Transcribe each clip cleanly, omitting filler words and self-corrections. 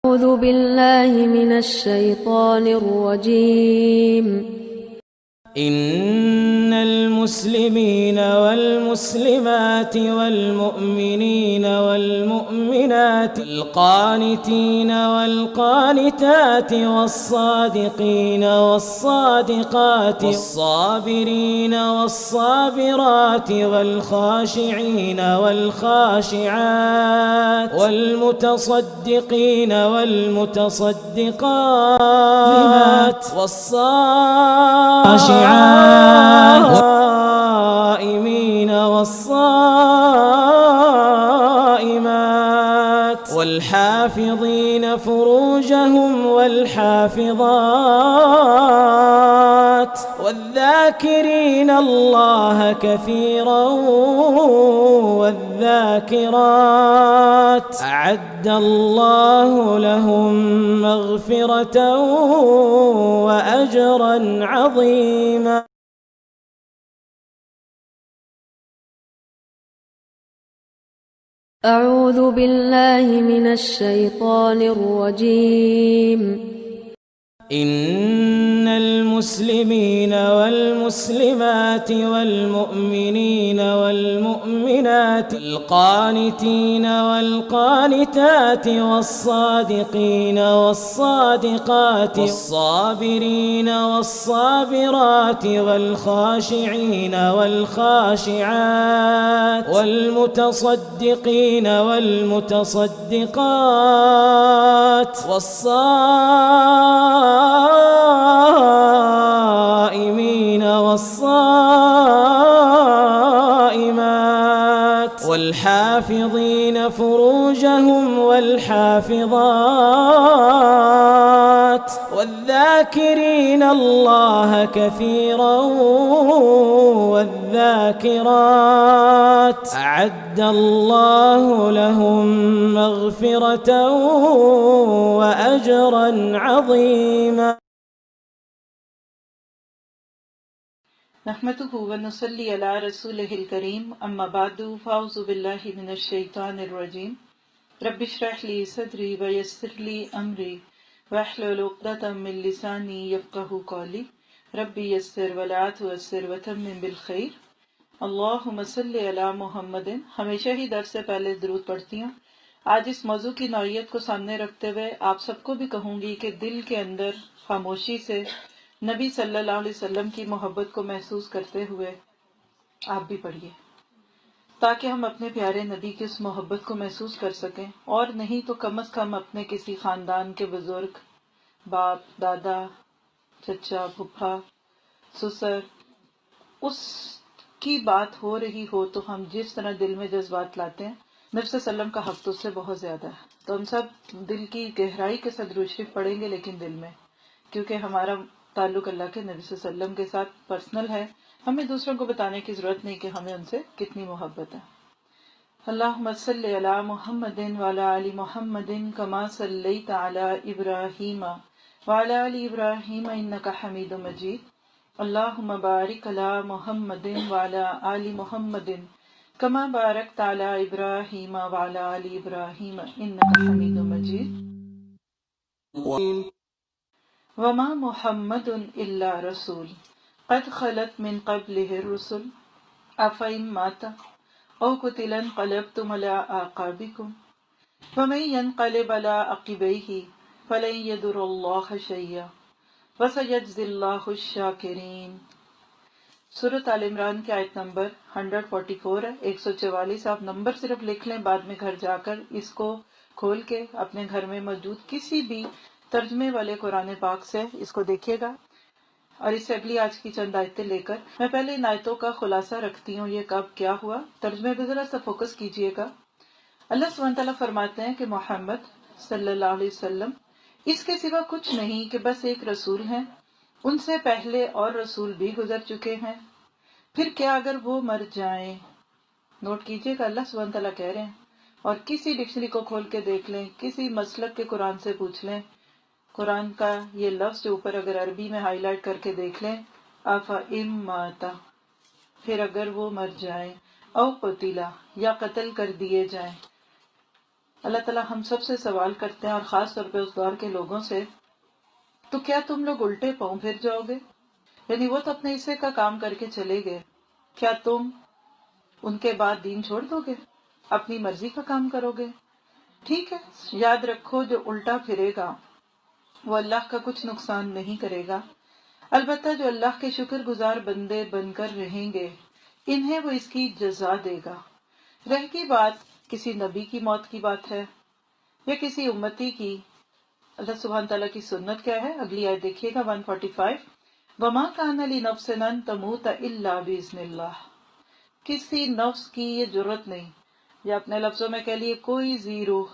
أعوذ بالله من الشيطان الرجيم. إن المسلمين والمسلمات والمؤمنين والمؤمنات والقانتين والقانتات والصادقين والصادقات والصابرين والصابرات والخاشعين والخاشعات والمتصدقين والمتصدقات والصائمين والصائمات والحافظين فروجهم والحافظات والذاكرين الله كثيرا والذاكرات أعد الله لهم مغفرة وأجرا عظيما. أعوذ بالله من الشيطان الرجيم. إن المسلمين والمسلمات والمؤمنين والمؤمنات والقانتين والقانتات والصادقين والصادقات والصابرين والصابرات والخاشعين والخاشعات والمتصدقين والمتصدقات والصائمين والصائمات والحافظين فروجهم والحافظات والذاكرين الله كثيرا والذاكرات أعد الله لهم مغفرة وأجرا عظيما. نحمده ونصلي على رسوله الكريم اما بعد فاعوذ بالله من الشيطان الرجيم. رب اشرح لي صدري ويسر لي امري واحلل عقدة من لساني يفقهوا قولي رب يسر ولا تعسر وتمم بالخير. اللهم صل على محمد. ہمیشہ ہی درس سے پہلے درود پڑھتی ہوں. آج اس موضوع کی نوعیت کو سامنے رکھتے ہوئے آپ سب کو بھی کہوں گی کہ دل کے اندر خاموشی سے نبی صلی اللہ علیہ وسلم کی محبت کو محسوس کرتے ہوئے آپ بھی پڑھیے، تاکہ ہم اپنے پیارے نبی کی اس محبت کو محسوس کر سکیں، اور نہیں تو کم از کم اپنے کسی خاندان کے بزرگ، باپ، دادا، چچا، پھپھا، سسر، اس کی بات ہو رہی ہو تو ہم جس طرح دل میں جذبات لاتے ہیں، نبی صلی اللہ علیہ وسلم کا حق تو اس سے بہت زیادہ ہے. تو ہم سب دل کی گہرائی کے ساتھ درود شریف پڑھیں گے، لیکن دل میں، کیونکہ ہمارا تعلق اللہ کے نبی صلی اللہ علیہ وسلم کے ساتھ پرسنل ہے. ہمیں دوسروں کو بتانے کی ضرورت نہیں کہ ہمیں ان سے کتنی محبت ہے. اللہم صلی علی محمد وعلی آل محمد کما صلیت علی ابراہیم وعلی آل ابراہیم انک حمید مجید. اللہم بارک علی محمد وعلی آل محمد کما بارکت علی ابراہیم وعلی آل ابراہیم انک حمید مجید. وما محمد الا رسول قد خلت من قبلہ الرسل افإن مات او قتل انقلبتم على اعقابکم ومن ينقلب على عقبیہ فلن يضر اللہ شیئا وسيجزی اللہ الشاکرین. سورۃ آل عمران کی آیت نمبر 144 ہے، 144. آپ نمبر صرف لکھ لیں، بعد میں گھر جا کر اس کو کھول کے اپنے گھر میں موجود کسی بھی ترجمے والے قرآن پاک سے اس کو دیکھیے گا. اور اس سے اگلی آج کی چند آیتیں لے کر میں پہلے ان آیتوں کا خلاصہ رکھتی ہوں، یہ کب کیا ہوا، ترجمے پہ ذرا سا فوکس کیجئے گا. اللہ سبحانہ تعالیٰ فرماتے ہیں کہ محمد صلی اللہ علیہ وسلم اس کے سوا کچھ نہیں کہ بس ایک رسول ہیں، ان سے پہلے اور رسول بھی گزر چکے ہیں، پھر کیا اگر وہ مر جائیں. نوٹ کیجئے گا، اللہ سبحانہ تعالیٰ کہہ رہے ہیں. اور کسی ڈکشنری کو کھول کے دیکھ لیں، کسی مسلک کے قرآن سے پوچھ لیں، قرآن کا یہ لفظ جو اوپر اگر عربی میں ہائی لائٹ کر کے دیکھ لیں، افإن مات، پھر اگر وہ مر جائیں، او قتلا، یا قتل کر دیے جائیں، اللہ تعالیٰ ہم سب سے سوال کرتے ہیں، اور خاص طور پہ اس دور کے لوگوں سے، تو کیا تم لوگ الٹے پاؤں پھر جاؤ گے؟ یعنی وہ تو اپنے حصے کا کام کر کے چلے گئے، کیا تم ان کے بعد دین چھوڑ دو گے، اپنی مرضی کا کام کرو گے؟ ٹھیک ہے، یاد رکھو جو الٹا پھرے گا وہ اللہ کا کچھ نقصان نہیں کرے گا، البتہ جو اللہ کے شکر گزار بندے بن کر رہیں گے انہیں وہ اس کی جزا دے گا۔ رہ کی بات کسی نبی کی موت کی بات ہے یا کسی امتی کی، اللہ سبحانہ تعالیٰ کی سنت کیا ہے؟ اگلی آیت دیکھیے گا 145، وَمَا كَانَ لِنَفْسٍ أَن تَمُوتَ إِلَّا بِإِذْنِ اللَّهِ، کسی نفس کی یہ جرت نہیں، یا اپنے لفظوں میں کہہ لیے کوئی ذی روح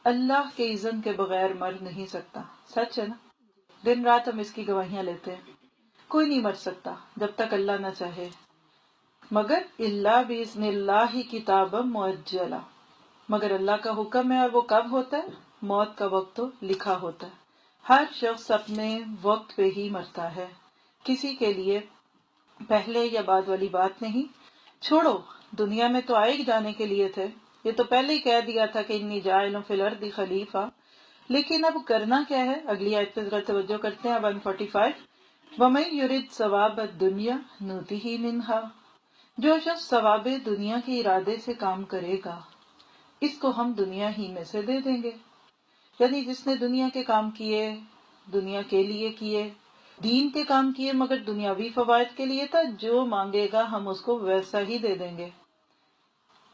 اللہ کے اذن کے بغیر مر نہیں سکتا۔ سچ ہے نا؟ دن رات ہم اس کی گواہیاں لیتے ہیں، کوئی نہیں مر سکتا جب تک اللہ نہ چاہے، مگر اللہ بِإِذْنِ اللَّهِ کتابًا مُؤَجَّلًا، مگر اللہ کا حکم ہے، اور وہ کب ہوتا ہے؟ موت کا وقت تو لکھا ہوتا ہے، ہر شخص اپنے وقت پہ ہی مرتا ہے، کسی کے لیے پہلے یا بعد والی بات نہیں۔ چھوڑو، دنیا میں تو آئے جانے کے لیے تھے، یہ تو پہلے ہی کہہ دیا تھا کہ انی جاعل فی الارض خلیفہ، لیکن اب کرنا کیا ہے؟ اگلی آیت پہ ذرا توجہ کرتے ہیں 145، وَمَن يُرِدْ ثَوَابَ الدُّنْيَا نُؤْتِهِ مِنْهَا، جو شخص ثواب دنیا کے ارادے سے کام کرے گا اس کو ہم دنیا ہی میں سے دے دیں گے۔ یعنی جس نے دنیا کے کام کیے، دنیا کے لیے کیے، دین کے کام کیے مگر دنیاوی فوائد کے لیے تھا، جو مانگے گا ہم اس کو ویسا ہی دے دیں گے۔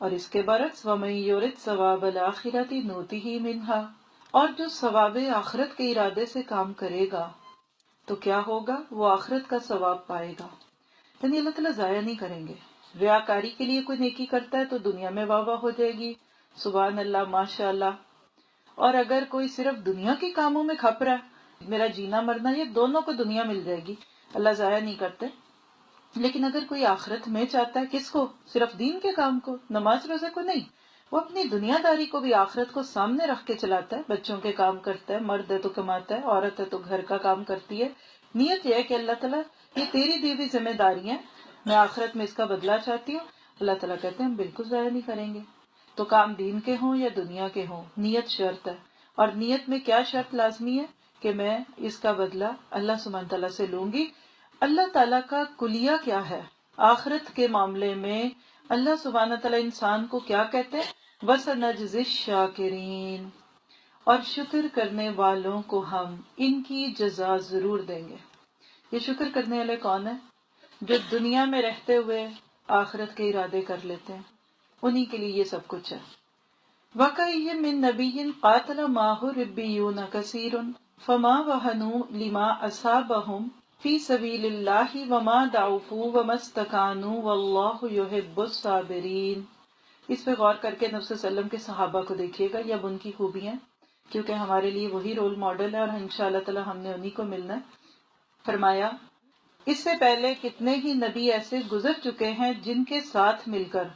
اور اس کے برعکس وَمَن يُرِدْ ثَوَابَ الْآخِرَةِ نُؤْتِهِ مِنْهَا، اور جو ثواب آخرت کے ارادے سے کام کرے گا تو کیا ہوگا؟ وہ آخرت کا ثواب پائے گا، یعنی اللہ تعالیٰ ضائع نہیں کریں گے۔ ریاکاری کے لیے کوئی نیکی کرتا ہے تو دنیا میں واہ واہ ہو جائے گی، سبحان اللہ، ماشاء اللہ، اور اگر کوئی صرف دنیا کے کاموں میں کھپ رہا ہے، میرا جینا مرنا یہ دونوں کو دنیا مل جائے گی، اللہ ضائع نہیں کرتے۔ لیکن اگر کوئی آخرت میں چاہتا ہے، کس کو؟ صرف دین کے کام کو، نماز روزے کو نہیں، وہ اپنی دنیا داری کو بھی آخرت کو سامنے رکھ کے چلاتا ہے، بچوں کے کام کرتا ہے، مرد ہے تو کماتا ہے، عورت ہے تو گھر کا کام کرتی ہے، نیت یہ ہے کہ اللہ تعالیٰ یہ تیری دی ہوئی ذمہ داری ہیں، میں آخرت میں اس کا بدلہ چاہتی ہوں۔ اللہ تعالیٰ کہتے ہیں ہم بالکل ضائع نہیں کریں گے۔ تو کام دین کے ہوں یا دنیا کے ہوں، نیت شرط ہے، اور نیت میں کیا شرط لازمی ہے؟ کہ میں اس کا بدلہ اللہ سبحانہ تعالیٰ سے لوں گی۔ اللہ تعالیٰ کا کلیہ کیا ہے آخرت کے معاملے میں؟ اللہ سبحانہ تعالیٰ انسان کو کیا کہتے ہیں؟ وَسَنَجْزِي الشَّاكِرِينَ، اور شکر کرنے والوں کو ہم ان کی جزا ضرور دیں گے۔ یہ شکر کرنے والے کون ہیں؟ جو دنیا میں رہتے ہوئے آخرت کے ارادے کر لیتے ہیں، انہی کے لیے یہ سب کچھ ہے۔ وَكَأَيٍّ مِّن نَّبِيٍّ قَاتَلَ مَعَهُ رِبِّيُّونَ كَثِيرٌ فَمَا وَهَنُوا لِمَا أَصَابَهُمْ فِي سَبِيلِ اللَّهِ وَمَا ضَعُفُوا وَمَا اسْتَكَانُوا وَاللَّهُ يُحِبُّ الصَّابِرِينَ۔ اس پہ غور کر کے نبی صلی اللہ علیہ وسلم کے صحابہ کو دیکھیے گا، یہ اب ان کی خوبیاں، کیونکہ ہمارے لیے وہی رول ماڈل ہے، اور انشاءاللہ تعالی ہم نے انہی کو ملنا ہے۔ فرمایا اس سے پہلے کتنے ہی نبی ایسے گزر چکے ہیں جن کے ساتھ مل کر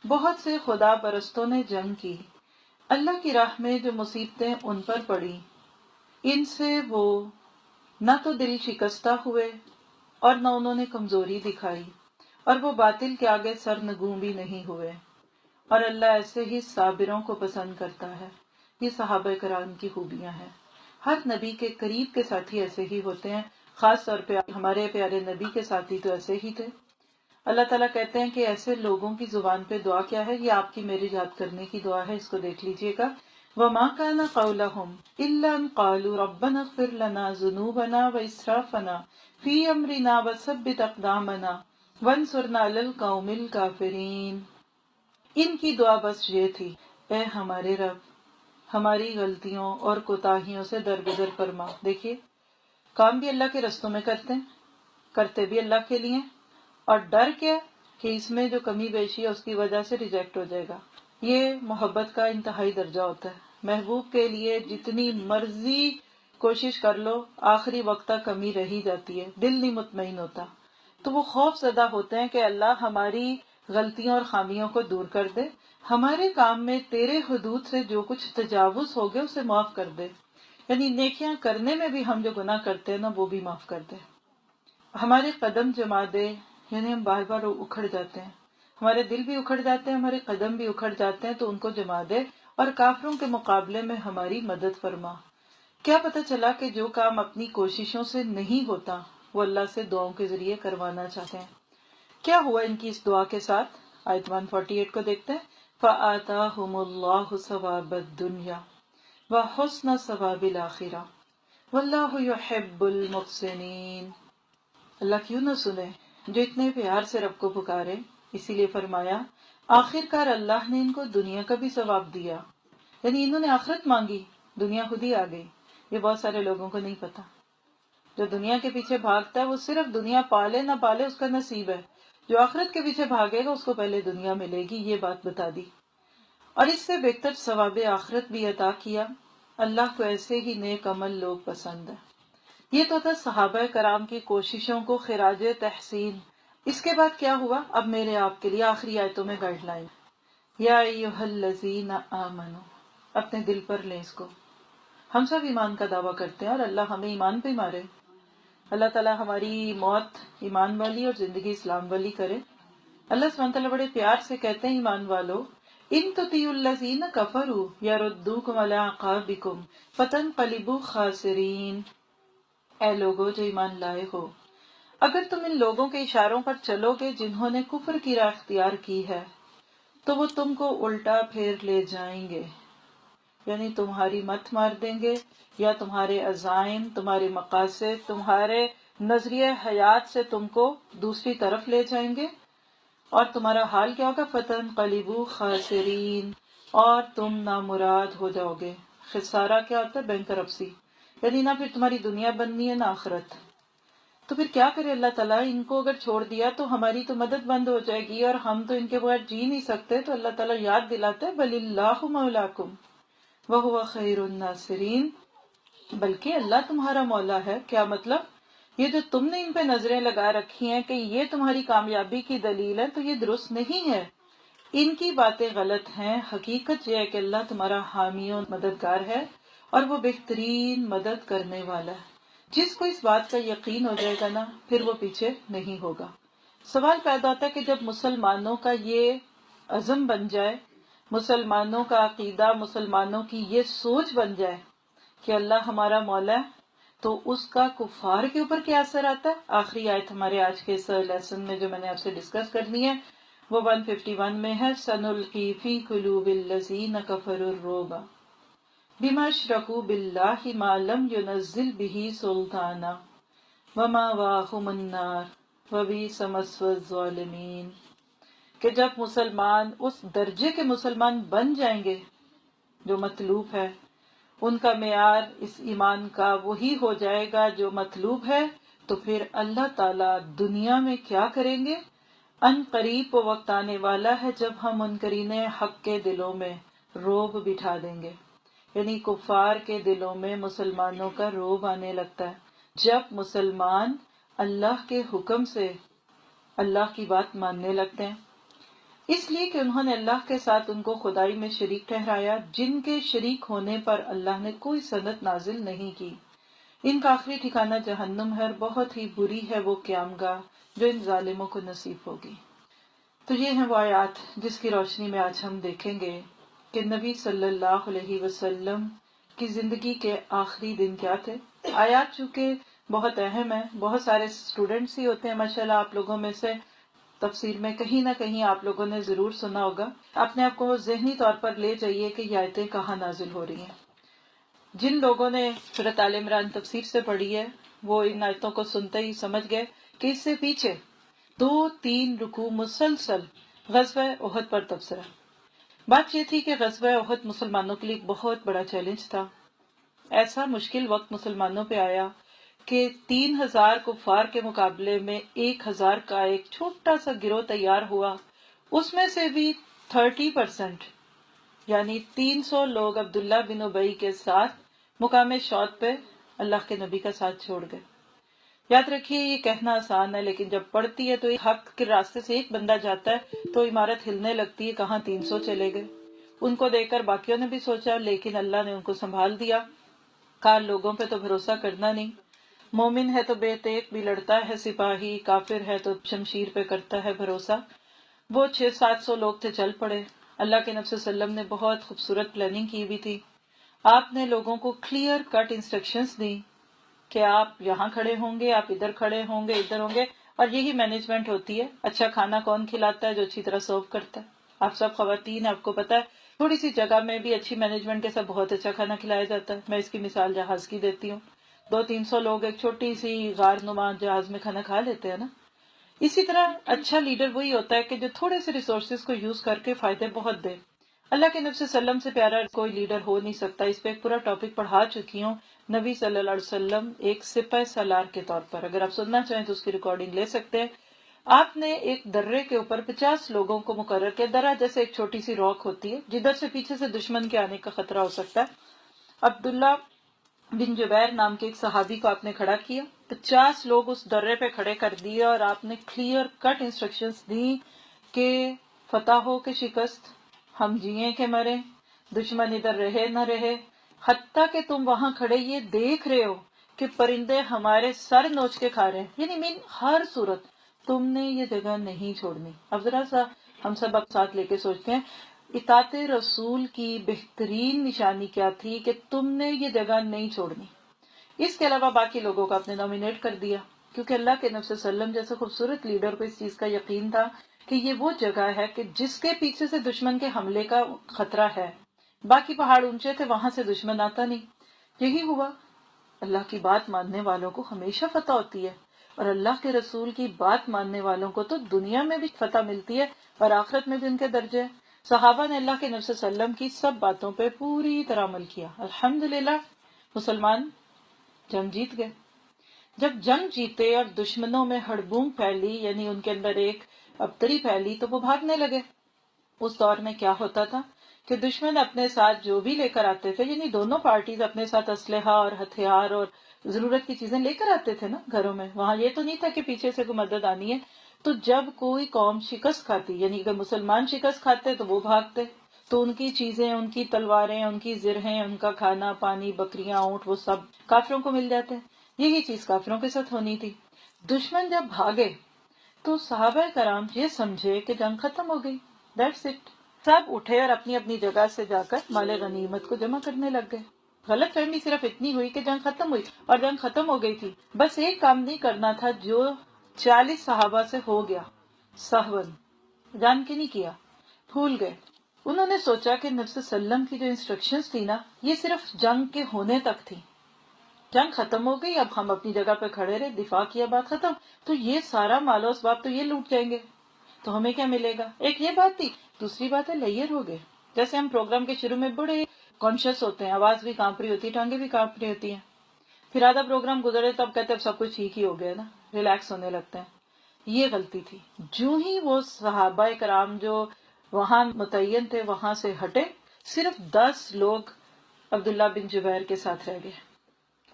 بہت سے خدا پرستوں نے جنگ کی، اللہ کی راہ میں جو مصیبتیں ان پر پڑی ان سے وہ نہ تو دل شکستہ ہوئے اور نہ انہوں نے کمزوری دکھائی، اور وہ باطل کے آگے سرنگوں بھی نہیں ہوئے، اور اللہ ایسے ہی صابروں کو پسند کرتا ہے۔ یہ صحابہ کرام کی خوبیاں ہیں۔ ہر نبی کے قریب کے ساتھی ایسے ہی ہوتے ہیں، خاص طور پہ ہمارے پیارے نبی کے ساتھی تو ایسے ہی تھے۔ اللہ تعالیٰ کہتے ہیں کہ ایسے لوگوں کی زبان پہ دعا کیا ہے، یہ آپ کی میری یاد کرنے کی دعا ہے، اس کو دیکھ لیجئے گا۔ وَمَا كَانَ قَوْلَهُمْ إِلَّا أَن قَالُوا رَبَّنَا اغْفِرْ لَنَا ذُنُوبَنَا وَإِسْرَافَنَا فِي أَمْرِنَا وَثَبِّتْ أَقْدَامَنَا وَانصُرْنَا عَلَى الْقَوْمِ الْكَافِرِينَ۔ ان کی دعا بس یہ تھی، اے ہمارے رب، ہماری غلطیوں اور کوتاہیوں سے درگزر فرما۔ دیکھیے، کام بھی اللہ کے رستوں میں کرتے بھی اللہ کے لیے، اور ڈر کیا کہ اس میں جو کمی بیشی ہے اس کی وجہ سے ریجیکٹ ہو جائے گا۔ یہ محبت کا انتہائی درجہ ہوتا ہے، محبوب کے لیے جتنی مرضی کوشش کر لو آخری وقت تک کمی رہ ہی جاتی ہے، دل نہیں مطمئن ہوتا، تو وہ خوف زدہ ہوتے ہیں کہ اللہ ہماری غلطیوں اور خامیوں کو دور کر دے، ہمارے کام میں تیرے حدود سے جو کچھ تجاوز ہو گیا اسے معاف کر دے، یعنی نیکیاں کرنے میں بھی ہم جو گناہ کرتے ہیں نا وہ بھی معاف کر دے، ہمارے قدم جما دے، یعنی ہم بار بار اکھڑ جاتے ہیں، ہمارے دل بھی اکھڑ جاتے ہیں، ہمارے قدم بھی اکھڑ جاتے ہیں، تو ان کو جما دے اور کافروں کے مقابلے میں ہماری مدد فرما۔ کیا پتہ چلا کہ جو کام اپنی کوششوں سے نہیں ہوتا وہ اللہ سے دعاؤں کے ذریعے کروانا چاہتے ہیں۔ کیا ہوا ان کی اس دعا کے ساتھ؟ آیت 148 کو دیکھتے ہیں۔ فَآتَاهُمُ اللَّهُ ثَوَابَ الدُّنْيَا وَحُسْنَ ثَوَابِ الْآخِرَةِ وَاللَّهُ يُحِبُّ الْمُحْسِنِينَ۔ اللہ کیوں نہ سنے جو اتنے پیار سے رب کو پکارے، اسی لیے فرمایا آخر کار اللہ نے ان کو دنیا کا بھی ثواب دیا، یعنی انہوں نے آخرت مانگی، دنیا خود ہی آ گئی۔ یہ بہت سارے لوگوں کو نہیں پتا۔ جو دنیا کے پیچھے بھاگتا ہے وہ صرف دنیا پالے نہ پالے اس کا نصیب ہے، جو آخرت کے پیچھے بھاگے گا اس کو پہلے دنیا ملے گی، یہ بات بتا دی۔ اور اس سے بہتر ثواب آخرت بھی عطا کیا۔ اللہ کو ایسے ہی نیک عمل لوگ پسند ہے۔ یہ تو تھا صحابہ کرام کی کوششوں کو خراج تحسین۔ اس کے بعد کیا ہوا؟ اب میرے آپ کے لیے آخری آیتوں میں گائیڈ لائن۔ یا ایھا الذین آمنوا، اپنے دل پر لیں اس کو۔ ہم سب ایمان کا دعویٰ کرتے ہیں اور اللہ ہمیں ایمان پہ مارے۔ اللہ تعالیٰ ہماری موت ایمان والی اور زندگی اسلام والی کرے۔ اللہ سبحانہ تعالیٰ بڑے پیار سے کہتے ہیں ایمان والو، ان تطیعوا الذین کفروا یردوکم علی اعقابکم فتنقلبوا خاسرین۔ اے لوگو جو ایمان لائے ہو، اگر تم ان لوگوں کے اشاروں پر چلو گے جنہوں نے کفر کی راہ اختیار کی ہے تو وہ تم کو الٹا پھیر لے جائیں گے، یعنی تمہاری مت مار دیں گے، یا تمہارے عزائم، تمہارے مقاصد، تمہارے نظریہ حیات سے تم کو دوسری طرف لے جائیں گے، اور تمہارا حال کیا ہوگا؟ فتنقلبوا خاسرین، اور تم نامراد ہو جاؤ گے۔ خسارہ کیا ہوتا ہے؟ بینکرپسی، یعنی نہ پھر تمہاری دنیا بننی ہے نہ آخرت۔ تو پھر کیا کرے اللہ تعالیٰ؟ ان کو اگر چھوڑ دیا تو ہماری تو مدد بند ہو جائے گی اور ہم تو ان کے بغیر جی نہیں سکتے۔ تو اللہ تعالیٰ یاد دلاتے ہیں بل اللہ مولاکم وہو خیر الناصرین، بلکہ اللہ تمہارا مولا ہے۔ کیا مطلب؟ یہ جو تم نے ان پہ نظریں لگا رکھی ہیں کہ یہ تمہاری کامیابی کی دلیل ہے، تو یہ درست نہیں ہے، ان کی باتیں غلط ہیں۔ حقیقت یہ ہے کہ اللہ تمہارا حامی و مددگار ہے اور وہ بہترین مدد کرنے والا ہے۔ جس کو اس بات کا یقین ہو جائے گا نا، پھر وہ پیچھے نہیں ہوگا۔ سوال پیدا ہوتا ہے کہ جب مسلمانوں کا یہ عزم بن جائے، مسلمانوں کا عقیدہ، مسلمانوں کی یہ سوچ بن جائے کہ اللہ ہمارا مولا ہے، تو اس کا کفار کے اوپر کیا اثر آتا ہے؟ آخری آیت ہمارے آج کے اس لیسن میں جو میں نے آپ سے ڈسکس کرنی ہے وہ 151 میں ہے۔ سَنُلْقِي فِي قُلُوبِ الَّذِينَ كَفَرُوا الرُّعْبَ بِمَا اشْرَكُوا بِاللَّهِ مَا لَمْ يُنَزِّلْ بِهِ سُلْطَانًا وَمَأْوَاهُمُ النَّارُ وَبِئْسَ مَثْوَى الظَّالِمِينَ، کہ جب مسلمان اس درجے کے مسلمان بن جائیں گے جو مطلوب ہے، ان کا معیار اس ایمان کا وہی ہو جائے گا جو مطلوب ہے، تو پھر اللہ تعالیٰ دنیا میں کیا کریں گے؟ ان قریب وہ وقت آنے والا ہے جب ہم منکرین حق کے دلوں میں رعب بٹھا دیں گے، یعنی کفار کے دلوں میں مسلمانوں کا رعب آنے لگتا ہے جب مسلمان اللہ کے حکم سے اللہ کی بات ماننے لگتے ہیں، اس لیے کہ انہوں نے اللہ کے ساتھ ان کو خدائی میں شریک ٹھہرایا، جن کے شریک ہونے پر اللہ نے کوئی سند نازل نہیں کی۔ ان کا آخری ٹھکانہ جہنم ہے اور بہت ہی بری ہے وہ قیامگاہ جو ان ظالموں کو نصیب ہوگی۔ تو یہ ہیں وہ آیات جس کی روشنی میں آج ہم دیکھیں گے کہ نبی صلی اللہ علیہ وسلم کی زندگی کے آخری دن کیا تھے۔ آیات چونکہ بہت اہم ہیں، بہت سارے اسٹوڈنٹس ہی ہوتے ہیں ماشاءاللہ آپ لوگوں میں سے، تفسیر میں کہیں نہ کہیں آپ لوگوں نے ضرور سنا ہوگا۔ اپنے آپ کو ذہنی طور پر لے جائیے کہ یہ آیتیں کہاں نازل ہو رہی ہیں۔ جن لوگوں نے سورۃ آل عمران تفسیر سے پڑھی ہے وہ ان آیتوں کو سنتے ہی سمجھ گئے کہ اس سے پیچھے 2-3 رکوع مسلسل غزوہ احد پر تبصرہ۔ بات یہ تھی کہ غزوہ احد مسلمانوں کے لیے ایک بہت بڑا چیلنج تھا۔ ایسا مشکل وقت مسلمانوں پہ آیا کہ 3000 کفار کے مقابلے میں 1000 کا ایک چھوٹا سا گروہ تیار ہوا، اس میں سے بھی 30% یعنی 300 لوگ عبداللہ بن ابی کے ساتھ مقام شوط پہ اللہ کے نبی کا ساتھ چھوڑ گئے۔ یاد رکھیے یہ کہنا آسان ہے لیکن جب پڑھتی ہے تو ایک حق کے راستے سے ایک بندہ جاتا ہے تو عمارت ہلنے لگتی ہے، کہاں 300 چلے گئے۔ ان کو دیکھ کر باقیوں نے بھی سوچا، لیکن اللہ نے ان کو سنبھال دیا۔ کار لوگوں پہ تو بھروسہ کرنا نہیں، مومن ہے تو بے تیغ بھی لڑتا ہے سپاہی، کافر ہے تو شمشیر پہ کرتا ہے بھروسہ۔ وہ 600-700 لوگ تھے، چل پڑے، اللہ کے نبی صلی اللہ علیہ وسلم نے بہت خوبصورت پلاننگ کی ہوئی تھی. آپ نے لوگوں کو کلیئر کٹ انسٹرکشنز دی کہ آپ یہاں کھڑے ہوں گے، آپ ادھر کھڑے ہوں گے، ادھر ہوں گے، اور یہی مینجمنٹ ہوتی ہے. اچھا کھانا کون کھلاتا ہے؟ جو اچھی طرح سرو کرتا ہے. آپ سب خواتین، آپ کو پتا ہے تھوڑی سی جگہ میں بھی اچھی مینجمنٹ کے ساتھ بہت اچھا کھانا کھلایا جاتا ہے. میں اس کی مثال جہاز کی دیتی ہوں. 200-300 لوگ ایک چھوٹی سی غار نما جہاز میں کھانا کھا لیتے ہیں نا. اسی طرح اچھا لیڈر وہی ہوتا ہے کہ جو تھوڑے سے ریسورسز کو یوز کر کے فائدے بہت دے. اللہ کے نبی صلی اللہ علیہ وسلم سے پیارا کوئی لیڈر ہو نہیں سکتا. اس پہ ایک پورا ٹاپک پڑھا چکی ہوں. نبی صلی اللہ علیہ وسلم ایک سپہ سالار کے طور پر، اگر آپ سننا چاہیں تو اس کی ریکارڈنگ لے سکتے ہیں. آپ نے ایک درے کے اوپر 50 لوگوں کو مقرر کیا. درہ جیسے ایک چھوٹی سی راک ہوتی ہے جدھر سے پیچھے سے دشمن کے آنے کا خطرہ ہو سکتا ہے. عبداللہ بن جبیر نام کے ایک صحابی کو آپ نے کھڑا کیا. 50 لوگ اس درے پہ کھڑے کر دیے اور آپ نے کلیئر کٹ انسٹرکشنز دی کہ فتح ہو کہ شکست، ہم جیئیں کہ مریں، دشمن ادھر رہے نہ رہے. حتیٰ کہ تم وہاں کھڑے یہ دیکھ رہے ہو کہ پرندے ہمارے سر نوچ کے کھا رہے ہیں، یعنی ہر صورت تم نے یہ جگہ نہیں چھوڑنی. اب ذرا سا ہم سب اب ساتھ لے کے سوچتے ہیں اطاعت رسول کی بہترین نشانی کیا تھی کہ تم نے یہ جگہ نہیں چھوڑنی. اس کے علاوہ باقی لوگوں کو آپ نے نامینیٹ کر دیا کیونکہ اللہ کے نبی صلی اللہ علیہ وسلم جیسے خوبصورت لیڈر کو اس چیز کا یقین تھا کہ یہ وہ جگہ ہے کہ جس کے پیچھے سے دشمن کے حملے کا خطرہ ہے. باقی پہاڑ اونچے تھے، وہاں سے دشمن آتا نہیں. یہی ہوا. اللہ کی بات ماننے والوں کو ہمیشہ فتح ہوتی ہے، اور اللہ کے رسول کی بات ماننے والوں کو تو دنیا میں بھی فتح ملتی ہے اور آخرت میں بھی ان کے درجے ہیں. صحابہ نے اللہ کے نبی صلی اللہ علیہ وسلم کی سب باتوں پہ پوری طرح عمل کیا. الحمدللہ مسلمان جنگ جیت گئے. جب جنگ جیتے اور دشمنوں میں ہڑبونگ پھیلی، یعنی ان کے اندر ایک ابتری پھیلی، تو وہ بھاگنے لگے. اس دور میں کیا ہوتا تھا کہ دشمن اپنے ساتھ جو بھی لے کر آتے تھے، یعنی دونوں پارٹیز اپنے ساتھ اسلحہ اور ہتھیار اور ضرورت کی چیزیں لے کر آتے تھے نا گھروں میں. وہاں یہ تو نہیں تھا کہ پیچھے سے کوئی مدد آنی ہے. تو جب کوئی قوم شکست کھاتی، یعنی اگر مسلمان شکست کھاتے تو وہ بھاگتے، تو ان کی چیزیں، ان کی تلواریں، ان کی زرہیں، ان کا کھانا پانی، بکریاں، اونٹ، وہ سب کافروں کو مل جاتے. یہی چیز کافروں کے ساتھ ہونی تھی. دشمن جب بھاگے تو صحابہ کرام یہ سمجھے کہ جنگ ختم ہو گئی. That's it. سب اٹھے اور اپنی اپنی جگہ سے جا کر مال غنیمت کو جمع کرنے لگ گئے. غلط فہمی صرف اتنی ہوئی کہ جنگ ختم ہوئی، اور جنگ ختم ہو گئی تھی. بس ایک کام نہیں کرنا تھا جو 40 صحابہ سے ہو گیا، سہون، جان کے نہیں کیا، بھول گئے. انہوں نے سوچا کہ نبی صلی اللہ علیہ وسلم کی جو انسٹرکشنز تھی نا، یہ صرف جنگ کے ہونے تک تھی. جنگ ختم ہو گئی، اب ہم اپنی جگہ پہ کھڑے رہے، دفاع کیا، بات ختم. تو یہ سارا مال و اسباب تو یہ لوٹ جائیں گے، تو ہمیں کیا ملے گا؟ ایک یہ بات تھی. دوسری بات ہے لیئر ہو گئے. جیسے ہم پروگرام کے شروع میں بڑے کانشیس ہوتے ہیں، آواز بھی کانپ رہی ہوتی ہے، ٹانگیں بھی کانپ رہی ہوتی ہیں. پھر آدھا پروگرام گزرے تب کہتے ہیں اب سب کچھ ٹھیک ہی ہو گیا نا، ریلیکس ہونے لگتے ہیں. یہ غلطی تھی. جو ہی وہ صحابہ کرام جو وہاں متعین تھے وہاں سے ہٹے، صرف 10 لوگ عبداللہ بن جبیر کے ساتھ رہ گئے،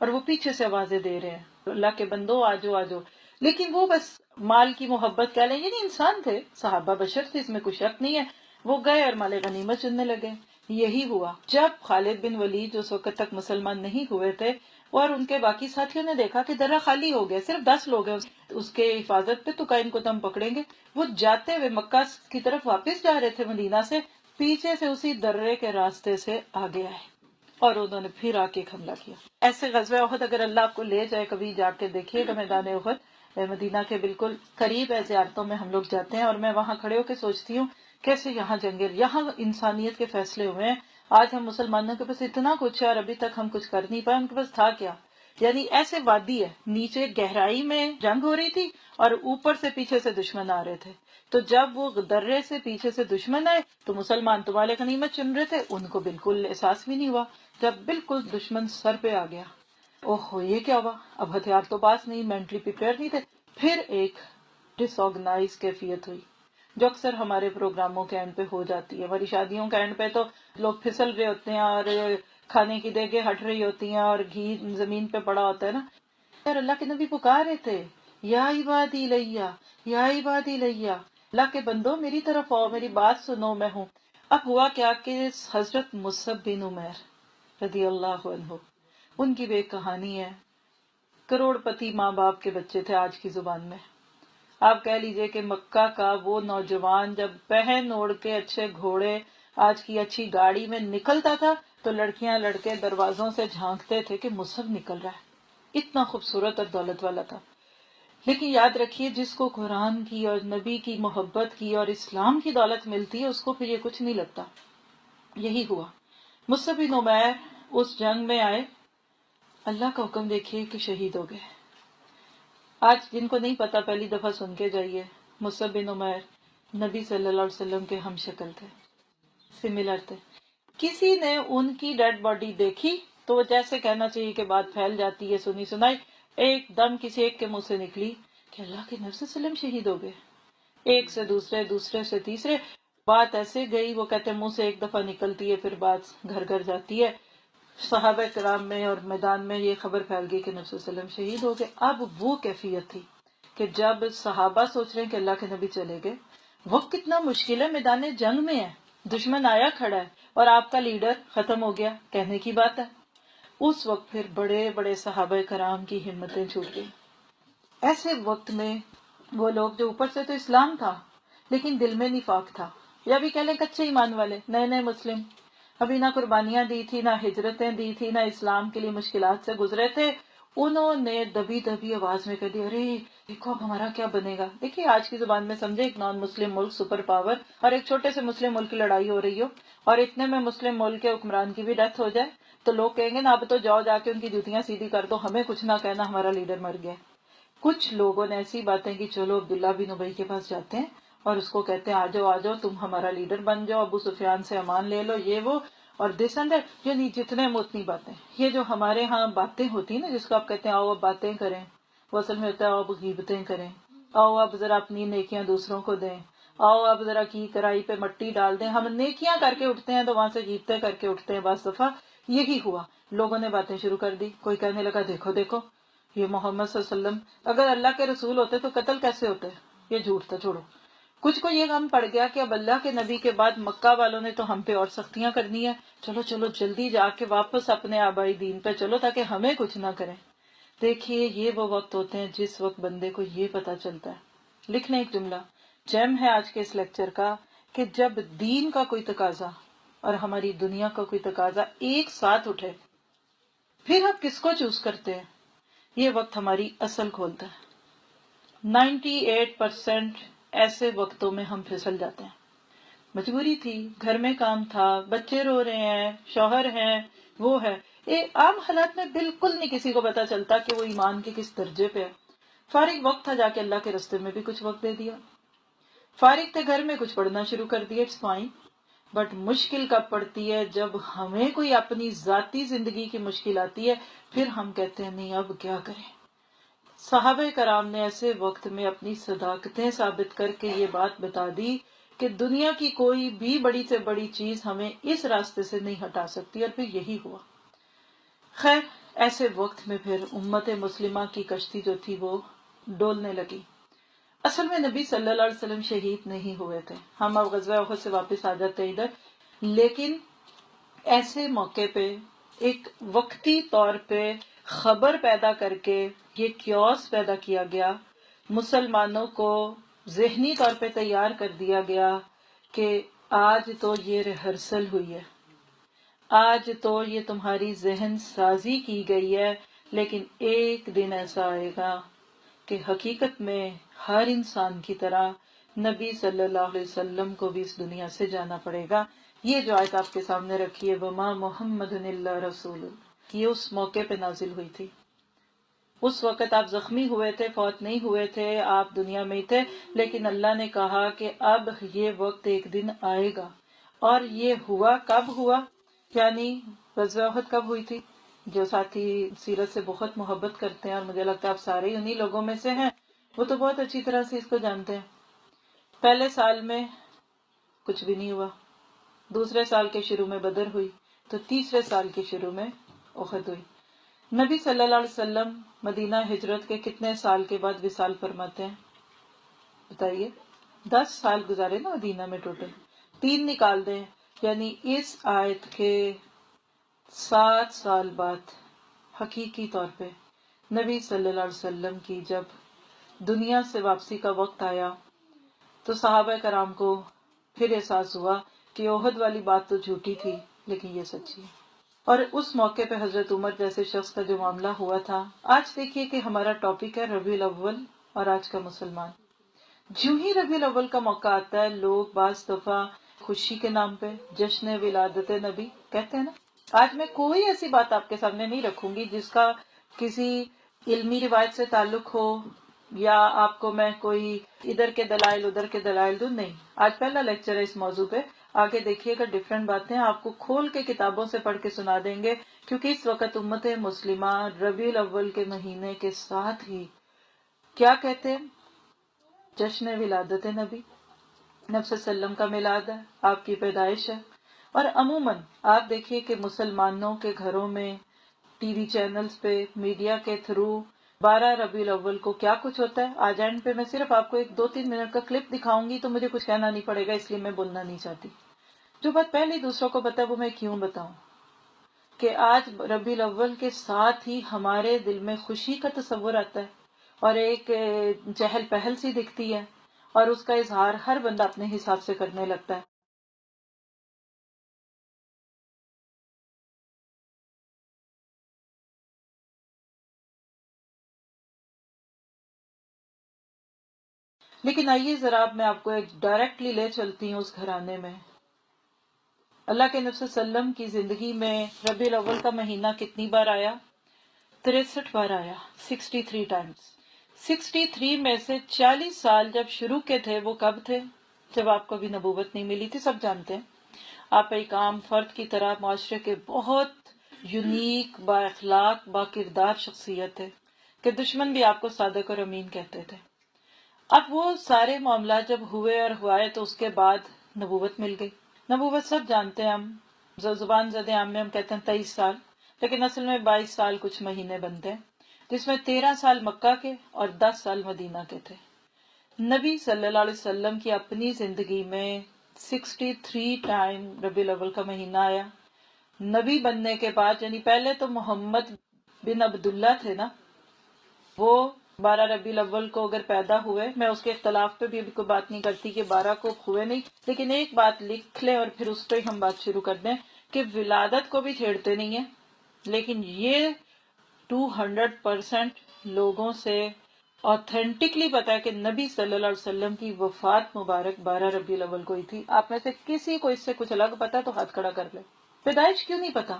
اور وہ پیچھے سے آوازیں دے رہے ہیں اللہ کے بندو آجو آجو. لیکن وہ بس مال کی محبت کہہ لیں، یعنی انسان تھے، صحابہ بشر تھے، اس میں کوئی شک نہیں ہے. وہ گئے اور مال غنیمت چننے لگے. یہی ہوا جب خالد بن ولید جو اس وقت تک مسلمان نہیں ہوئے تھے اور ان کے باقی ساتھیوں نے دیکھا کہ درہ خالی ہو گیا، صرف 10 لوگ ہیں اس کے حفاظت پہ، تو کہیں کو ہم پکڑیں گے. وہ جاتے ہوئے مکہ کی طرف واپس جا رہے تھے مدینہ سے، پیچھے سے اسی درے کے راستے سے آگے آئے اور انہوں نے پھر آ کے حملہ کیا. ایسے غزوہ احد اگر اللہ آپ کو لے جائے، کبھی جا کے دیکھیے گا میدان احد، مدینہ کے بالکل قریب ہے. زیارتوں میں ہم لوگ جاتے ہیں اور میں وہاں کھڑے ہو کے سوچتی ہوں کیسے یہاں جنگیں، یہاں انسانیت کے فیصلے ہوئے ہیں. آج ہم مسلمانوں کے پاس اتنا کچھ ہے اور ابھی تک ہم کچھ کر نہیں پائے. ان کے پاس تھا کیا؟ یعنی ایسے وادی ہے، نیچے گہرائی میں جنگ ہو رہی تھی اور اوپر سے پیچھے سے دشمن آ رہے تھے. تو جب وہ درے سے پیچھے سے دشمن آئے تو مسلمان تمہارے غنیمت چن رہے تھے، ان کو بالکل احساس بھی نہیں ہوا. جب بالکل دشمن سر پہ آ گیا، اوہ یہ کیا ہوا؟ اب ہتھیار تو پاس نہیں، مینٹلی پریپیئر نہیں تھے. پھر ایک ڈس آرگنائز کیفیت ہوئی جو اکثر ہمارے پروگراموں کے اینڈ پہ ہو جاتی ہے. ہماری شادیوں کے اینڈ پہ تو لوگ پھسل رہے ہوتے ہیں اور کھانے کی دیگیں ہٹ رہی ہوتی ہیں اور گھی زمین پہ پڑا ہوتا ہے نا. اور اللہ کے نبی پکار رہے تھے، یا عبادی لیا، یا عبادی لیا، اللہ کے بندو میری طرف آؤ، میری بات سنو، میں ہوں. اب ہوا کیا کہ حضرت مصعب بن عمیر رضی اللہ عنہ، ان کی بھی ایک کہانی ہے. کروڑ پتی ماں باپ کے بچے تھے آج کی زبان میں. آپ کہہ لیجئے کہ مکہ کا وہ نوجوان جب پہن اوڑھ کے اچھے گھوڑے آج کی اچھی گاڑی میں نکلتا تھا تو لڑکیاں لڑکے دروازوں سے جھانکتے تھے کہ مصعب نکل رہا ہے، اتنا خوبصورت اور دولت والا تھا۔ لیکن یاد رکھیے جس کو قرآن کی اور نبی کی محبت کی اور اسلام کی دولت ملتی ہے اس کو پھر یہ کچھ نہیں لگتا۔ یہی ہوا، مصعب بن عمیر اس جنگ میں آئے، اللہ کا حکم دیکھیے کہ شہید ہو گئے۔ آج جن کو نہیں پتا پہلی دفعہ سن کے جائیے، مصعب بن عمیر نبی صلی اللہ علیہ وسلم کے ہم شکل تھے، سملر تھے۔ کسی نے ان کی ڈیڈ باڈی دیکھی تو وہ جیسے کہنا چاہیے کہ بات پھیل جاتی ہے سنی سنائی، ایک دم کسی ایک کے منہ سے نکلی کہ اللہ کے نبی صلی اللہ علیہ وسلم شہید ہو گئے۔ ایک سے دوسرے، دوسرے سے تیسرے، بات ایسے گئی، وہ کہتے ہیں منہ سے ایک دفعہ نکلتی ہے پھر بات گھر گھر جاتی ہے۔ صحابہ کرام میں اور میدان میں یہ خبر پھیل گئی کہ نبی صلی اللہ علیہ وسلم شہید ہو گئے۔ اب وہ کیفیت تھی کہ جب صحابہ سوچ رہے ہیں کہ اللہ کے نبی چلے گئے، وقت کتنا مشکل ہے، میدان جنگ میں ہے، دشمن آیا کھڑا ہے اور آپ کا لیڈر ختم ہو گیا، کہنے کی بات ہے۔ اس وقت پھر بڑے بڑے صحابہ کرام کی ہمتیں چھوٹ گئی۔ ایسے وقت میں وہ لوگ جو اوپر سے تو اسلام تھا لیکن دل میں نفاق تھا، یا بھی کہہ لیں کچے ایمان والے، نئے نئے مسلم، ابھی نہ قربانیاں دی تھی، نہ ہجرتیں دی تھی، نہ اسلام کے لیے مشکلات سے گزرے تھے، انہوں نے دبی دبی آواز میں کہہ دیا، ارے دیکھو اب ہمارا کیا بنے گا۔ دیکھیے آج کی زبان میں سمجھے، ایک نان مسلم ملک سپر پاور اور ایک چھوٹے سے مسلم ملک کی لڑائی ہو رہی ہو اور اتنے میں مسلم ملک کے حکمران کی بھی ڈیتھ ہو جائے تو لوگ کہیں گے نا اب تو جاؤ جا کے ان کی جوتیاں سیدھی کر دو، ہمیں کچھ نہ کہنا، ہمارا لیڈر مر گیا۔ کچھ لوگوں نے ایسی باتیں کی، چلو عبداللہ بن ابی کے پاس جاتے ہیں اور اس کو کہتے ہیں آ جاؤ تم ہمارا لیڈر بن جاؤ، ابو سفیان سے امان لے لو، یہ وہ، اور دس اندر یعنی جتنے اتنی باتیں۔ یہ جو ہمارے ہاں باتیں ہوتی ہیں نا جس کو آپ کہتے ہیں آؤ اب باتیں کریں، وہ اصل میں ہوتا ہے آؤ اب غیبتیں کریں، آؤ اب ذرا اپنی نیکیاں دوسروں کو دیں، آؤ اب ذرا کی کرائی پہ مٹی ڈال دیں۔ ہم نیکیاں کر کے اٹھتے ہیں تو وہاں سے غیبتیں کر کے اٹھتے ہیں۔ بعض دفعہ یہی ہوا، لوگوں نے باتیں شروع کر دی، کوئی کہنے لگا دیکھو دیکھو یہ محمد صلی اللہ علیہ وسلم اگر اللہ کے رسول ہوتے تو قتل کیسے ہوتے، یہ جھوٹ تھا، چھوڑو۔ کچھ کو یہ غم پڑ گیا کہ اب اللہ کے نبی کے بعد مکہ والوں نے تو ہم پہ اور سختیاں کرنی ہے، چلو چلو جلدی جا کے واپس اپنے آبائی دین پہ چلو تاکہ ہمیں کچھ نہ کریں۔ دیکھیے یہ وہ وقت ہوتے ہیں جس وقت بندے کو یہ پتا چلتا ہے۔ لکھنے ایک جملہ جیم ہے آج کے اس لیکچر کا کہ جب دین کا کوئی تقاضا اور ہماری دنیا کا کوئی تقاضا ایک ساتھ اٹھے پھر ہم کس کو چوز کرتے ہیں، یہ وقت ہماری اصل کھولتا ہے۔ 98% ایسے وقتوں میں ہم پھسل جاتے ہیں۔ مجبوری تھی، گھر میں کام تھا، بچے رو رہے ہیں، شوہر ہیں، وہ ہے، عام حالات میں بالکل نہیں کسی کو پتا چلتا کہ وہ ایمان کے کس درجے پہ ہے۔ فارغ وقت تھا، جا کے اللہ کے راستے میں بھی کچھ وقت دے دیا، فارغ تھے گھر میں کچھ پڑھنا شروع کر دیا، اٹس فائن۔ بٹ مشکل کب پڑتی ہے جب ہمیں کوئی اپنی ذاتی زندگی کی مشکل آتی ہے، پھر ہم کہتے ہیں نہیں اب کیا کریں۔ صحابہ کرام نے ایسے وقت میں اپنی صداقتیں ثابت کر کے یہ بات بتا دی کہ دنیا کی کوئی بھی بڑی سے بڑی چیز ہمیں اس راستے سے نہیں ہٹا سکتی، اور پھر یہی ہوا۔ خیر ایسے وقت میں پھر امت مسلمہ کی کشتی جو تھی وہ ڈولنے لگی۔ اصل میں نبی صلی اللہ علیہ وسلم شہید نہیں ہوئے تھے، ہم اب غزوہ احد سے واپس آ جاتے ہیں ادھر، لیکن ایسے موقع پہ ایک وقتی طور پہ خبر پیدا کر کے یہ کیوس پیدا کیا گیا، مسلمانوں کو ذہنی طور پہ تیار کر دیا گیا کہ آج تو یہ ریہرسل ہوئی ہے، آج تو یہ تمہاری ذہن سازی کی گئی ہے، لیکن ایک دن ایسا آئے گا کہ حقیقت میں ہر انسان کی طرح نبی صلی اللہ علیہ وسلم کو بھی اس دنیا سے جانا پڑے گا۔ یہ جو آیت آپ کے سامنے رکھی ہے وما محمد الا رسول، یہ اس موقع پہ نازل ہوئی تھی۔ اس وقت آپ زخمی ہوئے تھے، فوت نہیں ہوئے تھے، آپ دنیا میں ہی تھے، لیکن اللہ نے کہا کہ اب یہ وقت ایک دن آئے گا، اور یہ ہوا۔ کب ہوا؟ یعنی غزوہ احد کب ہوئی تھی؟ جو ساتھی سیرت سے بہت محبت کرتے ہیں اور مجھے لگتا ہے آپ سارے انہی لوگوں میں سے ہیں، وہ تو بہت اچھی طرح سے اس کو جانتے ہیں۔ پہلے سال میں کچھ بھی نہیں ہوا، دوسرے سال کے شروع میں بدر ہوئی، تو تیسرے سال کے شروع میں احد ہوئی۔ نبی صلی اللہ علیہ وسلم مدینہ ہجرت کے کتنے سال کے بعد وصال فرماتے ہیں بتائیے؟ 10 سال گزارے نا مدینہ میں، ٹوٹل 3 نکال دیں، یعنی اس آیت کے 7 سال بعد حقیقی طور پہ نبی صلی اللہ علیہ وسلم کی جب دنیا سے واپسی کا وقت آیا تو صحابہ کرام کو پھر احساس ہوا کہ احد والی بات تو جھوٹی تھی لیکن یہ سچی ہے. اور اس موقع پہ حضرت عمر جیسے شخص کا جو معاملہ ہوا تھا. آج دیکھیے کہ ہمارا ٹاپک ہے ربیع الاول اور آج کا مسلمان. جو ہی ربیع الاول کا موقع آتا ہے لوگ بعض دفعہ خوشی کے نام پہ جشن ولادت نبی کہتے ہیں نا. آج میں کوئی ایسی بات آپ کے سامنے نہیں رکھوں گی جس کا کسی علمی روایت سے تعلق ہو یا آپ کو میں کوئی ادھر کے دلائل ادھر کے دلائل دوں. نہیں، آج پہلا لیکچر ہے اس موضوع پہ. آگے دیکھیے گا ڈفرینٹ باتیں آپ کو کھول کے کتابوں سے پڑھ کے سنا دیں گے، کیونکہ اس وقت امت مسلمہ ربیع الاول کے مہینے کے ساتھ ہی کیا کہتے ہیں، جشن ولادت نبی، نبی صلی اللہ علیہ وسلم کا میلاد ہے، آپ کی پیدائش ہے. اور عموماً آپ دیکھیے کہ مسلمانوں کے گھروں میں ٹی وی چینلز پہ میڈیا کے تھرو 12 ربیع الاول کو کیا کچھ ہوتا ہے. آج اینڈ پہ میں صرف آپ کو ایک 2-3 منٹ کا کلپ دکھاؤں گی تو مجھے کچھ کہنا نہیں پڑے گا، اس لیے میں بولنا نہیں چاہتی. جو بات پہلے دوسروں کو پتا ہے وہ میں کیوں بتاؤں کہ آج ربیع الاول کے ساتھ ہی ہمارے دل میں خوشی کا تصور آتا ہے اور ایک چہل پہل سی دکھتی ہے اور اس کا اظہار ہر بندہ اپنے حساب سے کرنے لگتا ہے. لیکن آئیے ذرا میں آپ کو ایک ڈائریکٹلی لے چلتی ہوں اس گھرانے میں. اللہ کے نبی صلی اللہ علیہ وسلم کی زندگی میں ربیع الاول کا مہینہ کتنی بار آیا؟ 63 بار آیا، 63 ٹائمز. 63 میں سے 40 سال جب شروع کے تھے وہ کب تھے؟ جب آپ کو بھی نبوت نہیں ملی تھی. سب جانتے ہیں آپ ایک عام فرد کی طرح معاشرے کے بہت یونیک، با اخلاق، با کردار شخصیت تھے کہ دشمن بھی آپ کو صادق اور امین کہتے تھے. اب وہ سارے معاملات جب ہوئے اور ہوئے تو اس کے بعد نبوت مل گئی. نبوت سب جانتے ہیں، ہم زبان زد عام میں ہم کہتے ہیں 23 سال، لیکن اصل میں 22 سال کچھ مہینے بنتے ہیں، جس میں 13 سال مکہ کے اور 10 سال مدینہ کے تھے. نبی صلی اللہ علیہ وسلم کی اپنی زندگی میں 63 ٹائم ربیع الاول کا مہینہ آیا. نبی بننے کے بعد، یعنی پہلے تو محمد بن عبداللہ تھے نا، وہ 12 ربیع الاول کو اگر پیدا ہوئے، میں اس کے اختلاف پہ بھی کوئی بات نہیں کرتی کہ 12 کو ہوئے نہیں، لیکن ایک بات لکھ لیں اور پھر اس پہ ہم بات شروع کر دیں کہ ولادت کو بھی چھیڑتے نہیں ہیں، لیکن یہ 200% لوگوں سے اوتھینٹکلی پتا ہے کہ نبی صلی اللہ علیہ وسلم کی وفات مبارک 12 ربیع الاول کو ہی تھی. آپ میں سے کسی کو اس سے کچھ الگ پتا تو ہاتھ کھڑا کر لے. پیدائش کیوں نہیں پتا؟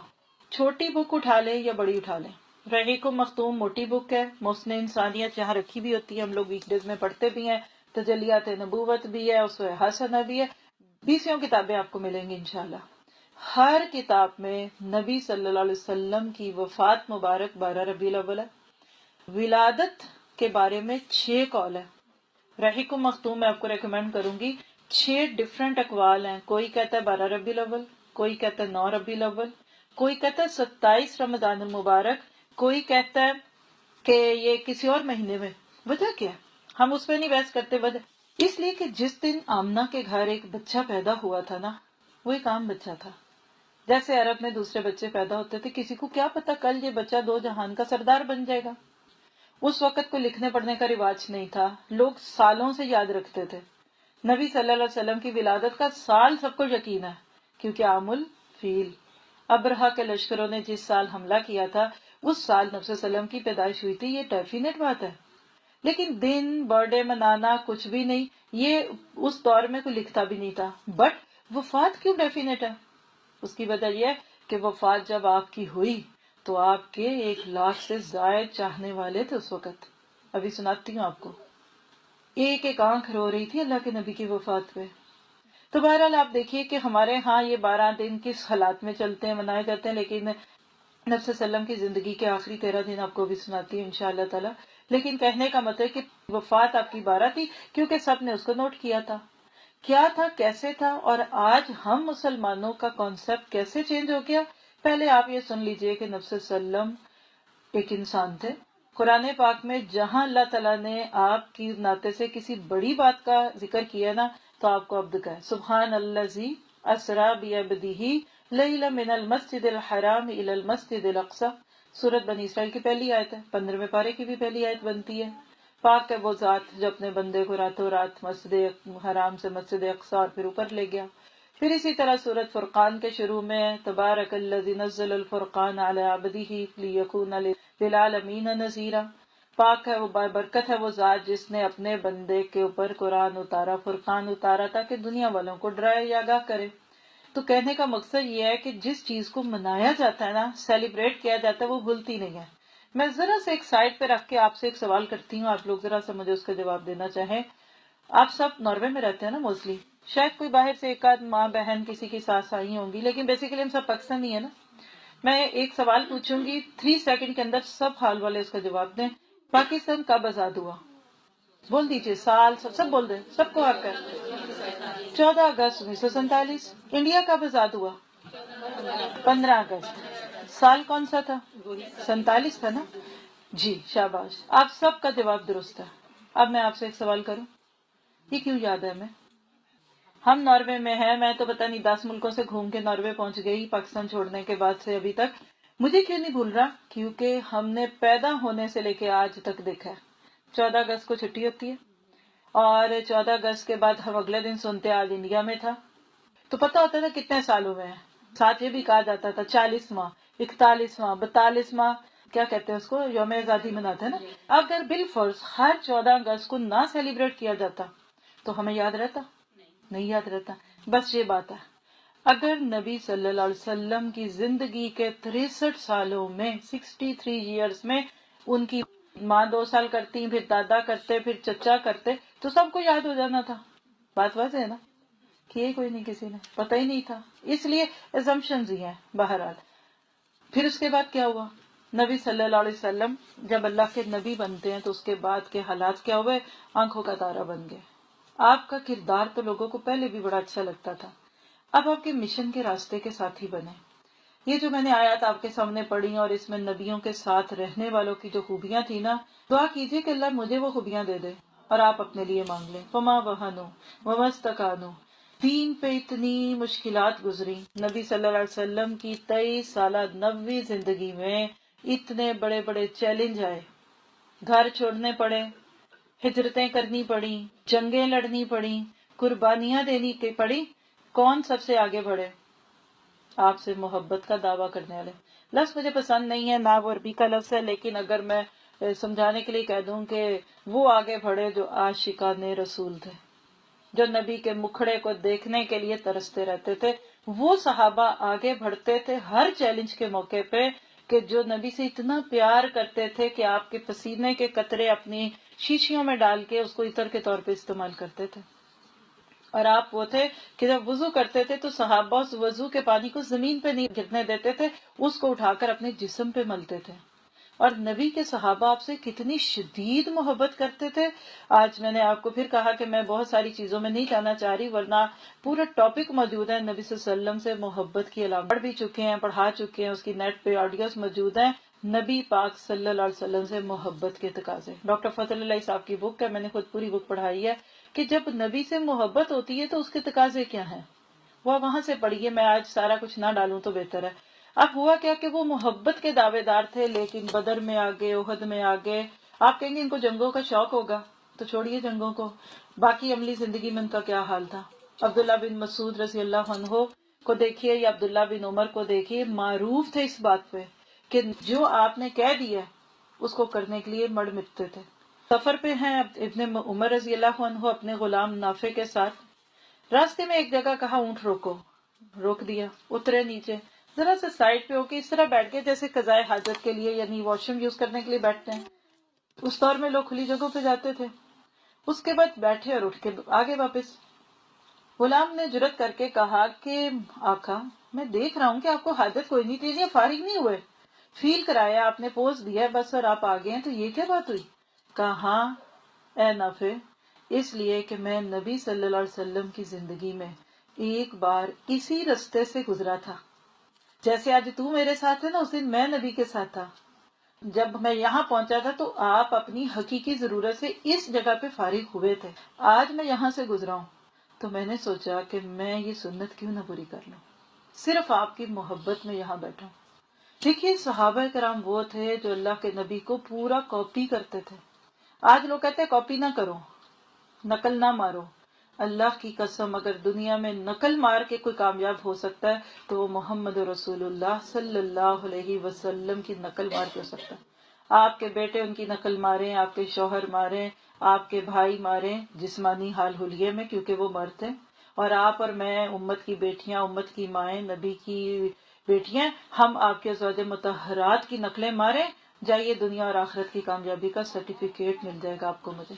چھوٹی بک اٹھا لیں یا بڑی اٹھا لیں. رحیق مختوم موٹی بک ہے، محسن انسانیت یہاں رکھی بھی ہوتی ہے، ہم لوگ ویک ڈیز میں پڑھتے بھی ہیں، تجلیات نبوت بھی ہے، اسوہ حسنہ بھی ہے، 20 کتابیں آپ کو ملیں گی انشاءاللہ. ہر کتاب میں نبی صلی اللہ علیہ وسلم کی وفات مبارک 12 ربیع الاول ہے. ولادت کے بارے میں 6 قول ہے. رحیق مختوم میں آپ کو ریکمینڈ کروں گی، 6 ڈفرینٹ اقوال ہیں. کوئی کہتا ہے 12 ربیع الاول، کوئی کہتا ہے 9 ربیع الاول، کوئی کہتا ہے 27 رمضان المبارک، کوئی کہتا ہے کہ یہ کسی اور مہینے میں. وجہ کیا ہے؟ ہم اس پہ نہیں بحث کرتے. وجہ اس لیے کہ جس دن آمنہ کے گھر ایک بچہ پیدا ہوا تھا نا، وہ ایک عام بچہ تھا. جیسے عرب میں دوسرے بچے پیدا ہوتے تھے، کسی کو کیا پتا کل یہ بچہ 2 جہان کا سردار بن جائے گا. اس وقت کوئی لکھنے پڑھنے کا رواج نہیں تھا، لوگ سالوں سے یاد رکھتے تھے. نبی صلی اللہ علیہ وسلم کی ولادت کا سال سب کو یقین ہے، کیونکہ عام الفیل، ابرہہ کے لشکروں نے جس سال حملہ کیا تھا اس سال نبی صلی اللہ علیہ وسلم کی پیدائش ہوئی تھی. یہ ڈیفینیٹ بات ہے. لیکن دن برتھ ڈے منانا کچھ بھی نہیں، یہ اس دور میں کوئی لکھتا بھی نہیں تھا. بٹ وفات کیوں ڈیفینیٹ ہے؟ اس کی وجہ یہ ہے کہ وفات جب آپ کی ہوئی تو آپ کے 1 لاکھ سے زائد چاہنے والے تھے اس وقت. ابھی سناتی ہوں آپ کو. ایک ایک آنکھ رو رہی تھی اللہ کے نبی کی وفات پہ. تو بہرحال آپ دیکھیے کہ ہمارے ہاں یہ 12 دن کس حالات میں چلتے ہیں، منائے جاتے ہیں، لیکن نبی صلی اللہ علیہ وسلم کی زندگی کے آخری 13 دن آپ کو بھی سناتی ہوں انشاءاللہ تعالی. لیکن کہنے کا مطلب کہ وفات آپ کی 12 تھی کیونکہ سب نے اس کو نوٹ کیا تھا. کیا تھا، کیسے تھا، اور آج ہم مسلمانوں کا کانسیپٹ کیسے چینج ہو گیا. پہلے آپ یہ سن لیجئے کہ نبی صلی اللہ علیہ وسلم ایک انسان تھے. قرآن پاک میں جہاں اللہ تعالیٰ نے آپ کی ناطے سے کسی بڑی بات کا ذکر کیا نا تو آپ کو عبد کا ہے. سبحان الذی اسریٰ بعبدہ لیلا من المسجد الحرام الی المسجد الاقصی. سورۃ بنی اسرائیل کی پہلی آیت ہے، 15ویں پارے کی بھی پہلی آیت بنتی ہے. پاک ہے وہ ذات جو اپنے بندے کو راتوں رات مسجد حرام سے مسجد اقصی اور پھر اوپر لے گیا. پھر اسی طرح سورۃ فرقان کے شروع میں تبارک الذی نزل الفرقان علی عبدہ لیکون للعالمین نذیرا. پاک ہے وہ برکت ہے وہ ذات جس نے اپنے بندے کے اوپر قرآن اتارا، فرقان اتارا تاکہ دنیا والوں کو ڈرائے یا آگاہ کرے. تو کہنے کا مقصد یہ ہے کہ جس چیز کو منایا جاتا ہے نا، سیلیبریٹ کیا جاتا ہے، وہ بھولتی نہیں ہے. میں ذرا سے ایک سائڈ پہ رکھ کے آپ سے ایک سوال کرتی ہوں، آپ لوگ ذرا سا مجھے اس کا جواب دینا چاہیں. آپ سب ناروے میں رہتے ہیں نا موسٹلی، شاید کوئی باہر سے ایک آدھ ماں بہن کسی کی ساس آئی ہوں گی، لیکن بیسیکلی ہم سب پاکستانی ہیں نا. میں ایک سوال پوچھوں گی، 3 سیکنڈ کے اندر سب حال والے اس کا جواب دیں. پاکستان کب آزاد ہوا؟ بول دیجئے، سال سب بول دیں، سب کو حق ہے. 14 اگست 1947. انڈیا کب آزاد ہوا؟ 15 اگست. سال کون سا تھا؟ 47 تھا نا. جی شاباش، آپ سب کا جواب درست ہے. اب میں آپ سے ایک سوال کروں، یہ کیوں یاد ہے ہمیں؟ ہم ناروے میں ہیں، میں تو پتہ نہیں 10 ملکوں سے گھوم کے ناروے پہنچ گئی پاکستان چھوڑنے کے بعد سے ابھی تک. مجھے کیوں نہیں بھول رہا؟ کیونکہ ہم نے پیدا ہونے سے لے کے آج تک دیکھا ہے 14 اگست کو چھٹی ہوتی ہے، اور 14 اگست کے بعد ہم اگلے دن سنتے آج انڈیا میں تھا. تو پتہ ہوتا تھا کتنے سال ہوئے ہیں. ساتھ یہ بھی کہا جاتا تھا 40واں 41واں 42واں کیا کہتے ہیں اس کو، یوم آزادی مناتے ہیں نا. اگر بالفرض ہر 14 اگست کو نہ سیلیبریٹ کیا جاتا تو ہمیں یاد رہتا؟ نہیں یاد رہتا. بس یہ بات ہے، اگر نبی صلی اللہ علیہ وسلم کی زندگی کے 63 سالوں میں 63 ایئرز میں ان کی ماں 2 سال کرتی، پھر دادا کرتے، پھر چچا کرتے، تو سب کو یاد ہو جانا تھا. بات واضح ہے نا؟ کیے کوئی نہیں، کسی نے پتہ ہی نہیں تھا، اس لیے assumptions ہی ہیں. بہرحال پھر اس کے بعد کیا ہوا؟ نبی صلی اللہ علیہ وسلم جب اللہ کے نبی بنتے ہیں تو اس کے بعد کے حالات کیا ہوئے؟ آنکھوں کا تارا بن گئے. آپ کا کردار تو لوگوں کو پہلے بھی بڑا اچھا لگتا تھا، اب آپ کے مشن کے راستے کے ساتھی بنے. یہ جو میں نے آیات آپ کے سامنے پڑھی اور اس میں نبیوں کے ساتھ رہنے والوں کی جو خوبیاں تھی نا، دعا کیجئے کہ اللہ مجھے وہ خوبیاں دے دے اور آپ اپنے لیے مانگ لیں. فما وہنوا وما استکانوا. دین پہ اتنی مشکلات گزری، نبی صلی اللہ علیہ وسلم کی 23 سالہ نبوی زندگی میں اتنے بڑے بڑے چیلنج آئے، گھر چھوڑنے پڑے، ہجرتیں کرنی پڑی، جنگیں لڑنی پڑی، قربانیاں دینی پڑی. کون سب سے آگے بڑھے؟ آپ سے محبت کا دعویٰ کرنے والے. لفظ مجھے پسند نہیں ہے، نہ وہ عربی کا لفظ ہے، لیکن اگر میں سمجھانے کے لیے کہہ دوں کہ وہ آگے بڑھے جو عاشقان رسول تھے، جو نبی کے مکھڑے کو دیکھنے کے لیے ترستے رہتے تھے. وہ صحابہ آگے بڑھتے تھے ہر چیلنج کے موقع پہ، کہ جو نبی سے اتنا پیار کرتے تھے کہ آپ کے پسینے کے قطرے اپنی شیشیوں میں ڈال کے اس کو عطر کے طور پہ استعمال کرتے تھے. اور آپ وہ تھے کہ جب وضو کرتے تھے تو صحابہ اس وضو کے پانی کو زمین پہ نہیں گرنے دیتے تھے، اس کو اٹھا کر اپنے جسم پہ ملتے تھے. اور نبی کے صحابہ آپ سے کتنی شدید محبت کرتے تھے. آج میں نے آپ کو پھر کہا کہ میں بہت ساری چیزوں میں نہیں جانا چاہ رہی، ورنہ پورا ٹاپک موجود ہے. نبی صلی اللہ علیہ وسلم سے محبت کی علامات پڑھ بھی چکے ہیں، پڑھا چکے ہیں، اس کی نیٹ پہ آڈیوز موجود ہیں. نبی پاک صلی اللہ علیہ وسلم سے محبت کے تقاضے. ڈاکٹر فضل اللہ صاحب کی بک ہے، میں نے خود پوری بک پڑھائی ہے، کہ جب نبی سے محبت ہوتی ہے تو اس کے تقاضے کیا ہیں. وہ وہاں سے پڑھیے، میں آج سارا کچھ نہ ڈالوں تو بہتر ہے. اب ہوا کیا کہ وہ محبت کے دعوے دار تھے، لیکن بدر میں آگے، احد میں آگے. آپ کہیں گے ان کو جنگوں کا شوق ہوگا، تو چھوڑیے جنگوں کو، باقی عملی زندگی میں ان کا کیا حال تھا. عبداللہ بن مسعود رضی اللہ عنہ کو دیکھیے یا عبداللہ بن عمر کو دیکھیے، معروف تھے اس بات پہ کہ جو آپ نے کہہ دیا اس کو کرنے کے لیے مڑ مٹتے تھے. سفر پہ ہیں ابن عمر رضی اللہ عنہ اپنے غلام نافع کے ساتھ. راستے میں ایک جگہ کہا اونٹ روکو، روک دیا، اترے نیچے، ذرا سے سائڈ پہ ہو کے اس طرح بیٹھ گئے جیسے قضائے حاجت کے لیے، یعنی واش روم یوز کرنے کے لیے بیٹھتے ہیں. اس دور میں لوگ کھلی جگہوں پہ جاتے تھے. اس کے بعد بیٹھے اور اٹھ کے آگے واپس. غلام نے جرت کر کے کہا کہ آقا میں دیکھ رہا ہوں کہ آپ کو حاجت کوئی نہیں تھی، فارغ نہیں ہوئے، فیل کرایا آپ نے، پوز دیا بس اور آپ آگے ہیں، تو یہ کیا بات ہوئی؟ کہا ہاں اے نافع، اس لیے کہ میں نبی صلی اللہ علیہ وسلم کی زندگی میں ایک بار اسی رستے سے گزرا تھا، جیسے آج تو میرے ساتھ ہے نا، اس دن میں نبی کے ساتھ تھا. جب میں یہاں پہنچا تھا تو آپ اپنی حقیقی ضرورت سے اس جگہ پہ فارغ ہوئے تھے. آج میں یہاں سے گزرا ہوں تو میں نے سوچا کہ میں یہ سنت کیوں نہ پوری کر لوں، صرف آپ کی محبت میں یہاں بیٹھا ہوں. دیکھیے صحابہ کرام وہ تھے جو اللہ کے نبی کو پورا کاپی کرتے تھے. آج لوگ کہتے ہیں کاپی نہ کرو، نقل نہ مارو. اللہ کی قسم اگر دنیا میں نقل مار کے کوئی کامیاب ہو سکتا ہے تو وہ محمد رسول اللہ صلی اللہ علیہ وسلم کی نقل مار کے ہو سکتا ہے. آپ کے بیٹے ان کی نقل ماریں، آپ کے شوہر ماریں، آپ کے بھائی ماریں جسمانی حال حلیے میں کیونکہ وہ مرتے ہیں، اور آپ اور میں امت کی بیٹیاں، امت کی مائیں، نبی کی بیٹیاں، ہم آپ کے ازواج مطہرات کی نقلیں ماریں، جائیے دنیا اور آخرت کی کامیابی کا سرٹیفکیٹ مل جائے گا آپ کو. مجھے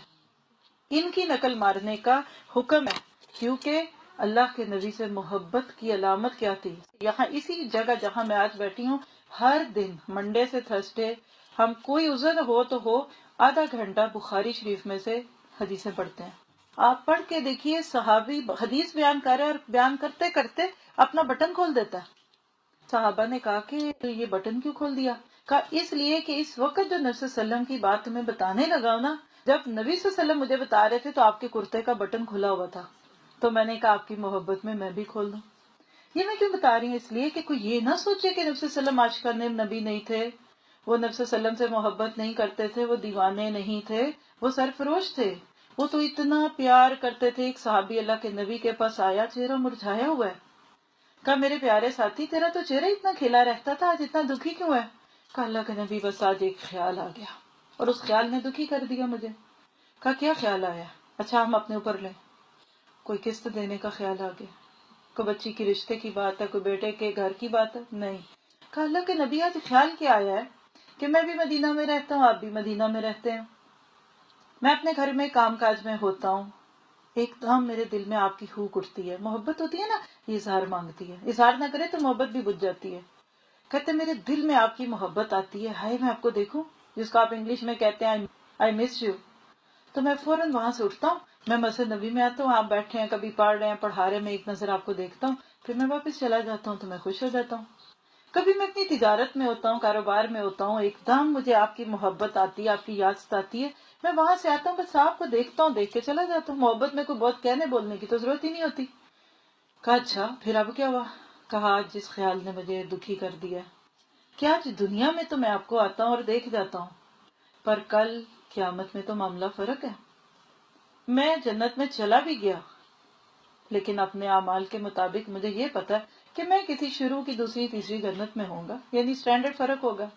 ان کی نقل مارنے کا حکم ہے کیونکہ اللہ کے نبی سے محبت کی علامت کیا تھی. یہاں اسی جگہ جہاں میں آج بیٹھی ہوں، ہر دن منڈے سے تھرسڈے ہم کوئی عذر ہو تو ہو آدھا گھنٹہ بخاری شریف میں سے حدیثیں پڑھتے ہیں. آپ پڑھ کے دیکھیے صحابی حدیث بیان کر رہے اور بیان کرتے کرتے اپنا بٹن کھول دیتا ہے. صحابہ نے کہا کہ یہ بٹن کیوں کھول دیا؟ کہا اس لیے کہ اس وقت جو نبی صلی اللہ علیہ وسلم کی بات تمہیں بتانے لگا نا، جب نبی صلی اللہ علیہ وسلم مجھے بتا رہے تھے تو آپ کے کرتے کا بٹن کھلا ہوا تھا، تو میں نے کہا آپ کی محبت میں بھی کھول دوں. یہ میں کیوں بتا رہی ہوں؟ اس لیے کہ کوئی یہ نہ سوچے کہ نبی صلی اللہ علیہ وسلم عاشقان نبی نہیں تھے، وہ نبی صلی اللہ علیہ وسلم سے محبت نہیں کرتے تھے، وہ دیوانے نہیں تھے، وہ سرفروش تھے. وہ تو اتنا پیار کرتے تھے. ایک صحابی اللہ کے نبی کے پاس آیا، چہرہ مرجھایا ہوا ہے. کہا میرے پیارے ساتھی تیرا تو چہرہ اتنا کھلا رہتا تھا، آج اتنا دکھی کیوں ہے؟ کہا اللہ کے نبی بس آج ایک خیال آ گیا اور اس خیال نے دکھی کر دیا مجھے. کہا کیا خیال آیا؟ اچھا ہم اپنے اوپر لیں. کوئی قسط دینے کا خیال آ گیا، کوئی بچی کی رشتے کی بات ہے، کوئی بیٹے کے گھر کی بات ہے؟ نہیں. کہا اللہ کے نبی آج خیال کیا آیا ہے کہ میں بھی مدینہ میں رہتا ہوں، آپ بھی مدینہ میں رہتے ہیں، میں اپنے گھر میں کام کاج میں ہوتا ہوں، ایک دم میرے دل میں آپ کی ہوک اٹھتی ہے. محبت ہوتی ہے نا، یہ اظہار مانگتی ہے، اظہار نہ کرے تو محبت بھی بجھ جاتی ہے. کہتے میرے دل میں آپ کی محبت آتی ہے، ہائے میں آپ کو دیکھوں، جس کو آپ انگلش میں کہتے ہیں آئی مس یو. تو میں فوراً وہاں سے اٹھتا ہوں، میں مسجد نبی میں آتا ہوں، آپ بیٹھے ہیں کبھی پڑھ رہے ہیں پڑھا رہے ہیں، میں ایک نظر آپ کو دیکھتا ہوں، پھر میں واپس چلا جاتا ہوں تو میں خوش ہو جاتا ہوں. کبھی میں اپنی تجارت میں ہوتا ہوں، کاروبار میں ہوتا ہوں، ایک دم مجھے آپ کی محبت آتی ہے، آپ کی یاد ستاتی ہے، میں وہاں سے آتا ہوں بس آپ کو دیکھتا ہوں، دیکھ کے چلا جاتا ہوں. محبت میں کوئی بہت کہنے بولنے کی تو ضرورت ہی نہیں ہوتی. کہا اچھا پھر اب کیا ہوا؟ کہا آج جس خیال نے مجھے دکھی کر دیا کہ آج دنیا میں تو میں آپ کو آتا ہوں اور دیکھ جاتا ہوں، پر کل قیامت میں تو معاملہ فرق ہے. میں جنت میں چلا بھی گیا لیکن اپنے اعمال کے مطابق مجھے یہ پتا ہے کہ میں کسی شروع کی دوسری تیسری جنت میں ہوں گا، یعنی سٹینڈرڈ فرق ہوگا.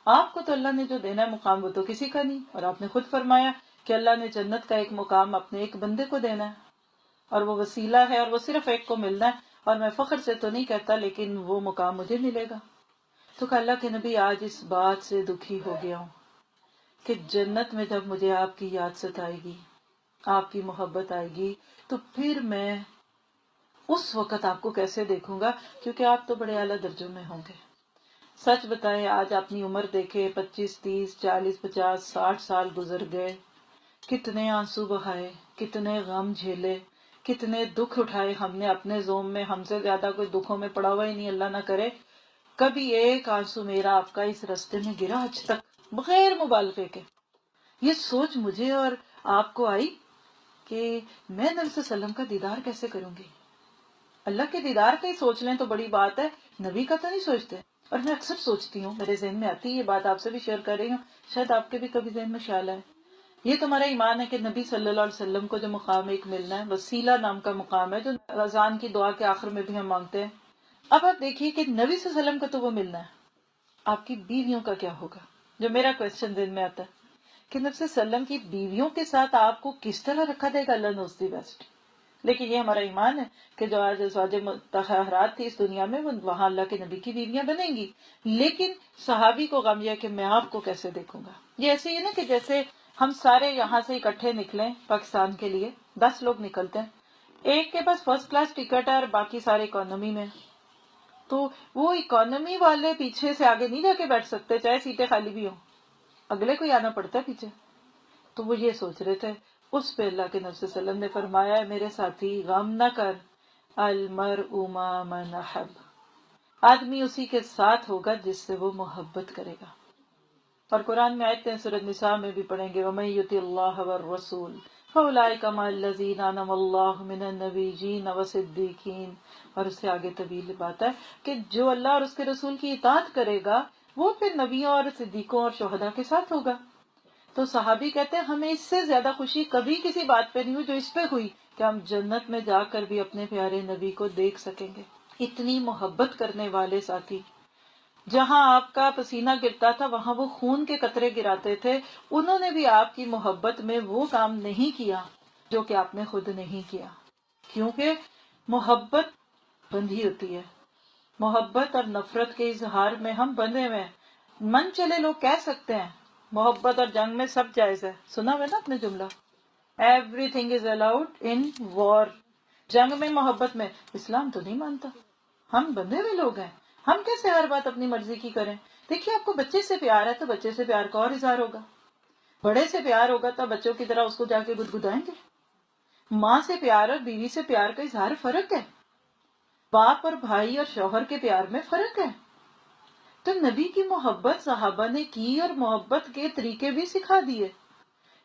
آپ کو تو اللہ نے جو دینا ہے مقام وہ تو کسی کا نہیں، اور آپ نے خود فرمایا کہ اللہ نے جنت کا ایک مقام اپنے ایک بندے کو دینا ہے اور وہ وسیلہ ہے اور وہ صرف ایک کو ملنا ہے، اور میں فخر سے تو نہیں کہتا لیکن وہ مقام مجھے ملے گا. تو کہ اللہ کے نبی آج اس بات سے دکھی ہو گیا ہوں کہ جنت میں جب مجھے آپ کی یاد ستائے گی، آپ کی محبت آئے گی، تو پھر میں اس وقت آپ کو کیسے دیکھوں گا، کیونکہ آپ تو بڑے اعلیٰ درجوں میں ہوں گے. سچ بتائیں آج اپنی عمر دیکھے، 25 30 40 50 60 سال گزر گئے، کتنے آنسو بہائے، کتنے غم جھیلے، کتنے دکھ اٹھائے ہم نے اپنے زوم میں. ہم سے زیادہ کوئی دکھوں میں پڑا ہوا ہی نہیں، اللہ نہ کرے کبھی ایک آنسو میرا آپ کا اس رستے میں گرا آج تک بغیر مبالغے کے. یہ سوچ مجھے اور آپ کو آئی کہ میں نبی صلی اللہ علیہ وسلم کا دیدار کیسے کروں گی. اللہ کے دیدار کا ہی سوچ لیں تو بڑی بات ہے، نبی کا تو نہیں سوچتے. اور میں اکثر سوچتی ہوں، میرے ذہن میں آتی ہے یہ بات، آپ سے بھی شیئر کر رہی ہوں، شاید آپ کے بھی کبھی ذہن میں خیال آئے. یہ تمہارا ایمان ہے کہ نبی صلی اللہ علیہ وسلم کو جو مقام ایک ملنا ہے، وسیلہ نام کا مقام ہے، جو اذان کی دعا کے آخر میں بھی ہم مانگتے ہیں. اب آپ دیکھیے کہ نبی صلی اللہ علیہ وسلم کا تو وہ ملنا ہے، آپ کی بیویوں کا کیا ہوگا؟ جو میرا کویسچن ذہن میں آتا ہے کہ نبی صلی اللہ علیہ وسلم کی بیویوں کے ساتھ آپ کو کس طرح رکھا جائے گا، اللہ نوز دی بیسٹ. لیکن یہ ہمارا ایمان ہے کہ جو آج ازواج مطہرات تھی اس دنیا میں، وہ وہاں اللہ کے نبی کی بیویاں بنیں گی. لیکن صحابی کو غم یہ کہ میں آپ کو کیسے دیکھوں گا. یہ ایسے ہی نا کہ جیسے ہم سارے یہاں سے اکٹھے نکلیں پاکستان کے لیے، 10 لوگ نکلتے ہیں، ایک کے پاس فرسٹ کلاس ٹکٹ ہے اور باقی سارے اکانومی میں، تو وہ اکانومی والے پیچھے سے آگے نہیں جا کے بیٹھ سکتے چاہے سیٹیں خالی بھی ہوں، اگلے کو ہی آنا پڑتا ہے پیچھے. تو وہ یہ سوچ رہے تھے. اس پہ اللہ کے نبی صلی اللہ علیہ وسلم نے فرمایا ہے میرے ساتھی غم نہ کر، المرء مع من احب، آدمی اسی کے ساتھ ہوگا جس سے وہ محبت کرے گا. اور قرآن میں آیتیں سورۃ النساء میں بھی پڑھیں گے، وَمَن يُطِعِ اللَّهَ وَالرَّسُولَ فَأُولَٰئِكَ مَعَ الَّذِينَ أَنْعَمَ اللَّهُ مِنَ النَّبِيِّينَ وَالصِّدِّيقِينَ. اور اس سے آگے طویل بات ہے کہ جو اللہ اور اس کے رسول کی اطاعت کرے گا وہ پھر نبیوں اور صدیقوں اور شہداء کے ساتھ ہوگا. تو صحابی کہتے ہیں ہمیں اس سے زیادہ خوشی کبھی کسی بات پہ نہیں ہوئی جو اس پہ ہوئی کہ ہم جنت میں جا کر بھی اپنے پیارے نبی کو دیکھ سکیں گے. اتنی محبت کرنے والے ساتھی. جہاں آپ کا پسینہ گرتا تھا وہاں وہ خون کے قطرے گراتے تھے. انہوں نے بھی آپ کی محبت میں وہ کام نہیں کیا جو کہ آپ نے خود نہیں کیا، کیونکہ محبت بندھی ہوتی ہے. محبت اور نفرت کے اظہار میں ہم بندھے ہوئے ہیں. من چلے لوگ کہہ سکتے ہیں محبت اور جنگ میں سب جائز ہے. سنا ہوا نا اپنے جملہ، everything is allowed in war. جنگ میں محبت میں اسلام تو نہیں مانتا. ہم بندھے ہوئے لوگ ہیں، ہم کیسے ہر بات اپنی مرضی کی کریں. دیکھیے آپ کو بچے سے پیار ہے تو بچے سے پیار کا اور اظہار ہوگا. بڑے سے پیار ہوگا تو بچوں کی طرح اس کو جا کے گدگدائیں گے. ماں سے پیار اور بیوی سے پیار کا اظہار فرق ہے. باپ اور بھائی اور شوہر کے پیار میں فرق ہے. تو نبی کی محبت صحابہ نے کی اور محبت کے طریقے بھی سکھا دیے.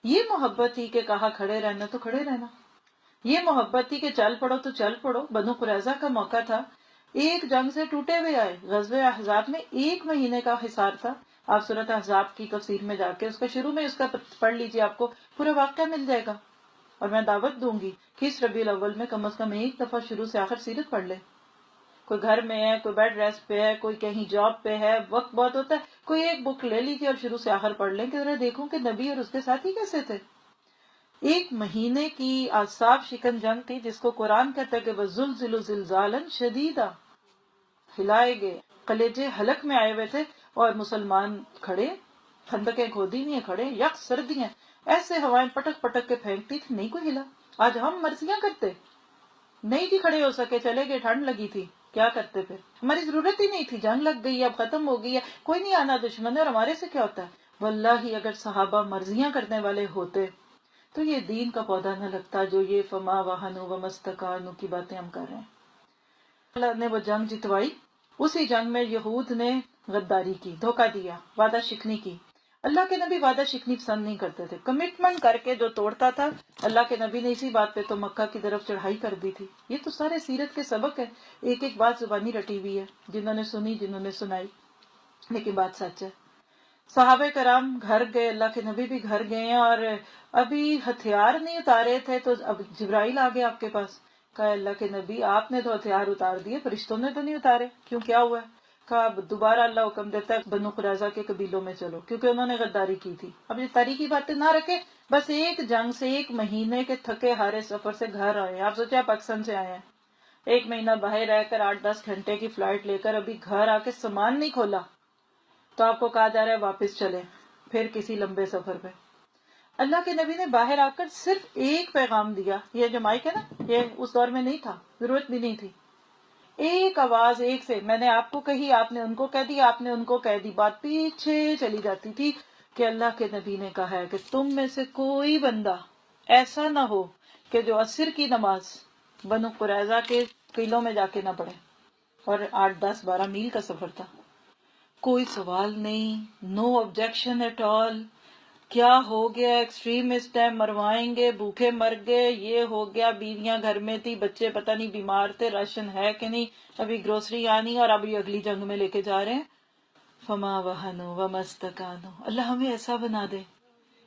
یہ محبت تھی کہ کہا کھڑے رہنا تو کھڑے رہنا. یہ محبت تھی کہ چل پڑو تو چل پڑو. بنو قریظہ کا موقع تھا، ایک جنگ سے ٹوٹے ہوئے آئے. غزوہ احزاب میں 1 مہینے کا حصار تھا. آپ سورۃ احزاب کی تفسیر میں جا کے اس کا شروع میں اس کا پڑھ لیجئے، آپ کو پورا واقعہ مل جائے گا. اور میں دعوت دوں گی کہ اس ربیع الاول میں کم از کم ایک دفعہ شروع سے آخر سیرت پڑھ لے. کوئی گھر میں ہے، کوئی بیڈ ریسٹ پہ ہے، کوئی کہیں جاب پہ ہے، وقت بہت ہوتا ہے، کوئی ایک بک لے لیجیے اور شروع سے آخر پڑھ لیں کہ ذرا دیکھوں کہ نبی اور اس کے ساتھی کیسے تھے. 1 مہینے کی اعصاب شکن جنگ تھی جس کو قرآن کہتا ہے کہ وَزُلْزِلُ زِلْزَالًا شَدِیدًا. ہلائے گئے، کلیجے حلق میں آئے ہوئے تھے اور مسلمان کھڑے، خندقیں کھودی نہیں کھڑے، یک سردیاں ایسے ہوائیں پٹک پٹک کے پھینکتی تھی، نہیں کوئی ہلا. آج ہم مرضیاں کرتے نہیں تھی کھڑے ہو سکے، چلے گئے، ٹھنڈ لگی تھی، کیا کرتے پھر؟ ہماری ضرورت ہی نہیں تھی، جنگ لگ گئی، اب ختم ہو گئی ہے، کوئی نہیں آنا دشمن ہے، اور ہمارے سے کیا ہوتا ہے. واللہ اگر صحابہ مرضیاں کرنے والے ہوتے تو یہ دین کا پودا نہ لگتا جو یہ فما وہنوا وما استکانوا کی باتیں ہم کر رہے ہیں. اللہ نے وہ جنگ جتوائی. اسی جنگ میں یہود نے غداری کی، دھوکہ دیا، وعدہ شکنی کی. اللہ کے نبی وعدہ شکنی پسند نہیں کرتے تھے. کمٹمنٹ کر کے جو توڑتا تھا، اللہ کے نبی نے اسی بات پہ تو مکہ کی طرف چڑھائی کر دی تھی. یہ تو سارے سیرت کے سبق ہے. ایک ایک بات زبانی رٹی ہوئی ہے، جنہوں نے سنی، جنہوں نے سنائی، لیکن بات سچ ہے. صحابہ کرام گھر گئے، اللہ کے نبی بھی گھر گئے ہیں، اور ابھی ہتھیار نہیں اتارے تھے تو اب جبرائیل آ گئے آپ کے پاس. کہا اللہ کے نبی آپ نے تو ہتھیار اتار دیے، فرشتوں نے تو نہیں اتارے، کیوں، کیا ہوا ہے؟ کہا اب دوبارہ اللہ حکم دیتا ہے بنو قریظہ کے قبیلوں میں چلو، کیونکہ انہوں نے غداری کی تھی. اب یہ تاریخی باتیں نہ رکھے، بس ایک جنگ سے 1 مہینے کے تھکے ہارے سفر سے گھر آئے. آپ سوچے آپ پاکستان سے آئے ہیں، 1 مہینہ باہر رہ کر 8-10 گھنٹے کی فلائٹ لے کر ابھی گھر آ کے سامان نہیں کھولا تو آپ کو کہا جا رہا ہے واپس چلے پھر کسی لمبے سفر پہ. اللہ کے نبی نے باہر آ کر صرف ایک پیغام دیا. یہ جو مائک ہے نا، یہ اس دور میں نہیں تھا، ضرورت بھی نہیں تھی. ایک آواز ایک سے، میں نے آپ کو کہی، آپ نے ان کو کہہ دی، آپ نے ان کو کہہ دی. بات پیچھے چلی جاتی تھی کہ اللہ کے نبی نے کہا ہے کہ تم میں سے کوئی بندہ ایسا نہ ہو کہ جو عصر کی نماز بنو قریظہ کے قلعوں میں جا کے نہ پڑھے. اور 8-10-12 میل کا سفر تھا. کوئی سوال نہیں، نو آبجیکشن ایٹ آل. کیا ہو گیا، ایکسٹریمسٹ ہیں، مروائیں گے، بھوکے مر گئے، یہ ہو گیا، بیویاں گھر میں تھی، بچے پتہ نہیں بیمار تھے، راشن ہے کہ نہیں، ابھی گروسری آنی اور ابھی اگلی جنگ میں لے کے جا رہے ہیں. فما وہنوا وما استکانوا. اللہ ہمیں ایسا بنا دے.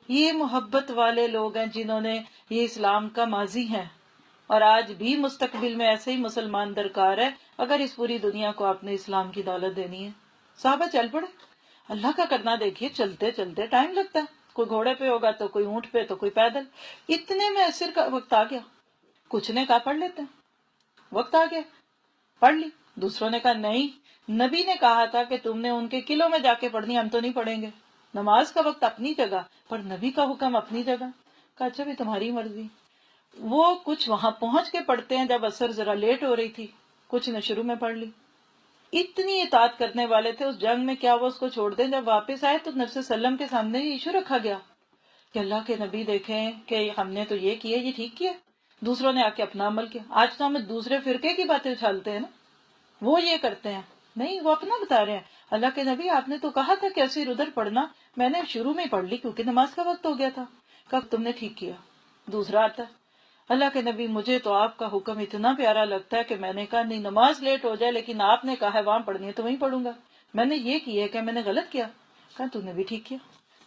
یہ محبت والے لوگ ہیں جنہوں نے، یہ اسلام کا ماضی ہے اور آج بھی مستقبل میں ایسے ہی مسلمان درکار ہے اگر اس پوری دنیا کو آپ نے اسلام کی دولت دینی ہے. صحابہ چل پڑے. اللہ کا کرنا دیکھیے، چلتے چلتے ٹائم لگتا ہے. کوئی گھوڑے پہ ہوگا تو کوئی اونٹ پہ تو کوئی پیدل. اتنے میں عصر کا وقت آ گیا. کچھ نے کہا پڑھ لیتے ہیں، وقت آ گیا، پڑھ لی. دوسروں نے کہا نہیں، نبی نے کہا تھا کہ تم نے ان کے قلعوں میں جا کے پڑھنی، ہم تو نہیں پڑھیں گے. نماز کا وقت اپنی جگہ پر نبی کا حکم اپنی جگہ. کہا اچھا بھی تمہاری مرضی. وہ کچھ وہاں پہنچ کے پڑھتے ہیں جب عصر ذرا لیٹ ہو رہی تھی، کچھ نے شروع میں پڑھ لی. اتنی اطاعت کرنے والے تھے اس جنگ میں، کیا وہ اس کو چھوڑ دیں؟ جب واپس آئے تو نبی صلی اللہ علیہ وسلم کے سامنے یہ ایشو رکھا گیا کہ اللہ کے نبی دیکھیں کہ ہم نے تو یہ کیا، یہ ٹھیک کیا. دوسروں نے آ کے اپنا عمل کیا. آج تو ہم دوسرے فرقے کی باتیں اچھالتے ہیں نا، وہ یہ کرتے ہیں. نہیں، وہ اپنا بتا رہے ہیں. اللہ کے نبی آپ نے تو کہا تھا کہ عصر ادھر پڑھنا، میں نے شروع میں پڑھ لی کیونکہ نماز کا وقت ہو گیا تھا. کب تم نے ٹھیک کیا. دوسرا آتا ہے اللہ کے نبی مجھے تو آپ کا حکم اتنا پیارا لگتا ہے کہ میں نے کہا نہیں، نماز لیٹ ہو جائے لیکن آپ نے کہا ہے وہاں پڑھنی ہے تو وہیں پڑھوں گا. میں نے یہ کیا کہ میں نے غلط کیا. کہا تم نے بھی ٹھیک کیا.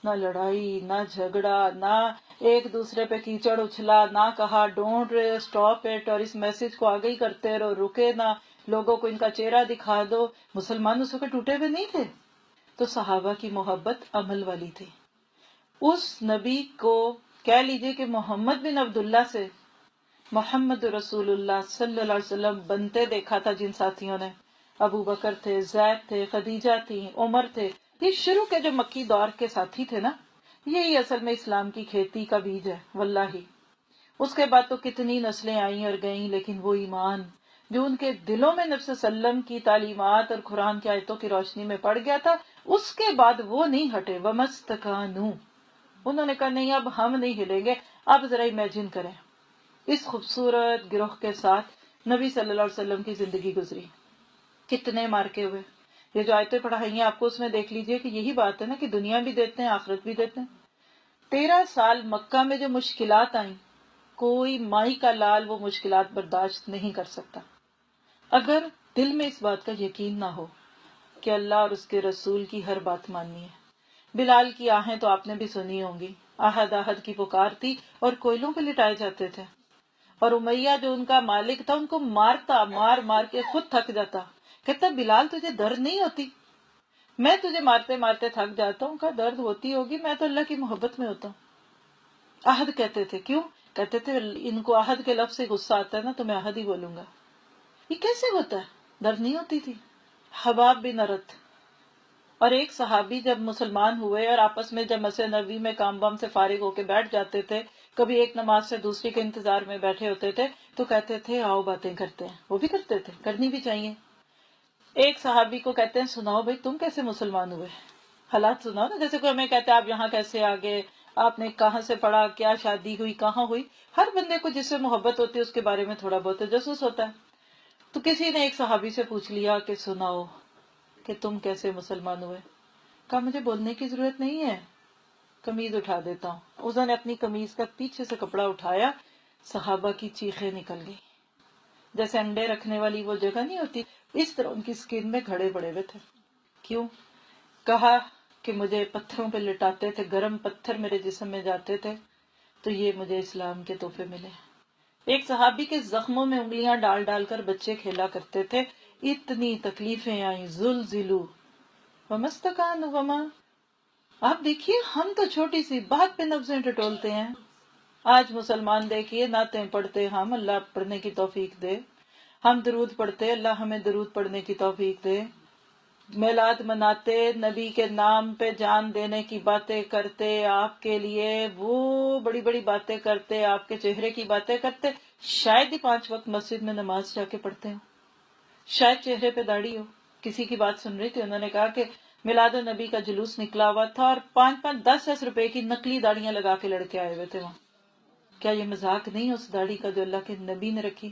نہ لڑائی، نہ جھگڑا، نہ ایک دوسرے پہ کیچڑ اچھلا، نہ کہا ڈونٹ اسٹاپ اٹ اور اس میسج کو آگے ہی کرتے رہو، رکے نہ، لوگوں کو ان کا چہرہ دکھا دو. مسلمان اس وقت ٹوٹے ہوئے نہیں تھے. تو صحابہ کی محبت عمل والی تھی. اس نبی کو کہہ لیجئے کہ محمد بن عبداللہ سے محمد رسول اللہ صلی اللہ علیہ وسلم بنتے دیکھا تھا. جن ساتھیوں نے، ابو بکر تھے، زید تھے، خدیجہ تھی، عمر تھے، یہ شروع کے جو مکی دور کے ساتھی تھے نا، یہی اصل میں اسلام کی کھیتی کا بیج ہے واللہ. اس کے بعد تو کتنی نسلیں آئیں اور گئیں، لیکن وہ ایمان جو ان کے دلوں میں نبی صلی اللہ علیہ وسلم کی تعلیمات اور قرآن کی آیتوں کی روشنی میں پڑ گیا تھا، اس کے بعد وہ نہیں ہٹے. وَمَسْتَكَانُوا، انہوں نے کہا نہیں اب ہم نہیں ہلیں گے. اب ذرا امیجن کریں اس خوبصورت گروہ کے ساتھ نبی صلی اللہ علیہ وسلم کی زندگی گزری، کتنے مارکے ہوئے. یہ جو آیتیں پڑھائی ہیں آپ کو، اس میں دیکھ لیجئے کہ یہی بات ہے نا کہ دنیا بھی دیتے ہیں، آخرت بھی دیتے ہیں. 13 سال مکہ میں جو مشکلات آئیں، کوئی مائی کا لال وہ مشکلات برداشت نہیں کر سکتا اگر دل میں اس بات کا یقین نہ ہو کہ اللہ اور اس کے رسول کی ہر بات ماننی ہے. بلال کی آہیں تو آپ نے بھی سنی ہوں گی، آہد آہد کی پکار تھی اور کوئلوں پہ لٹائے جاتے تھے. اور امیہ جو ان کا مالک تھا ان کو مارتا، مار مار کے خود تھک جاتا. کہتا بلال تجھے درد نہیں ہوتی؟ میں تجھے مارتے مارتے تھک جاتا ہوں. کہا درد ہوتی ہوگی، میں تو اللہ کی محبت میں ہوتا ہوں. عہد کہتے تھے. کیوں کہتے تھے؟ ان کو عہد کے لفظ سے غصہ آتا ہے نا تو میں عہد ہی بولوں گا. یہ کیسے ہوتا ہے؟ درد نہیں ہوتی تھی. حباب بن ارت اور ایک صحابی جب مسلمان ہوئے اور آپس میں جب مسجد نبوی میں کام بام سے فارغ ہو کے بیٹھ جاتے تھے، کبھی ایک نماز سے دوسری کے انتظار میں بیٹھے ہوتے تھے، تو کہتے تھے آؤ باتیں کرتے ہیں. وہ بھی کرتے تھے، کرنی بھی چاہیے. ایک صحابی کو کہتے ہیں سناؤ بھائی تم کیسے مسلمان ہوئے، حالات سناؤ نا. جیسے کوئی ہمیں کہتے ہیں آپ یہاں کیسے آگے، آپ نے کہاں سے پڑھا، کیا شادی ہوئی، کہاں ہوئی. ہر بندے کو جس سے محبت ہوتی ہے اس کے بارے میں تھوڑا بہت تجسس ہوتا ہے. تو کسی نے ایک صحابی سے پوچھ لیا کہ سناؤ کہ تم کیسے مسلمان ہوئے. کہا مجھے بولنے کی ضرورت نہیں ہے، قمیض اٹھا دیتا ہوں. اس نے اپنی قمیض کا پیچھے سے کپڑا اٹھایا، صحابہ کی چیخیں نکل گئی. جیسے انڈے رکھنے والی وہ جگہ نہیں ہوتی، اس طرح ان کی سکین میں گھڑے پڑے ہوئے تھے. کیوں؟ کہا کہ مجھے پتھروں پہ لٹاتے تھے، گرم پتھر میرے جسم میں جاتے تھے، تو یہ مجھے اسلام کے تحفے ملے. ایک صحابی کے زخموں میں انگلیاں ڈال ڈال کر بچے کھیلا کرتے تھے، اتنی تکلیفیں آئیں. زلزلوا ومستکانوا وما. آپ دیکھیے ہم تو چھوٹی سی بات پہ نبضیں ٹٹولتے ہیں. آج مسلمان دیکھیے نعتیں پڑھتے، ہم اللہ پڑھنے کی توفیق دے. ہم درود پڑھتے، اللہ ہمیں درود پڑھنے کی توفیق دے. میلاد مناتے، نبی کے نام پہ جان دینے کی باتیں کرتے، آپ کے لیے وہ بڑی بڑی باتیں کرتے، آپ کے چہرے کی باتیں کرتے. شاید ہی 5 وقت مسجد میں نماز جا کے پڑھتے ہیں، شاید چہرے پہ داڑھی ہو. کسی کی بات سن رہی تھی، انہوں نے کہا کہ میلاد النبی کا جلوس نکلا ہوا تھا اور 5-10 روپے کی نقلی داڑیاں لگا کے لڑکے آئے ہوئے تھے وہاں. کیا یہ مذاق نہیں اس داڑھی کا جو اللہ کے نبی نے رکھی؟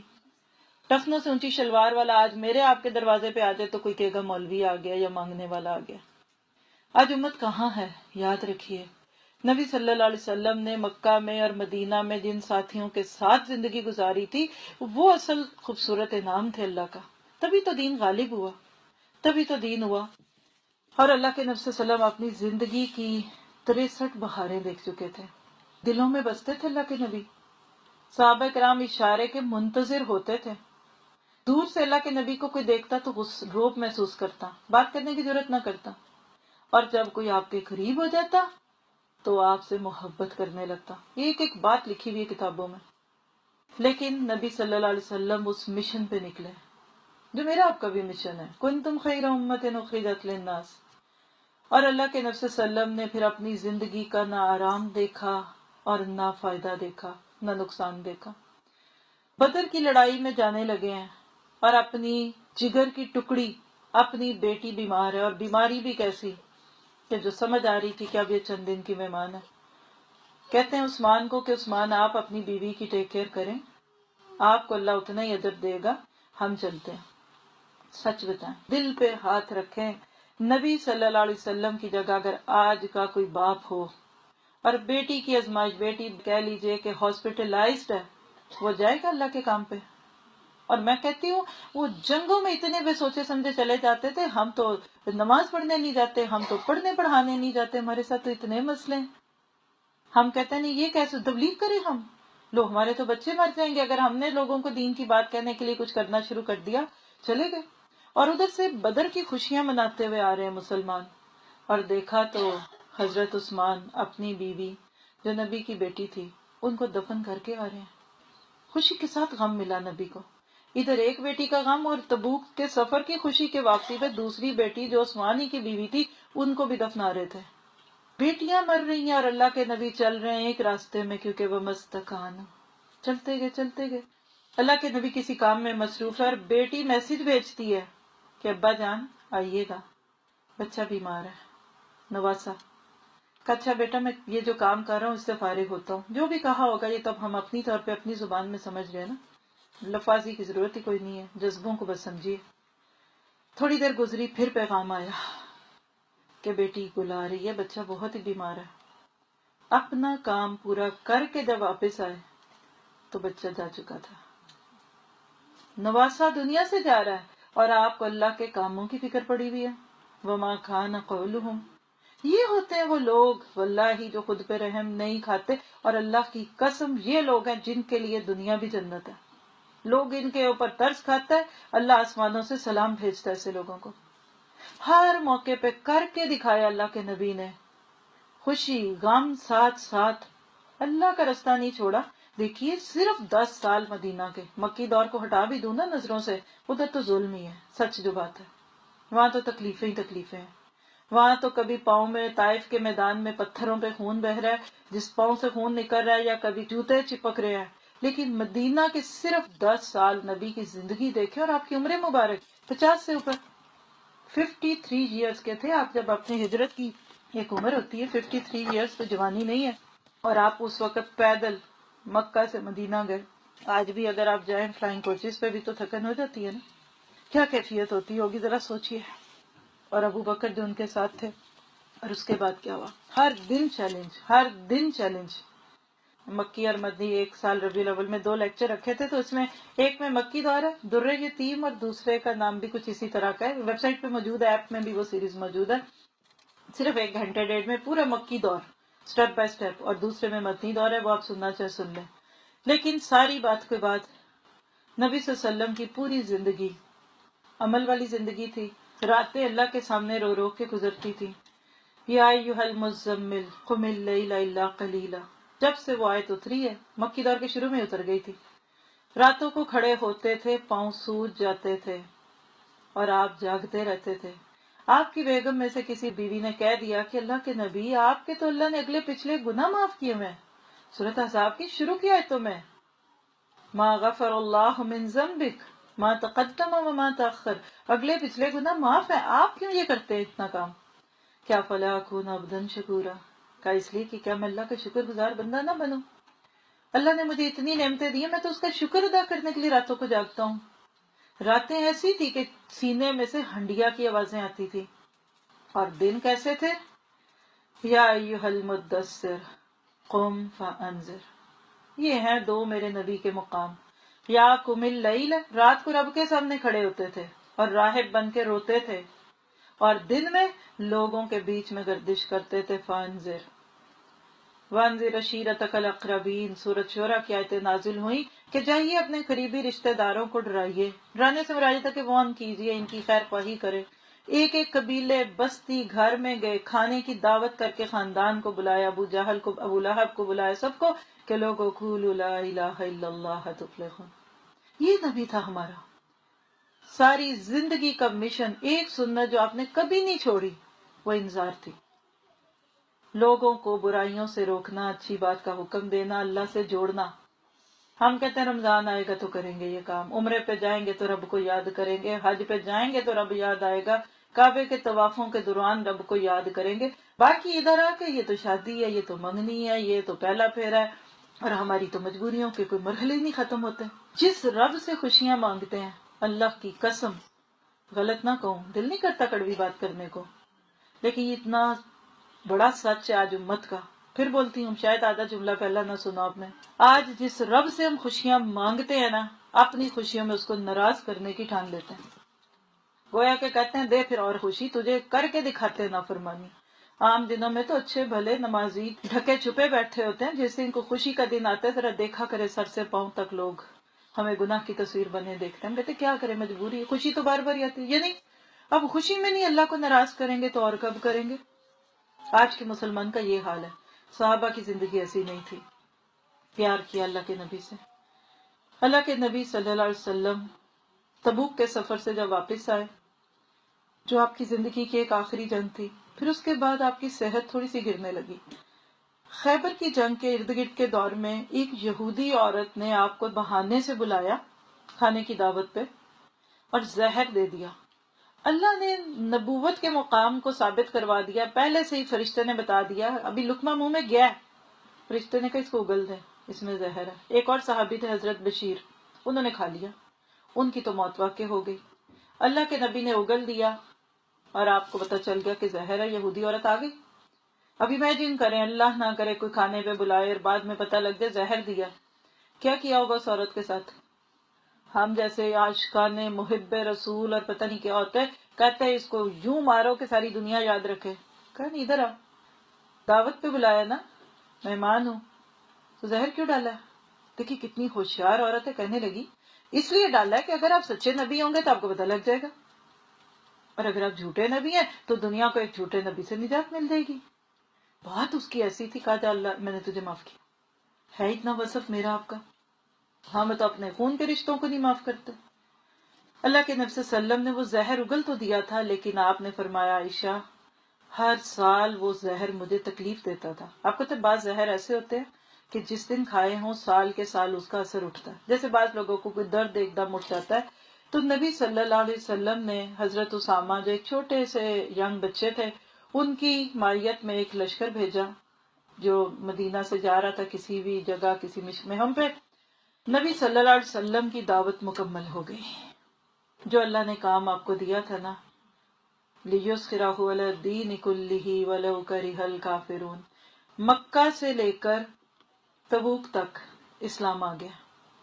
ٹفنوں سے اونچی شلوار والا آج میرے آپ کے دروازے پہ آ جائے تو کوئی کہے گا مولوی آ گیا یا مانگنے والا آ گیا. آج امت کہاں ہے؟ یاد رکھیے نبی صلی اللہ علیہ وسلم نے مکہ میں اور مدینہ میں جن ساتھیوں کے ساتھ زندگی گزاری تھی، وہ اصل خوبصورت انعام تھے اللہ کا. تبھی تو دین غالب ہوا، تبھی تو دین ہوا. اور اللہ کے نبی صلی اللہ علیہ وسلم اپنی زندگی کی 63 بہاریں دیکھ چکے تھے. دلوں میں بستے تھے اللہ کے نبی. صحابہ کرام اشارے کے منتظر ہوتے تھے. دور سے اللہ کے نبی کو کوئی دیکھتا تو روب محسوس کرتا، بات کرنے کی ضرورت نہ کرتا. اور جب کوئی آپ کے قریب ہو جاتا تو آپ سے محبت کرنے لگتا. یہ ایک بات لکھی ہوئی کتابوں میں. لیکن نبی صلی اللہ علیہ وسلم اس مشن پہ نکلے جو میرا آپ کا بھی مشن ہے، کنتم خیر امۃ اخرجت للناس. اور اللہ کے نبی صلی اللہ علیہ وسلم نے پھر اپنی زندگی کا نہ آرام دیکھا اور نہ فائدہ دیکھا، نہ نقصان دیکھا. بدر کی لڑائی میں جانے لگے ہیں اور اپنی جگر کی ٹکڑی، اپنی بیٹی بیمار ہے، اور بیماری بھی کیسی کہ جو سمجھ آ رہی تھی کہ اب یہ چند دن کی مہمان ہے. کہتے ہیں عثمان کو کہ عثمان آپ اپنی بیوی کی ٹیک کیئر کریں، آپ کو اللہ اتنا ہی اجر دے گا، ہم چلتے ہیں. سچ بتائیں، دل پہ ہاتھ رکھیں، نبی صلی اللہ علیہ وسلم کی جگہ اگر آج کا کوئی باپ ہو اور بیٹی کی آزمائش، بیٹی کہہ لیجئے کہ ہاسپٹلائزڈ ہے، وہ جائے گا اللہ کے کام پہ؟ اور میں کہتی ہوں وہ جنگوں میں اتنے بے سوچے سمجھے چلے جاتے تھے، ہم تو نماز پڑھنے نہیں جاتے، ہم تو پڑھنے پڑھانے نہیں جاتے، ہمارے ساتھ تو اتنے مسئلے ہیں۔ ہم کہتے ہیں نہیں یہ کیسے تبلیغ کریں ہم، لو ہمارے تو بچے مر جائیں گے اگر ہم نے لوگوں کو دین کی بات کہنے کے لیے کچھ کرنا شروع کر دیا۔ چلے گئے، اور ادھر سے بدر کی خوشیاں مناتے ہوئے آ رہے ہیں مسلمان، اور دیکھا تو حضرت عثمان اپنی بیوی جو نبی کی بیٹی تھی ان کو دفن کر کے آ رہے ہیں۔ خوشی کے ساتھ غم ملا نبی کو، ادھر ایک بیٹی کا غم، اور تبوک کے سفر کی خوشی کے واپسی پہ دوسری بیٹی جو عثمان ہی کی بیوی تھی ان کو بھی دفنا رہے تھے۔ بیٹیاں مر رہی ہیں اور اللہ کے نبی چل رہے ہیں ایک راستے میں، کیونکہ وہ مستکان چلتے گئے چلتے گئے۔ اللہ کے نبی کسی کام میں مصروف ہے اور بیٹی میسج بھیجتی ہے کہ ابا جان آئیے گا، بچہ بیمار ہے۔ نواسا کہ اچھا بیٹا میں یہ جو کام کر رہا ہوں اس سے فارغ ہوتا ہوں، جو بھی کہا ہوگا یہ تب ہم اپنی طور پہ اپنی زبان میں سمجھ رہے ہیں نا، لفاظی کی ضرورت ہی کوئی نہیں ہے، جذبوں کو بس سمجھیے۔ تھوڑی دیر گزری پھر پیغام آیا کہ بیٹی بلا رہی ہے، بچہ بہت ہی بیمار ہے۔ اپنا کام پورا کر کے جب واپس آئے تو بچہ جا چکا تھا۔ نواسا دنیا سے جا رہا ہے اور آپ کو اللہ کے کاموں کی فکر پڑی ہوئی ہے۔ وما کان قولہم، یہ ہوتے ہیں وہ لوگ واللہ جو خود پہ رحم نہیں کھاتے، اور اللہ کی قسم یہ لوگ ہیں جن کے لیے دنیا بھی جنت ہے۔ لوگ ان کے اوپر ترس کھاتا ہے، اللہ آسمانوں سے سلام بھیجتا ہے ایسے لوگوں کو۔ ہر موقع پہ کر کے دکھایا اللہ کے نبی نے، خوشی غم ساتھ ساتھ، اللہ کا رستہ نہیں چھوڑا۔ دیکھیے صرف 10 سال مدینہ کے، مکی دور کو ہٹا بھی دوں نا نظروں سے، ادھر تو ظلم ہی ہے، سچ جو بات ہے، وہاں تو تکلیفیں ہی تکلیفیں ہیں۔ وہاں تو کبھی پاؤں میں طائف کے میدان میں پتھروں پہ خون بہ رہا ہے، جس پاؤں سے خون نکل رہا ہے، یا کبھی جوتے چپک رہے ہیں، لیکن مدینہ کے صرف 10 سال نبی کی زندگی دیکھے، اور آپ کی عمر مبارک 50 سے اوپر، 53 ایئرز کے تھے آپ جب اپنی ہجرت کی۔ ایک عمر ہوتی ہے 53 ایئرز، تو جوانی نہیں ہے، اور آپ اس وقت پیدل مکہ سے مدینہ گئے۔ آج بھی اگر آپ جائیں فلائنگ کوچز پہ بھی تو تھکن ہو جاتی ہے نا، کیا کیفیت ہوتی ہوگی ذرا سوچئے۔ اور ابو بکر جو ان کے ساتھ تھے، اور اس کے بعد کیا ہوا، ہر دن چیلنج، ہر دن چیلنج۔ مکی اور مدنی 1 سال ربیع الاول میں 2 لیکچر رکھے تھے، تو اس میں ایک میں مکی دور ہے در یتیم، اور دوسرے کا نام بھی کچھ اسی طرح کا ہے، ویب سائٹ پہ موجود ہے، ایپ میں بھی وہ سیریز موجود ہے۔ صرف 1 گھنٹے 1.5 میں پورا مکی دور سٹیپ بائی سٹیپ، اور دوسرے میں مدنی دور ہے، وہ آپ سننا چاہے سن لیں۔ لیکن ساری بات کے بعد نبی صلی اللہ علیہ وسلم کی پوری زندگی عمل والی زندگی تھی، راتیں اللہ کے سامنے رو رو کے گزرتی تھی۔ یا ایھا المزمل قم اللیل الا قلیلا، جب سے وہ آیت اتری ہے، مکی دور کے شروع میں اتر گئی تھی، راتوں کو کھڑے ہوتے تھے، پاؤں سوج جاتے تھے، اور آپ جاگتے رہتے تھے۔ آپ کی بیگم میں سے کسی بیوی نے کہہ دیا کہ اللہ کے نبی آپ کے تو اللہ نے اگلے پچھلے گناہ معاف کیے ہوئے ہیں، سورۃ احزاب کی شروع کی آیتوں میں، ما غفر اللہ من ذنبک ما تقدم وما تاخر، اگلے پچھلے گناہ معاف ہیں، آپ کیوں یہ کرتے ہیں اتنا کام؟ کیا فلا اکون عبدا شکورا، کہا اس لیے کہ کیا میں اللہ کا شکر گزار بندہ نہ بنوں؟ اللہ نے مجھے اتنی نعمتیں دی ہیں، میں تو اس کا شکر ادا کرنے کے لیے راتوں کو جاگتا ہوں۔ راتیں ایسی تھی کہ سینے میں سے ہنڈیا کی آوازیں آتی تھی، اور دن کیسے تھے؟ یا ایھا المدثر قم فانذر، یہ ہیں 2 میرے نبی کے مقام۔ یا قم اللیل، رات کو رب کے سامنے کھڑے ہوتے تھے اور راہب بن کے روتے تھے، اور دن میں لوگوں کے بیچ میں گردش کرتے تھے۔ فانذر وانذر عشیرتک الاقربین، سورۃ شورى کی آیتیں نازل ہوئیں کہ جائیے اپنے قریبی رشتہ داروں کو ڈرائیے، ڈرانے سے مراد تھا کہ وارن کیجیے، ان کی خیر خواہی کرے۔ ایک ایک قبیلے بستی گھر میں گئے، کھانے کی دعوت کر کے خاندان کو بلایا، ابو جہل کو، ابو لہب کو بلایا، سب کو، کہ لوگوں قولوا لا الہ الا اللہ تفلحون۔ یہ نبی تھا ہمارا، ساری زندگی کا مشن، ایک سنت جو آپ نے کبھی نہیں چھوڑی، وہ انذار تھی، لوگوں کو برائیوں سے روکنا، اچھی بات کا حکم دینا، اللہ سے جوڑنا۔ ہم کہتے ہیں رمضان آئے گا تو کریں گے یہ کام، عمرے پہ جائیں گے تو رب کو یاد کریں گے، حج پہ جائیں گے تو رب یاد آئے گا، کعبے کے طوافوں کے دوران رب کو یاد کریں گے، باقی ادھر آ کے یہ تو شادی ہے، یہ تو منگنی ہے، یہ تو پہلا پھیرا ہے، اور ہماری تو مجبوریوں کے کوئی مرحلے نہیں ختم ہوتے۔ جس رب سے خوشیاں مانگتے ہیں، اللہ کی قسم، غلط نہ کہوں، دل نہیں کرتا کڑوی بات کرنے کو، لیکن یہ اتنا بڑا سچ ہے آج امت کا، پھر بولتی ہوں، شاید آدھا جملہ پہلا نہ سنا آپ نے، آج جس رب سے ہم خوشیاں مانگتے ہیں نا، اپنی خوشیوں میں اس کو ناراض کرنے کی ٹھان لیتے ہیں. گویا کہ کہتے ہیں دے پھر اور خوشی، تجھے کر کے دکھاتے ہیں نافرمانی. عام دنوں میں تو اچھے بھلے نمازی ڈھکے چھپے بیٹھے ہوتے ہیں، جس دن کو خوشی کا دن آتا ہے ذرا دیکھا کرے سر سے پاؤں تک لوگ ہمیں گناہ کی تصویر بنے دیکھتے ہیں. ہم کہتے کیا کریں، مجبوری ہے. خوشی تو بار بار ہی آتی ہے. یہ نہیں اب خوشی میں نہیں اللہ کو ناراض کریں گے تو اور کب کریں گے. آج کے مسلمان کا یہ حال ہے. صحابہ کی زندگی ایسی نہیں تھی. پیار کیا اللہ کے نبی سے. اللہ کے نبی صلی اللہ علیہ وسلم تبوک کے سفر سے جب واپس آئے، جو آپ کی زندگی کی ایک آخری جنگ تھی، پھر اس کے بعد آپ کی صحت تھوڑی سی گرنے لگی. خیبر کی جنگ کے ارد گرد کے دور میں ایک یہودی عورت نے آپ کو بہانے سے بلایا کھانے کی دعوت پہ اور زہر دے دیا. اللہ نے نبوت کے مقام کو ثابت کروا دیا. پہلے سے ہی فرشتے نے بتا دیا، ابھی لقمہ منہ میں گیا ہے، فرشتے نے کہا اس کو اگل دیں، اس میں زہر ہے. ایک اور صحابی تھے حضرت بشیر، انہوں نے کھا لیا، ان کی تو موت واقع ہو گئی. اللہ کے نبی نے اگل دیا اور آپ کو پتہ چل گیا کہ زہر ہے. یہودی عورت آ گئی. اب امیجن کریں، اللہ نہ کرے کوئی کھانے پہ بلائے اور بعد میں پتہ لگ جائے زہر دیا، کیا کیا ہوگا اس عورت کے ساتھ؟ ہم جیسے عاشقان محب رسول اور پتہ نہیں کیا ہوتا ہے، کہتے ہیں اس کو یوں مارو کہ ساری دنیا یاد رکھے. کہ نہیں، ادھر آ، دعوت پہ بلایا نا، مہمان ہوں، تو زہر کیوں ڈالا ہے؟ دیکھیے کتنی ہوشیار عورت ہے. کہنے لگی اس لیے ڈالا ہے کہ اگر آپ سچے نبی ہوں گے تو آپ کو پتہ لگ جائے گا، اور اگر آپ جھوٹے نبی ہیں تو دنیا کو ایک جھوٹے نبی سے نجات مل جائے گی. بات اس کی ایسی تھی. کہا اللہ میں نے تجھے معاف کیا. ہے اتنا وصف میرا آپ کا؟ ہاں میں تو اپنے خون کے رشتوں کو نہیں معاف کرتے. اللہ کے نبی صلی اللہ علیہ وسلم نے وہ زہر اگل تو دیا تھا، لیکن آپ نے فرمایا عائشہ ہر سال وہ زہر مجھے تکلیف دیتا تھا. آپ کو تو بعض زہر ایسے ہوتے ہیں کہ جس دن کھائے ہوں سال کے سال اس کا اثر اٹھتا ہے. جیسے بعض لوگوں کو کوئی درد ایک دم اٹھ جاتا ہے. تو نبی صلی اللہ علیہ وسلم نے حضرت اسامہ جو ایک چھوٹے سے ینگ بچے تھے، ان کی مائیت میں ایک لشکر بھیجا جو مدینہ سے جا رہا تھا کسی بھی جگہ کسی مہم پہ. نبی صلی اللہ علیہ وسلم کی دعوت مکمل ہو گئی. جو اللہ نے کام آپ کو دیا تھا نا، لِيُسْخِرَهُ عَلَى الدِّينِ كُلِّهِ وَلَوْ كَرِهَ الْكَافِرُونَ، مکہ سے لے کر تبوک تک اسلام آ گیا.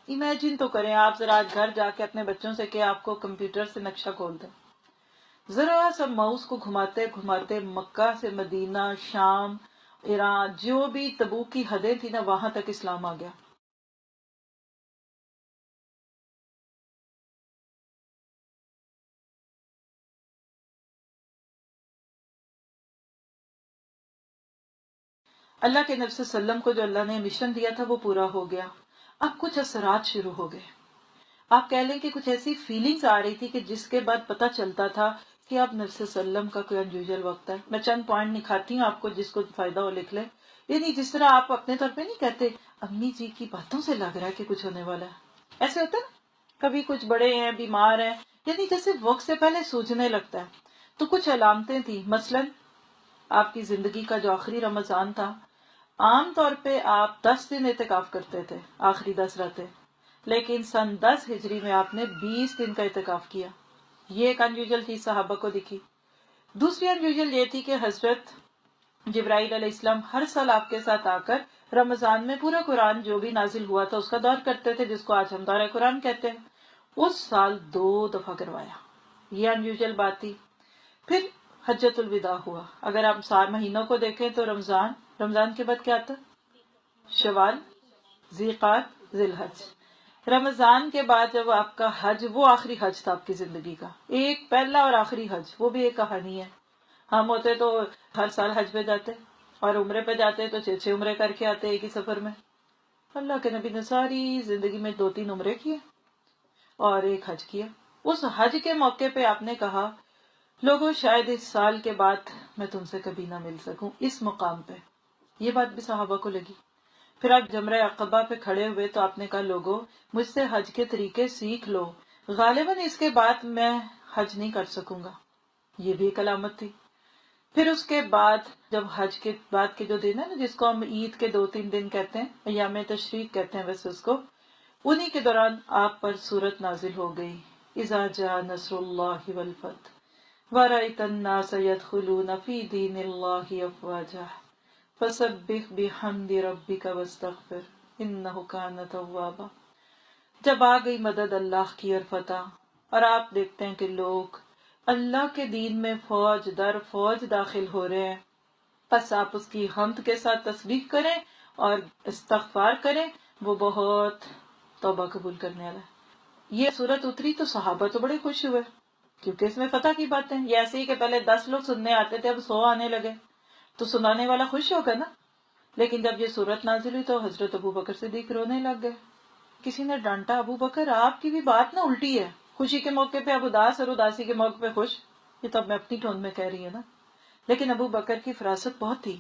امیجن تو کریں آپ ذرا آج گھر جا کے اپنے بچوں سے کہ آپ کو کمپیوٹر سے نقشہ کھول دیں، ذرا سا ماؤس کو گھماتے گھماتے مکہ سے مدینہ، شام، ایران، جو بھی تبوک کی حدیں تھی نا وہاں تک اسلام آ گیا. اللہ کے نبی صلی اللہ علیہ وسلم کو جو اللہ نے مشن دیا تھا وہ پورا ہو گیا. اب کچھ اثرات شروع ہو گئے. آپ کہہ لیں کہ کچھ ایسی فیلنگز آ رہی تھی کہ جس کے بعد پتہ چلتا تھا کہ اب نبی صلی اللہ علیہ وسلم کا کوئی انیوژل وقت ہے. میں چند پوائنٹ نکھاتی ہوں آپ کو، جس کو فائدہ ہو لکھ لیں. یعنی جس طرح آپ اپنے طور پہ نہیں کہتے امی جی کی باتوں سے لگ رہا ہے کہ کچھ ہونے والا ہے، ایسے ہوتا ہے نا، کبھی کچھ بڑے ہیں بیمار ہیں، یعنی جیسے وقت سے پہلے سوچنے لگتا ہے. تو کچھ علامتیں تھیں. مثلاً آپ کی زندگی کا جو آخری رمضان تھا، عام طور پہ آپ 10 دن اعتکاف کرتے تھے، آخری 10 راتیں، لیکن سن 10 ہجری میں آپ نے 20 دن کا اعتکاف کیا. یہ ایک انیوژل چیز صحابہ کو دکھی. دوسری انیوژل یہ تھی کہ حضرت جبرائیل علیہ السلام ہر سال آپ کے ساتھ آ کر رمضان میں پورا قرآن جو بھی نازل ہوا تھا اس کا دور کرتے تھے، جس کو آج ہم دورہ قرآن کہتے ہیں. اس سال 2 دفعہ کروایا. یہ انیوژل بات تھی. پھر حجت الوداع ہوا. اگر آپ 4 مہینوں کو دیکھیں تو رمضان کے بعد کیا آتا؟ شوال، ذیقعد، ذی الحج. رمضان کے بعد جب آپ کا حج، وہ آخری حج تھا آپ کی زندگی کا، ایک پہلا اور آخری حج. وہ بھی ایک کہانی ہے. ہم ہوتے تو ہر سال حج پہ جاتے اور عمرے پہ جاتے تو 6 عمرے کر کے آتے ایک ہی سفر میں. اللہ کے نبی نے ساری زندگی میں 2-3 عمرے کیے اور ایک حج کیا. اس حج کے موقع پہ آپ نے کہا لوگوں شاید اس سال کے بعد میں تم سے کبھی نہ مل سکوں اس مقام پہ. یہ بات بھی صحابہ کو لگی. پھر آپ جمرہ عقبہ پہ کھڑے ہوئے تو آپ نے کہا لوگوں مجھ سے حج کے طریقے سیکھ لو، غالباً اس کے بعد میں حج نہیں کر سکوں گا. یہ بھی ایک علامت تھی. پھر اس کے بعد جب حج کے بعد کے جو دن ہے نا، جس کو ہم عید کے 2-3 دن کہتے ہیں، ایام تشریق کہتے ہیں ویسے اس کو، انہی کے دوران آپ پر سورت نازل ہو گئی، اذا جاء نصر اللہ والفتح وَرَأَيْتَ النَّاسَ يَدْخُلُونَ فِي دِينِ اللَّهِ أَفْوَاجًا فَسَبِّحْ بِحَمْدِ رَبِّكَ وَاسْتَغْفِرْ إِنَّهُ كَانَ تَوَّابًا. جب آ گئی مدد اللہ کی اور فتح، اور آپ دیکھتے ہیں کہ لوگ اللہ کے دین میں فوج در فوج داخل ہو رہے ہیں، بس آپ اس کی حمد کے ساتھ تسبیح کریں اور استغفار کریں، وہ بہت توبہ قبول کرنے والا ہے۔ یہ صورت اتری تو صحابہ تو بڑے خوش ہوئے، کیونکہ اس میں فتح کی باتیں، یہ ایسے ہی کہ پہلے 10 لوگ سننے آتے تھے، اب 100 آنے لگے، تو سنانے والا خوش ہوگا نا۔ لیکن جب یہ صورت نازل ہوئی تو حضرت ابو بکر صدیق رونے لگ گئے۔ کسی نے ڈانٹا، ابو بکر آپ کی بھی بات نہ الٹی ہے، خوشی کے موقع پہ اب اداس اور اداسی کے موقع پہ خوش۔ یہ تو اب میں اپنی ٹون میں کہہ رہی ہوں نا، لیکن ابو بکر کی فراست بہت تھی۔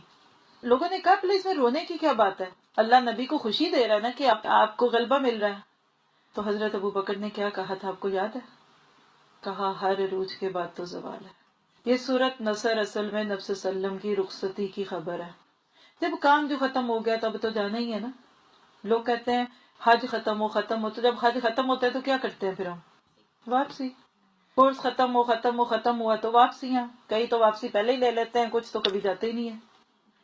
لوگوں نے کہا پہلے اس میں رونے کی کیا بات ہے، اللہ نبی کو خوشی دے رہا ہے نا کہ آپ کو غلبہ مل رہا ہے۔ تو حضرت ابو بکر نے کیا کہا تھا، آپ کو یاد ہے؟ کہا ہر عروج کے بعد تو زوال ہے۔ یہ صورت نصر اصل میں نبی صلی اللہ علیہ وسلم کی رخصتی کی خبر ہے۔ جب کام جو ختم ہو گیا تب تو جانا ہی ہے نا۔ لوگ کہتے ہیں حج ختم ہو تو جب حج ختم ہوتا ہے تو کیا کرتے ہیں پھر ہم؟ واپسی۔ کورس ختم ہوا تو واپسیاں، کئی تو واپسی پہلے ہی لے لیتے ہیں، کچھ تو کبھی جاتے ہی نہیں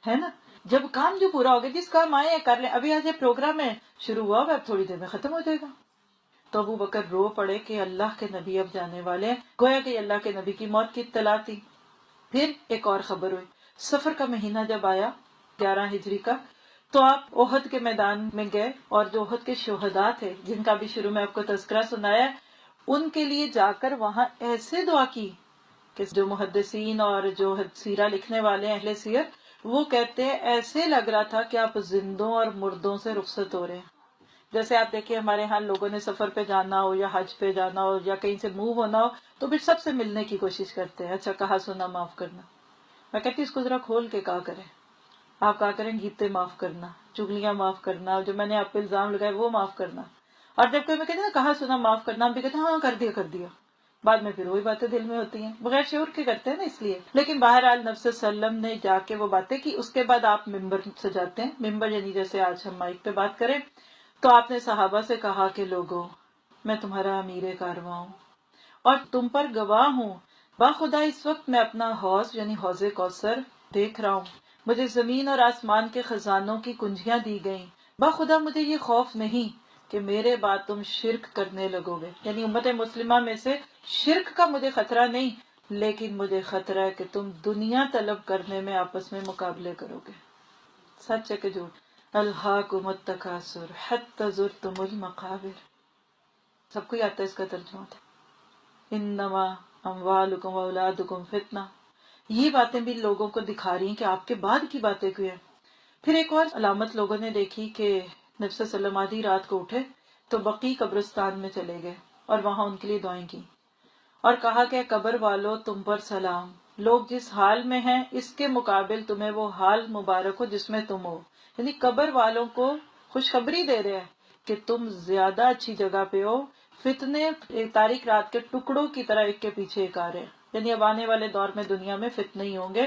ہے نا۔ جب کام جو پورا ہو گیا، جس کام آئے ہیں کر لیں، ابھی آج یہ پروگرام ہے شروع ہوا اب تھوڑی دیر میں ختم ہو جائے گا۔ تو ابو بکر رو پڑے کہ اللہ کے نبی اب جانے والے ہیں، گویا کہ اللہ کے نبی کی موت کی اطلاع تھی۔ پھر ایک اور خبر ہوئی، سفر کا مہینہ جب آیا 11 ہجری کا، تو آپ احد کے میدان میں گئے، اور جو احد کے شہداء تھے جن کا بھی شروع میں آپ کو تذکرہ سنایا ہے، ان کے لیے جا کر وہاں ایسے دعا کی کہ جو محدثین اور جو سیرہ لکھنے والے اہل سیر، وہ کہتے ہیں ایسے لگ رہا تھا کہ آپ زندوں اور مردوں سے رخصت ہو رہے ہیں۔ جیسے آپ دیکھیں ہمارے ہاں لوگوں نے سفر پہ جانا ہو یا حج پہ جانا ہو یا کہیں سے موو ہونا ہو تو پھر سب سے ملنے کی کوشش کرتے ہیں، اچھا کہا سنا معاف کرنا۔ میں کہتی اس کو ذرا کھول کے کہا کریں، آپ کہا کریں گیتے معاف کرنا، چگلیاں معاف کرنا، جو میں نے آپ پہ الزام لگائے وہ معاف کرنا۔ اور جب کوئی میں کہتے ہیں نا کہا سنا معاف کرنا، ہم بھی کہتے ہیں ہاں کر دیا، بعد میں پھر وہی باتیں دل میں ہوتی ہیں، بغیر شعور کے کرتے ہیں نا اس لیے۔ لیکن بہرحال نبی صلی اللہ علیہ وسلم نے جا کے وہ باتیں کی، اس کے بعد آپ ممبر سجاتے ہیں، ممبر یعنی جیسے آج ہم مائک پہ بات کریں، تو آپ نے صحابہ سے کہا کہ لوگوں میں تمہارا امیر کارواں ہوں اور تم پر گواہ ہوں، باخدا اس وقت میں اپنا حوض یعنی حوض کوثر دیکھ رہا ہوں، مجھے زمین اور آسمان کے خزانوں کی کنجیاں دی گئیں، باخدا مجھے یہ خوف نہیں کہ میرے بعد تم شرک کرنے لگو گے، یعنی امت مسلمہ میں سے شرک کا مجھے خطرہ نہیں، لیکن مجھے خطرہ ہے کہ تم دنیا طلب کرنے میں آپس میں مقابلے کرو گے۔ سچ ہے کہ جھوٹ؟ الہاکم التکاثر حتی زرتم المقابر، سب کو آتا ہے اس کا ترجمہ تھا، انما اموالکم واولادکم فتنہ۔ یہ باتیں بھی لوگوں کو دکھا رہی ہیں کہ آپ کے بعد کی باتیں کوئی ہیں۔ پھر ایک اور علامت لوگوں نے دیکھی کہ نبی صلی اللہ علیہ وسلم آدھی رات کو اٹھے تو بقیع قبرستان میں چلے گئے اور وہاں ان کے لیے دعائیں کی اور کہا کہ قبر والو تم پر سلام، لوگ جس حال میں ہیں اس کے مقابل تمہیں وہ حال مبارک ہو جس میں تم ہو، یعنی قبر والوں کو خوشخبری دے رہے ہیں کہ تم زیادہ اچھی جگہ پہ ہو، فتنے تاریک رات کے ٹکڑوں کی طرح ایک کے پیچھے ایک آ رہے ہیں، یعنی اب آنے والے دور میں دنیا میں فتنے ہی ہوں گے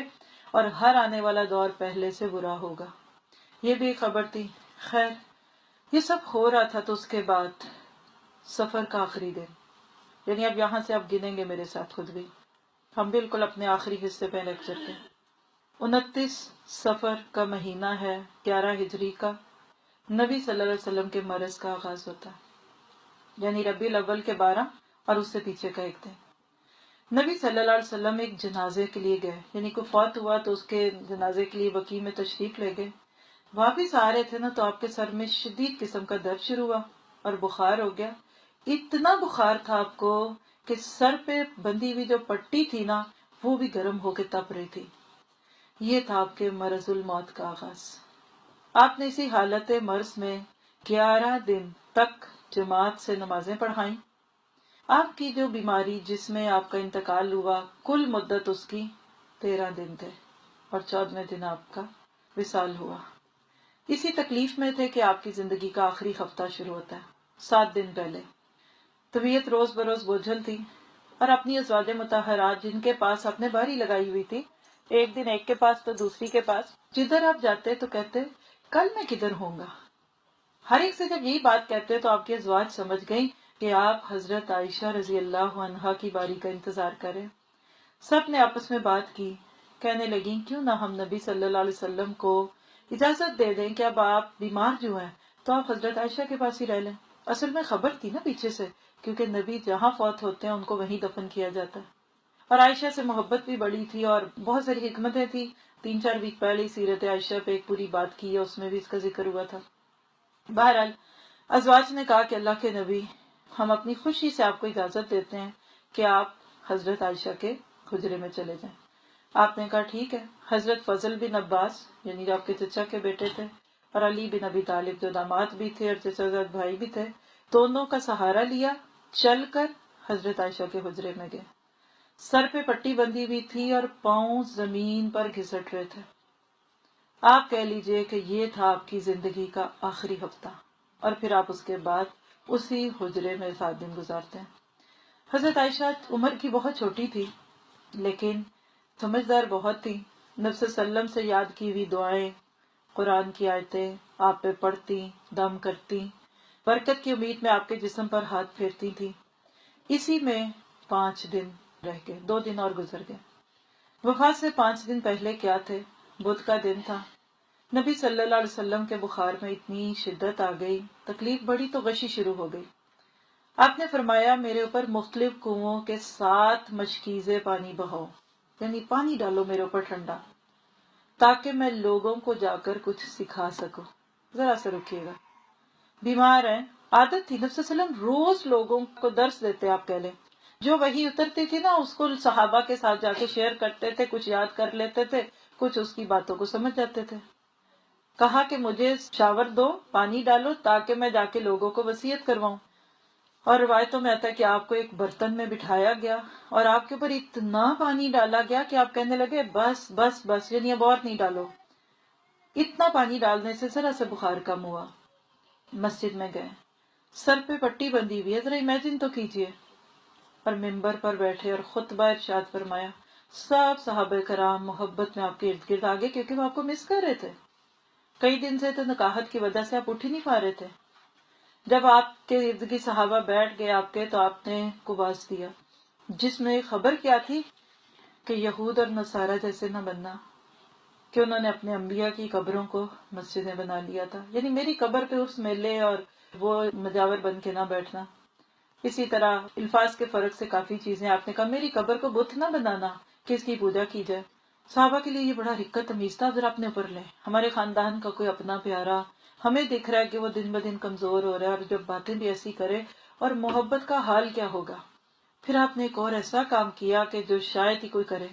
اور ہر آنے والا دور پہلے سے برا ہوگا۔ یہ بھی ایک خبر تھی۔ خیر یہ سب ہو رہا تھا تو اس کے بعد سفر کا آخری دن، یعنی اب یہاں سے آپ گنیں گے میرے ساتھ خود بھی، ہم بالکل اپنے آخری حصے پہ لیکچر کے 29 سفر کا مہینہ ہے 11 ہجری کا، نبی صلی اللہ علیہ وسلم کے مرض کا آغاز ہوتا ہے، یعنی ربیع الاول کے 12 اور اس سے پیچھے کا ایک دن۔ نبی صلی اللہ علیہ وسلم ایک جنازے کے لیے گئے، یعنی کوئی فوت ہوا تو اس کے جنازے کے لیے بقیع میں تشریف لے گئے۔ واپس آ رہے تھے نا تو آپ کے سر میں شدید قسم کا درد شروع ہوا اور بخار ہو گیا، اتنا بخار تھا آپ کو کہ سر پہ بندھی ہوئی جو پٹی تھی نا وہ بھی گرم ہو کے تپ رہی تھی۔ یہ تھا آپ کے مرض الموت کا آغاز۔ آپ نے اسی حالت مرض میں 11 دن تک جماعت سے نمازیں پڑھائیں۔ آپ کی جو بیماری جس میں آپ کا انتقال ہوا کل مدت اس کی 13 دن تھے اور 14ویں دن آپ کا وصال ہوا۔ اسی تکلیف میں تھے کہ آپ کی زندگی کا آخری ہفتہ شروع ہوتا ہے 7 دن پہلے۔ طبیعت روز بروز بوجھل تھی اور اپنی ازواج مطہرات جن کے پاس آپ نے باری لگائی ہوئی تھی، ایک دن ایک کے پاس تو دوسری کے پاس، جدھر آپ جاتے تو کہتے کل میں کدھر ہوں گا۔ ہر ایک سے جب یہی بات کہتے تو آپ کی ازواج سمجھ گئیں کہ آپ حضرت عائشہ رضی اللہ عنہا کی باری کا انتظار کریں۔ سب نے آپس میں بات کی، کہنے لگیں کیوں نہ ہم نبی صلی اللہ علیہ وسلم کو اجازت دے دیں کہ اب آپ بیمار جو ہیں تو آپ حضرت عائشہ کے پاس ہی رہ لیں اصل میں خبر تھی نا پیچھے سے، کیونکہ نبی جہاں فوت ہوتے ہیں ان کو وہیں دفن کیا جاتا ہے. اور عائشہ سے محبت بھی بڑی تھی اور بہت ساری حکمتیں تھی. 3-4 ویک پہلے ہی سیرت عائشہ پہ ایک پوری بات کی ہے، اس میں بھی اس کا ذکر ہوا تھا. بہرحال ازواج نے کہا کہ اللہ کے نبی، ہم اپنی خوشی سے آپ کو اجازت دیتے ہیں کہ آپ حضرت عائشہ کے حجرے میں چلے جائیں. آپ نے کہا ٹھیک ہے. حضرت فضل بن عباس یعنی جو آپ کے چچا کے بیٹے تھے، اور علی بن ابی طالب جو داماد بھی تھے اور چچا زاد بھائی بھی تھے، دونوں کا سہارا لیا، چل کر حضرت عائشہ کے حجرے میں گئے. سر پہ پٹی بندھی ہوئی تھی اور پاؤں زمین پر گھسٹ رہے تھے. آپ کہہ لیجئے کہ یہ تھا آپ کی زندگی کا آخری ہفتہ، اور پھر آپ اس کے بعد اسی حجرے میں 7 دن گزارتے ہیں. حضرت عائشہ عمر کی بہت چھوٹی تھی لیکن سمجھدار بہت تھی. نبی صلی اللہ علیہ وسلم سے یاد کی ہوئی دعائیں، قرآن کی آیتیں آپ پہ پڑھتی، دم کرتی، برکت کی امید میں آپ کے جسم پر ہاتھ پھیرتی تھی. اسی میں 5 دن رہ گئے، 2 دن اور گزر گئے. وفات سے 5 دن پہلے کیا تھے؟ بدھ کا دن تھا. نبی صلی اللہ علیہ وسلم کے بخار میں اتنی شدت آ گئی، تکلیف بڑھی تو غشی شروع ہو گئی. آپ نے فرمایا میرے اوپر مختلف کنووں کے 7 مشکیزیں پانی بہاؤ، یعنی پانی ڈالو میرے اوپر ٹھنڈا، تاکہ میں لوگوں کو جا کر کچھ سکھا سکوں. ذرا سے رکیے گا، بیمار ہیں. عادت تھی نبی صلی اللہ علیہ وسلم روز لوگوں کو درس دیتے. آپ کہہ لیں جو وحی اترتی تھی نا اس کو صحابہ کے ساتھ جا کے شیئر کرتے تھے، کچھ یاد کر لیتے تھے، کچھ اس کی باتوں کو سمجھ جاتے تھے. کہا کہ مجھے شاور دو، پانی ڈالو تاکہ میں جا کے لوگوں کو وصیت کرواؤں. اور روایتوں میں آتا ہے کہ آپ کو ایک برتن میں بٹھایا گیا اور آپ کے اوپر اتنا پانی ڈالا گیا کہ آپ کہنے لگے بس بس بس، یعنی اب اور نہیں ڈالو. اتنا پانی ڈالنے سے ذرا سا بخار کم ہوا. مسجد میں گئے، سر پہ پٹی بندھی ہوئی ہے، ذرا امیجن تو کیجئے. اور ممبر پر بیٹھے اور خطبہ ارشاد فرمایا. سب صحابہ کرام محبت میں آپ کے ارد گرد آگے، کیونکہ وہ آپ کو مس کر رہے تھے. کئی دن سے تو نکاحت کی وجہ سے آپ اٹھ ہی نہیں پا رہے تھے. جب آپ کے ارد گرد صحابہ بیٹھ گئے آپ کے، تو آپ نے کواس دیا جس میں خبر کیا تھی کہ یہود اور نصارہ جیسے نہ بننا، کہ انہوں نے اپنے انبیاء کی قبروں کو مسجدیں بنا لیا تھا. یعنی میری قبر پہ اس میلے اور وہ مجاور بن کے نہ بیٹھنا. اسی طرح الفاظ کے فرق سے کافی چیزیں آپ نے کہا. میری قبر کو بت نہ بنانا کہ اس کی پوجا کی جائے. صحابہ کے لیے یہ بڑا رقت تمیز تھا. ذرا اپنے اوپر لیں، ہمارے خاندان کا کوئی اپنا پیارا ہمیں دکھ رہا ہے کہ وہ دن بدن کمزور ہو رہا ہے، اور جب باتیں بھی ایسی کرے اور محبت کا حال کیا ہوگا. پھر آپ نے ایک اور ایسا کام کیا کہ جو شاید ہی کوئی کرے.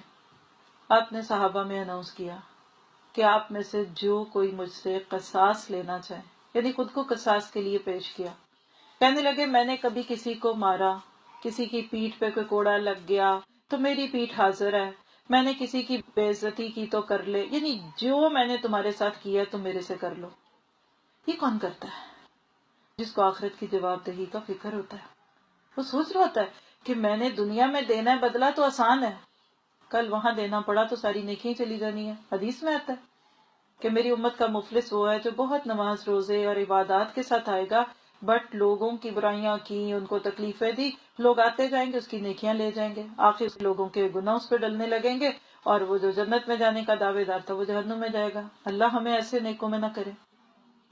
آپ نے صحابہ میں اناؤنس کیا کہ آپ میں سے جو کوئی مجھ سے قصاص لینا چاہے، یعنی خود کو قصاص کے لیے پیش کیا. کہنے لگے میں نے کبھی کسی کو مارا، کسی کی پیٹھ پہ کوئی کوڑا لگ گیا تو میری پیٹھ حاضر ہے، میں نے کسی کی بے عزتی کی تو کر لے، یعنی جو میں نے تمہارے ساتھ کیا تم میرے سے کر لو. یہ کون کرتا ہے؟ جس کو آخرت کی جواب دہی کا فکر ہوتا ہے. وہ سوچ رہا ہوتا ہے کہ میں نے دنیا میں دینا ہے بدلہ تو آسان ہے، کل وہاں دینا پڑا تو ساری نیکیاں چلی جانی ہے. حدیث میں آتا ہے کہ میری امت کا مفلس وہ ہے جو بہت نماز روزے اور عبادات کے ساتھ آئے گا، بٹ لوگوں کی برائیاں کی، ان کو تکلیفیں دی، لوگ آتے جائیں گے اس کی نیکیاں لے جائیں گے، آخر لوگوں کے گناہ اس پہ ڈلنے لگیں گے، اور وہ جو جنت میں جانے کا دعوے دار تھا وہ جہنم میں جائے گا. اللہ ہمیں ایسے نیکوں میں نہ کرے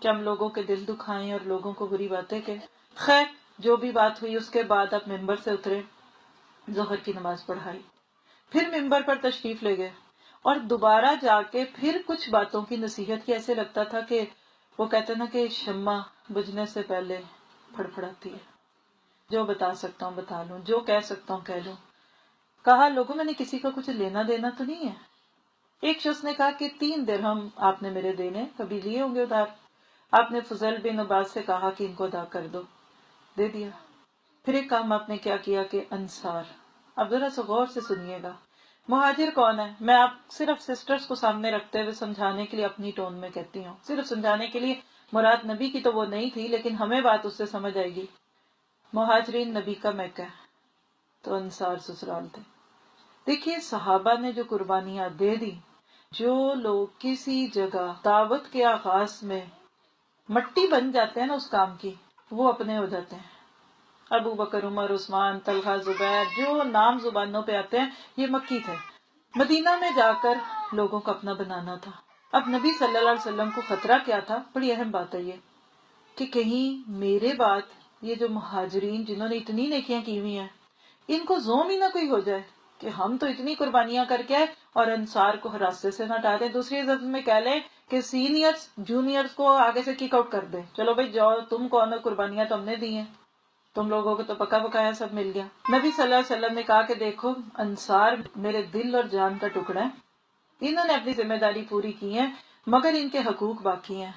کہ ہم لوگوں کے دل دکھائیں اور لوگوں کو بری باتیں کہیں. خیر جو بھی بات ہوئی اس کے بعد آپ ممبر سے اترے، ظہر کی نماز پڑھائی، پھر ممبر پر تشریف لے گئے اور دوبارہ جا کے پھر کچھ باتوں کی نصیحت کی. ایسے لگتا تھا کہ وہ کہتے نا کہ شمع بجھنے سے پہلے پھڑپھڑاتی ہے. جو بتا سکتا ہوں بتا لوں، جو کہہ سکتا ہوں کہہ لوں. کہا لوگوں میں نے کسی کا کچھ لینا دینا تو نہیں ہے. ایک شخص نے کہا کہ 3 درہم آپ نے میرے دینے، کبھی لیے ہوں گے ادھار. آپ نے فضل بن عباس سے کہا کہ ان کو ادا کر دو، دے دیا. پھر ایک کام آپ نے کیا کیا کہ انصار، اب ذرا سا غور سے سنیے گا. مہاجر کون ہے؟ میں آپ صرف سسٹرز کو سامنے رکھتے ہوئے سمجھانے کے لیے اپنی ٹون میں کہتی ہوں، صرف سمجھانے کے لیے. مراد نبی کی تو وہ نہیں تھی لیکن ہمیں بات اس سے سمجھ آئے گی. مہاجرین نبی کا میکہ، تو انصار سسرال تھے. دیکھیے صحابہ نے جو قربانیاں دے دی، جو لوگ کسی جگہ دعوت کے آغاز میں مٹی بن جاتے ہیں نا اس کام کی، وہ اپنے ہو جاتے ہیں. ابو بکر، عمر، عثمان، طلحہ، زبیر، جو نام زبانوں پہ آتے ہیں یہ مکی تھے. مدینہ میں جا کر لوگوں کو اپنا بنانا تھا. اب نبی صلی اللہ علیہ وسلم کو خطرہ کیا تھا؟ بڑی اہم بات ہے یہ کہ کہیں میرے بعد یہ جو مہاجرین جنہوں نے اتنی نیکیاں کی ہوئی ہیں، ان کو زوم ہی نہ کوئی ہو جائے کہ ہم تو اتنی قربانیاں کر کے اور انصار کو راستے سے نہ ہٹا دیں. دوسری عزت میں کہہ لیں کہ سینئرز جونیئرز کو آگے سے کک آؤٹ کر دیں، چلو بھائی جاؤ تم کون ہو، قربانیاں تو ہم نے دی ہیں، تم لوگوں کو تو پکا پکایا سب مل گیا. نبی صلی اللہ علیہ وسلم نے کہا کہ دیکھو انصار میرے دل اور جان کا ٹکڑا ہے، انہوں نے اپنی ذمہ داری پوری کی ہے مگر ان کے حقوق باقی ہیں.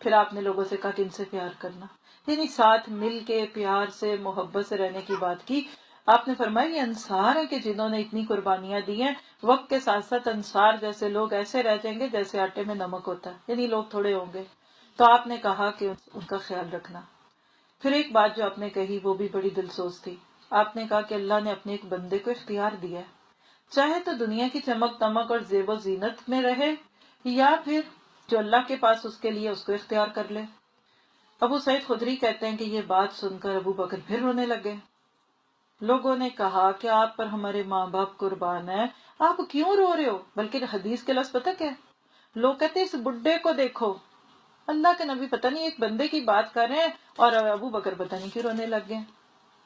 پھر آپ نے لوگوں سے کہا کہ ان سے پیار کرنا، یعنی ساتھ مل کے پیار سے محبت سے رہنے کی بات کی. آپ نے فرمایا یہ انصار ہیں کہ جنہوں نے اتنی قربانیاں دی ہیں. وقت کے ساتھ ساتھ انصار جیسے لوگ ایسے رہ جائیں گے جیسے آٹے میں نمک ہوتا ہے، یعنی لوگ تھوڑے ہوں گے. تو آپ نے کہا کہ ان کا خیال رکھنا. پھر ایک بات جو آپ نے کہی وہ بھی بڑی دلسوز تھی. آپ نے کہا کہ اللہ نے اپنے ایک بندے کو اختیار دیا ہے، چاہے تو دنیا کی چمک دمک اور زیب و زینت میں رہے یا پھر جو اللہ کے پاس اس کے لیے اس کو اختیار کر لے. ابو سعید خدری کہتے ہیں کہ یہ بات سن کر ابو بکر پھر رونے لگے. لوگوں نے کہا کہ آپ پر ہمارے ماں باپ قربان ہیں، آپ کیوں رو رہے ہو؟ بلکہ حدیث کے لفظ پتہ کیا ہے؟ لوگ کہتے ہیں اس بڈھے کو دیکھو. اللہ کے نبی پتہ نہیں ایک بندے کی بات کر رہے ہیں اور ابو بکر پتہ نہیں کیوں رونے لگ گئے.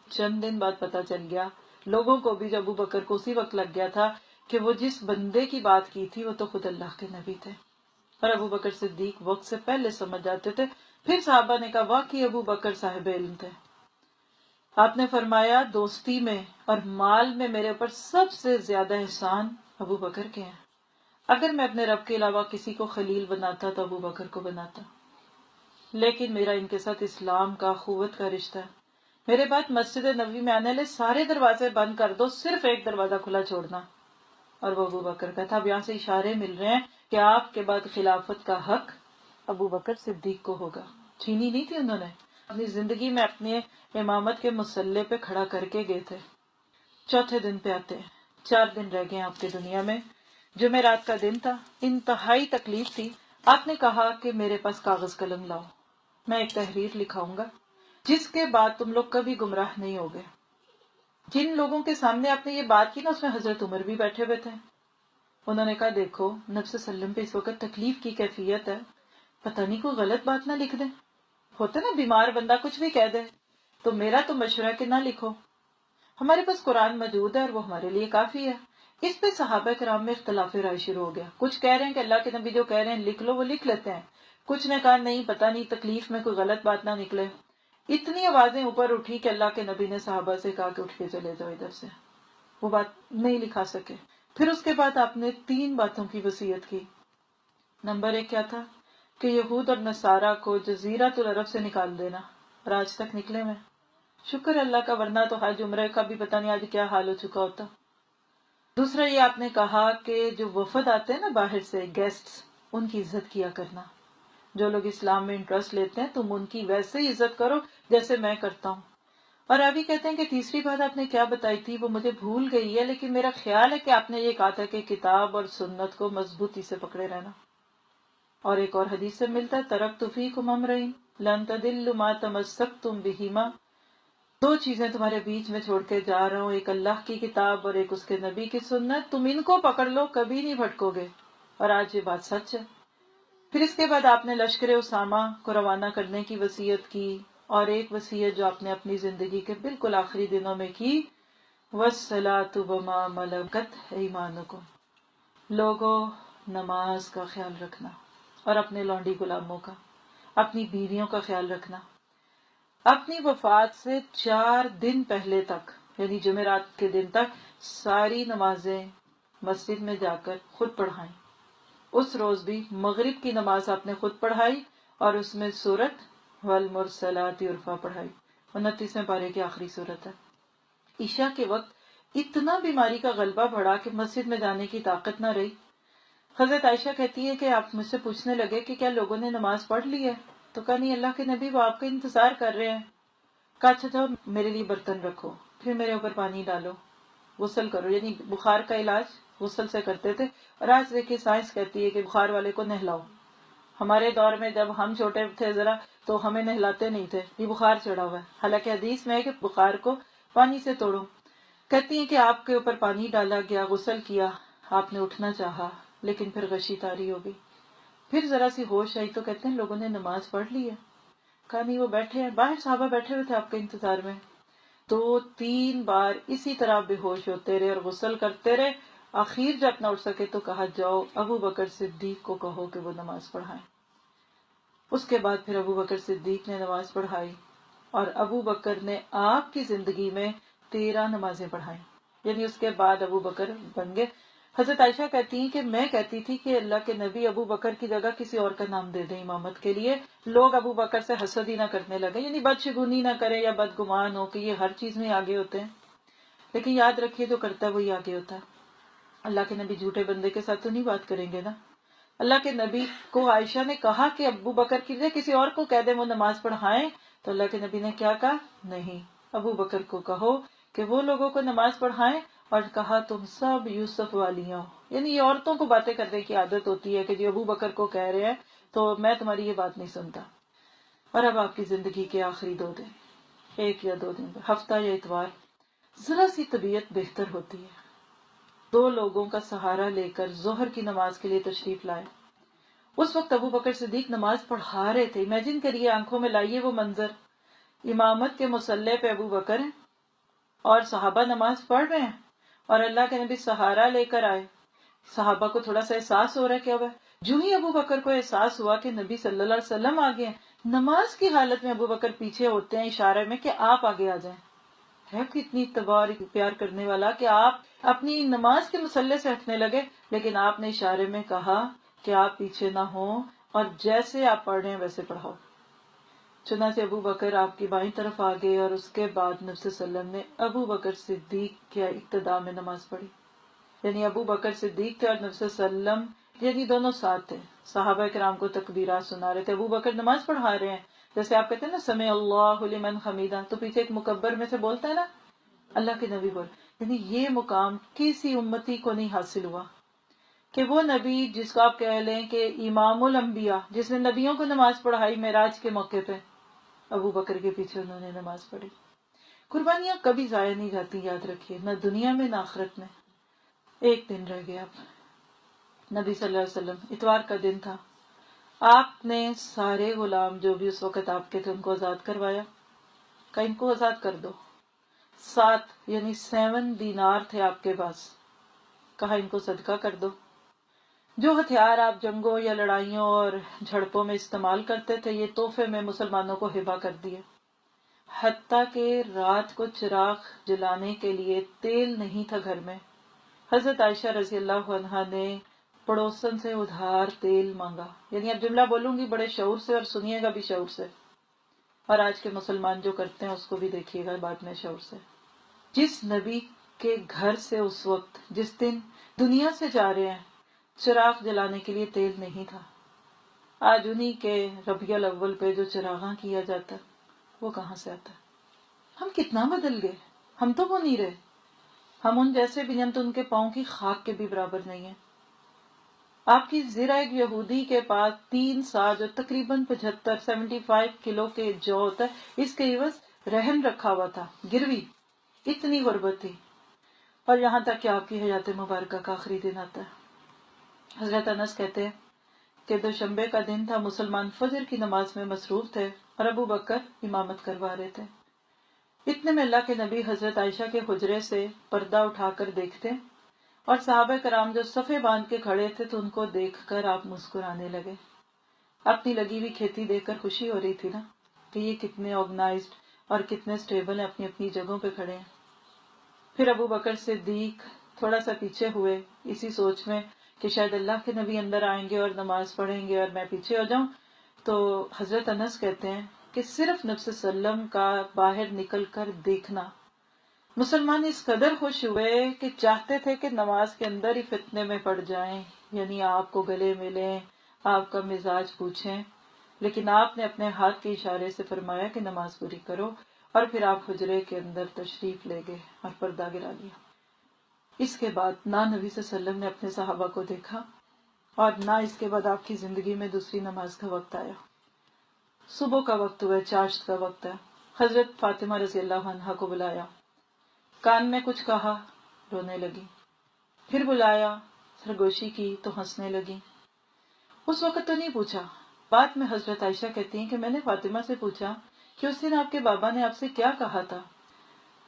چند دن بعد پتہ چل گیا لوگوں کو بھی، جو ابو بکر کو اسی وقت لگ گیا تھا کہ وہ جس بندے کی بات کی تھی وہ تو خود اللہ کے نبی تھے. اور ابو بکر صدیق وقت سے پہلے سمجھ جاتے تھے. پھر صحابہ نے کہا واقعی ابو بکر صاحب علم تھے. آپ نے فرمایا دوستی میں اور مال میں میرے اوپر سب سے زیادہ احسان ابو بکر کے ہیں. اگر میں اپنے رب کے علاوہ کسی کو خلیل بناتا تو ابو بکر کو بناتا، لیکن میرا ان کے ساتھ اسلام کا اخوت کا رشتہ ہے. میرے بعد مسجد نبوی میں آنے والے سارے دروازے بند کر دو، صرف ایک دروازہ کھلا چھوڑنا. اور وہ ابو بکر کا تھا. اب یہاں سے اشارے مل رہے ہیں کہ آپ کے بعد خلافت کا حق ابو بکر صدیق کو ہوگا. چھینی نہیں تھی انہوں نے، اپنی زندگی میں اپنے امامت کے مسلح پہ کھڑا کر کے گئے تھے. چوتھے دن پہ آتے ہیں، 4 دن رہ گئے آپ کی دنیا میں. جمعرات کا دن تھا، انتہائی تکلیف تھی. آپ نے کہا کہ میرے پاس کاغذ قلم لاؤ، میں ایک تحریر لکھاؤں گا جس کے بعد تم لوگ کبھی گمراہ نہیں ہوگے. جن لوگوں کے سامنے آپ نے یہ بات کی نا اس میں حضرت عمر بھی بیٹھے ہوئے تھے. انہوں نے کہا دیکھو نبی صلی اللہ علیہ وسلم پہ اس وقت تکلیف کی کیفیت ہے، پتہ نہیں کوئی غلط بات نہ لکھ دیں. ہوتا نا بیمار بندہ کچھ بھی کہہ دے، تو میرا تو مشورہ کہ نہ لکھو، ہمارے پاس قرآن موجود ہے اور وہ ہمارے لیے کافی ہے. اس پہ صحابہ کرام میں اختلاف رائے شروع ہو گیا. کچھ کہہ رہے ہیں کہ اللہ کے نبی جو کہہ رہے ہیں لکھ لو، وہ لکھ لیتے ہیں. کچھ نے کہا نہیں پتہ نہیں تکلیف میں کوئی غلط بات نہ نکلے. اتنی آوازیں اوپر اٹھی کہ اللہ کے نبی نے صحابہ سے کہا کہ اٹھ کے چلے جاؤ ادھر سے. وہ بات نہیں لکھا سکے. پھر اس کے بعد آپ نے 3 باتوں کی وصیت کی. نمبر 1 کیا تھا کہ یہود اور نصارہ کو جزیرۃ العرب سے نکال دینا، اور آج تک نکلے میں شکر اللہ کا، ورنہ تو حج عمرہ کا بھی پتہ نہیں آج کیا حال ہو چکا ہوتا. دوسرا یہ آپ نے کہا کہ جو وفد آتے ہیں نا باہر سے گیسٹس، ان کی عزت کیا کرنا. جو لوگ اسلام میں انٹرسٹ لیتے ہیں تم ان کی ویسے ہی عزت کرو جیسے میں کرتا ہوں. اور ابھی کہتے ہیں کہ تیسری بات آپ نے کیا بتائی تھی وہ مجھے بھول گئی ہے، لیکن میرا خیال ہے کہ آپ نے یہ کہا تھا کہ کتاب اور سنت کو مضبوطی سے پکڑے رہنا. اور ایک اور حدیث سے ملتا ہے ترکت فیکم امرین لن تضلوا ما تمسکتم بہما. 2 چیزیں تمہارے بیچ میں چھوڑ کے جا رہا ہوں، ایک اللہ کی کتاب اور ایک اس کے نبی کی سنت، تم ان کو پکڑ لو کبھی نہیں بھٹکو گے. اور آج یہ بات سچ ہے. پھر اس کے بعد آپ نے لشکر اسامہ کو روانہ کرنے کی وصیت کی، اور ایک وصیت جو آپ نے اپنی زندگی کے بالکل آخری دنوں میں کی، وَالصَّلَاةُ وَمَا مَلَكَتْ أَيْمَانُكُمْ. لوگوں نماز کا خیال رکھنا اور اپنے لونڈی غلاموں کا، اپنی بیویوں کا خیال رکھنا. اپنی وفات سے 4 دن پہلے تک یعنی جمعرات کے دن تک ساری نمازیں مسجد میں جا کر خود پڑھائیں. اس روز بھی مغرب کی نماز آپ نے خود پڑھائی اور اس میں سورت والمرسلات عرفا پڑھائی. 29ویں پارے کی آخری سورت ہے. عشاء کے وقت اتنا بیماری کا غلبہ بڑھا کہ مسجد میں جانے کی طاقت نہ رہی. حضرت عائشہ کہتی ہے کہ آپ مجھ سے پوچھنے لگے کہ کیا لوگوں نے نماز پڑھ لی ہے؟ تو کہا نہیں اللہ کے نبی وہ آپ کا انتظار کر رہے ہیں. کہا اچھا جاؤ میرے لیے برتن رکھو، پھر میرے اوپر پانی ڈالو، غسل کرو. یعنی بخار کا علاج غسل سے کرتے تھے. اور آج دیکھیے سائنس کہتی ہے کہ بخار والے کو نہلاؤ. ہمارے دور میں جب ہم چھوٹے تھے ذرا تو ہمیں نہلاتے نہیں تھے، یہ بخار چڑھا ہوا ہے. حالانکہ حدیث میں ہے کہ بخار کو پانی سے توڑو. کہتی ہیں کہ آپ کے اوپر پانی ڈالا گیا، غسل کیا، آپ نے اٹھنا چاہا لیکن پھر غشی طاری ہو گئی. پھر ذرا سی ہوش آئی تو کہتے ہیں لوگوں نے نماز پڑھ لی ہے. کہا نہیں وہ بیٹھے ہیں باہر، صحابہ بیٹھے ہوئے تھے آپ کے انتظار میں. 2-3 بار اسی طرح بے ہوش ہوتے رہے اور غسل کرتے رہے. آخر جب نہ اٹھ سکے تو کہا جاؤ ابو بکر صدیق کو کہو کہ وہ نماز پڑھائیں. اس کے بعد پھر ابو بکر صدیق نے نماز پڑھائی، اور ابو بکر نے آپ کی زندگی میں 13 نمازیں پڑھائیں. یعنی اس کے بعد ابو بکر بن گئے. حضرت عائشہ کہتی ہیں کہ میں کہتی تھی کہ اللہ کے نبی ابو بکر کی جگہ کسی اور کا نام دے دیں امامت کے لیے، لوگ ابو بکر سے حسد ہی نہ کرنے لگے، یعنی بدشگونی نہ کرے یا بدگمان ہو کہ یہ ہر چیز میں آگے ہوتے ہیں. لیکن یاد رکھیے جو کرتا ہے وہی آگے ہوتا ہے. اللہ کے نبی جھوٹے بندے کے ساتھ تو نہیں بات کریں گے نا. اللہ کے نبی کو عائشہ نے کہا کہ ابو بکر کی جگہ کسی اور کو کہہ دیں وہ نماز پڑھائیں، تو اللہ کے نبی نے کیا کہا؟ نہیں، ابو بکر کو کہو کہ وہ لوگوں کو نماز پڑھائیں. اور کہا تم سب یوسف والیاں ہو. یعنی یہ عورتوں کو باتیں کرنے کی عادت ہوتی ہے کہ جو ابو بکر کو کہہ رہے ہیں تو میں تمہاری یہ بات نہیں سنتا. اور اب آپ کی زندگی کے آخری 2 دن، 1 یا 2 دن، ہفتہ یا اتوار، ذرا سی طبیعت بہتر ہوتی ہے، 2 لوگوں کا سہارا لے کر ظہر کی نماز کے لیے تشریف لائے. اس وقت ابو بکر صدیق نماز پڑھا رہے تھے. امیجن کریے، آنکھوں میں لائیے وہ منظر، امامت کے مصلی پہ ابو بکر ہیں اور صحابہ نماز پڑھ رہے ہیں، اور اللہ کے نبی سہارا لے کر آئے. صحابہ کو تھوڑا سا احساس ہو رہا ہے کہ اب جو ہی ابو بکر کو احساس ہوا کہ نبی صلی اللہ علیہ وسلم آگے ہیں، نماز کی حالت میں ابو بکر پیچھے ہوتے ہیں اشارے میں کہ آپ آگے آ جائیں. ہے کتنی اتباع اور پیار کرنے والا کہ آپ اپنی نماز کے مسلح سے ہٹنے لگے، لیکن آپ نے اشارے میں کہا کہ آپ پیچھے نہ ہوں اور جیسے آپ پڑھ رہے ہیں ویسے پڑھاؤ. چنانچہ ابو بکر آپ کی بائیں طرف آ گئے، اور اس کے بعد نبی صلی اللہ علیہ وسلم نے ابو بکر صدیق کے اقتداء میں نماز پڑھی. یعنی ابو بکر صدیق تھے اور نبی صلی اللہ علیہ وسلم، یعنی دونوں ساتھ تھے. صحابہ کرام کو تکبیرات سنا رہے تھے، ابو بکر نماز پڑھا رہے ہیں. جیسے آپ کہتے ہیں نا سمع اللہ لمن حمیدہ، تو پیچھے ایک مکبر میں سے بولتا ہے نا اللہ کے نبی بول. یعنی یہ مقام کسی امتی کو نہیں حاصل ہوا کہ وہ نبی جس کو آپ کہہ لیں کہ امام الانبیاء، جس نے نبیوں کو نماز پڑھائی معراج کے موقع پہ، ابو بکر کے پیچھے انہوں نے نماز پڑھی. قربانیاں کبھی ضائع نہیں جاتی، یاد رکھیے، نہ دنیا میں نہ آخرت میں. 1 دن رہ گیا. اب نبی صلی اللہ علیہ وسلم، اتوار کا دن تھا، آپ نے سارے غلام جو بھی اس وقت آپ کے تھے ان کو آزاد کروایا. کہ ان کو آزاد کر دو. 7 یعنی 7 دینار تھے آپ کے پاس. کہا ان کو صدقہ کر دو. جو ہتھیار آپ جنگوں یا لڑائیوں اور جھڑپوں میں استعمال کرتے تھے یہ تحفے میں مسلمانوں کو ہبہ کر دیے. حتیٰ کہ رات کو چراغ جلانے کے لیے تیل نہیں تھا گھر میں. حضرت عائشہ رضی اللہ عنہا نے پڑوسن سے ادھار تیل مانگا. یعنی اب جملہ بولوں گی بڑے شعور سے اور سنیے گا بھی شعور سے، اور آج کے مسلمان جو کرتے ہیں اس کو بھی دیکھیے گا بعد میں شعور سے. جس نبی کے گھر سے اس وقت جس دن دنیا سے جا رہے ہیں چراغ جلانے کے لیے تیل نہیں تھا، آج انہی کے ربیع الاول پہ جو چراغاں کیا جاتا وہ کہاں سے آتا؟ ہم کتنا بدل گئے. ہم تو وہ نہیں رہے، ہم ان جیسے بھی نہیں، ہم تو ان کے پاؤں کی خاک کے بھی برابر نہیں ہیں. آپ کی زرہ ایک یہودی کے پاس 3 سا جو تقریباً 75 کلو کے جو ہوتا ہے، اس کے عوض رہن رکھا ہوا تھا، گروی. اتنی غربت تھی. اور یہاں تک کہ آپ کی حیات مبارکہ کا آخری دن آتا ہے. حضرت انس کہتے ہیں کہ دوشنبے کا دن تھا، مسلمان فجر کی نماز میں مصروف تھے اور ابو بکر امامت کروا رہے تھے. اتنے میں اللہ کے نبی حضرت عائشہ کے حجرے سے پردہ اٹھا کر دیکھتے، اور صحابہ کرام جو صفے باندھ کے کھڑے تھے تو ان کو دیکھ کر آپ مسکرانے لگے. اپنی لگی ہوئی کھیتی دیکھ کر خوشی ہو رہی تھی نا کہ یہ کتنے آرگنائزڈ اور کتنے سٹیبل ہیں، اپنی اپنی جگہوں پہ کھڑے ہیں. پھر ابو بکر صدیق تھوڑا سا پیچھے ہوئے اسی سوچ میں کہ شاید اللہ کے نبی اندر آئیں گے اور نماز پڑھیں گے اور میں پیچھے ہو جاؤں. تو حضرت انس کہتے ہیں کہ صرف نبی صلی اللہ علیہ وسلم کا باہر نکل کر دیکھنا، مسلمان اس قدر خوش ہوئے کہ چاہتے تھے کہ نماز کے اندر ہی فتنے میں پڑ جائیں، یعنی آپ کو گلے ملیں، آپ کا مزاج پوچھیں. لیکن آپ نے اپنے ہاتھ کے اشارے سے فرمایا کہ نماز پوری کرو، اور پھر آپ حجرے کے اندر تشریف لے گئے اور پردہ گرا لیا. اس کے بعد نہ نبی صلی اللہ علیہ وسلم نے اپنے صحابہ کو دیکھا، اور نہ اس کے بعد آپ کی زندگی میں دوسری نماز کا وقت آیا. صبح کا وقت ہوا، چاشت کا وقت ہے. حضرت فاطمہ رضی اللہ عنہا کو بلایا، کان میں کچھ کہا، رونے لگی. پھر بلایا، سرگوشی کی تو ہنسنے لگی. اس وقت تو نہیں پوچھا بعد میں حضرت عائشہ کہتی ہیں کہ میں نے فاطمہ سے پوچھا کہ اس دن آپ کے بابا نے آپ سے کیا کہا تھا؟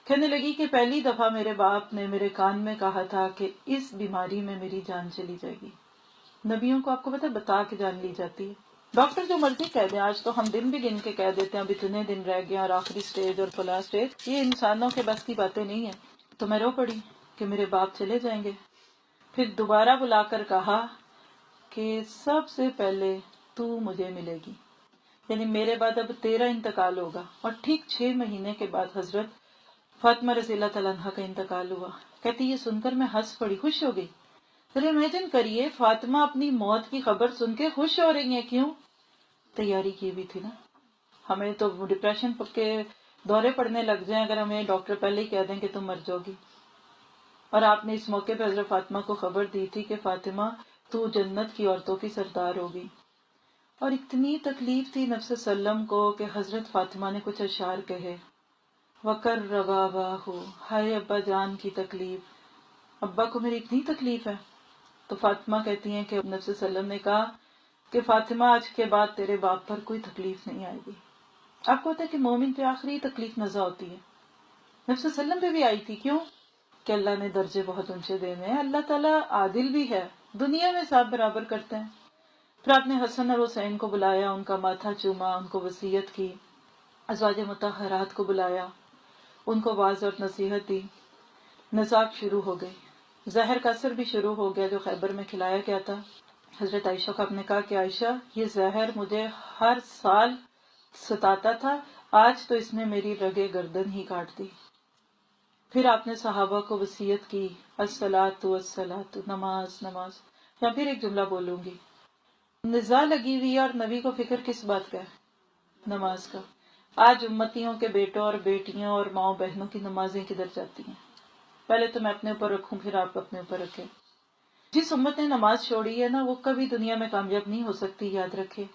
کہنے لگی کہ پہلی دفعہ میرے باپ نے میرے کان میں کہا تھا کہ اس بیماری میں میری جان چلی جائے گی۔ نبیوں کو آپ کو پتہ بتا کے جان لی جاتی ہے۔ ڈاکٹر جو مرضی کہہ دیں، آج تو ہم دن بھی گن کے کہہ دیتے ہیں اب اتنے دن رہ گئے اور آخری سٹیج اور فلاں سٹیج، یہ انسانوں کے بس کی باتیں نہیں ہیں۔ تو میں رو پڑی کہ میرے باپ چلے جائیں گے۔ پھر دوبارہ بلا کر کہا کہ سب سے پہلے تو مجھے ملے گی، یعنی میرے بعد اب تیرا انتقال ہوگا۔ اور ٹھیک 6 مہینے کے بعد حضرت فاطمہ رضی اللہ تعالیٰ عنہ کا انتقال ہوا۔ کہتی یہ سن کر میں ہنس پڑی، خوش ہو گئی۔ پھر امیجن کریے فاطمہ اپنی موت کی خبر سن کے خوش ہو رہی ہیں، کیوں؟ تیاری کی بھی تھی نا۔ ہمیں تو ڈپریشن کے دورے پڑنے لگ جائیں اگر ہمیں ڈاکٹر پہلے ہی کہہ دیں کہ تم مر جاؤ گی۔ اور آپ نے اس موقع پہ حضرت فاطمہ کو خبر دی تھی کہ فاطمہ تو جنت کی عورتوں کی سردار ہوگی۔ اور اتنی تکلیف تھی نفس سلم کو کہ حضرت فاطمہ نے کچھ اشعار کہے، وَكَرَّ بَابَاهُ، ہائے ابا جان کی تکلیف، ابا کو میری اتنی تکلیف ہے۔ تو فاطمہ کہتی ہیں کہ نفس سلم نے کہا کہ فاطمہ آج کے بعد تیرے باپ پر کوئی تکلیف نہیں آئے گی۔ آپ کو ہوتا ہے کہ مومن پہ آخری تکلیف نزا ہوتی ہے، نفس سلم پہ بھی آئی تھی، کیوں؟ کہ اللہ نے درجے بہت اونچے دینے ہیں، اللہ تعالیٰ عادل بھی ہے، دنیا میں سب برابر کرتے ہیں۔ پھر آپ نے حسن اور حسین کو بلایا، ان کا ماتھا چوما، ان کو وصیت کی، ازواج مطہرات کو بلایا، ان کو واعظ اور نصیحت دی۔ نزاع شروع ہو گئی، زہر کا اثر بھی شروع ہو گیا جو خیبر میں کھلایا گیا تھا۔ حضرت عائشہ کو آپ نے کہا کہ عائشہ یہ زہر مجھے ہر سال ستاتا تھا، آج تو اس نے میری رگے گردن ہی کاٹ دی۔ پھر آپ نے صحابہ کو وصیت کی، الصلاۃ والصلاۃ، نماز نماز۔ یا پھر ایک جملہ بولوں گی، نزاع لگی ہوئی اور نبی کو فکر کس بات کا ہے؟ نماز کا۔ آج امتیوں کے بیٹوں اور بیٹیوں اور ماؤں بہنوں کی نمازیں کدھر جاتی ہیں؟ پہلے تو میں اپنے اوپر رکھوں، پھر آپ اپنے اوپر رکھیں۔ جس امت نے نماز چھوڑی ہے نا وہ کبھی دنیا میں کامیاب نہیں ہو سکتی، یاد رکھے۔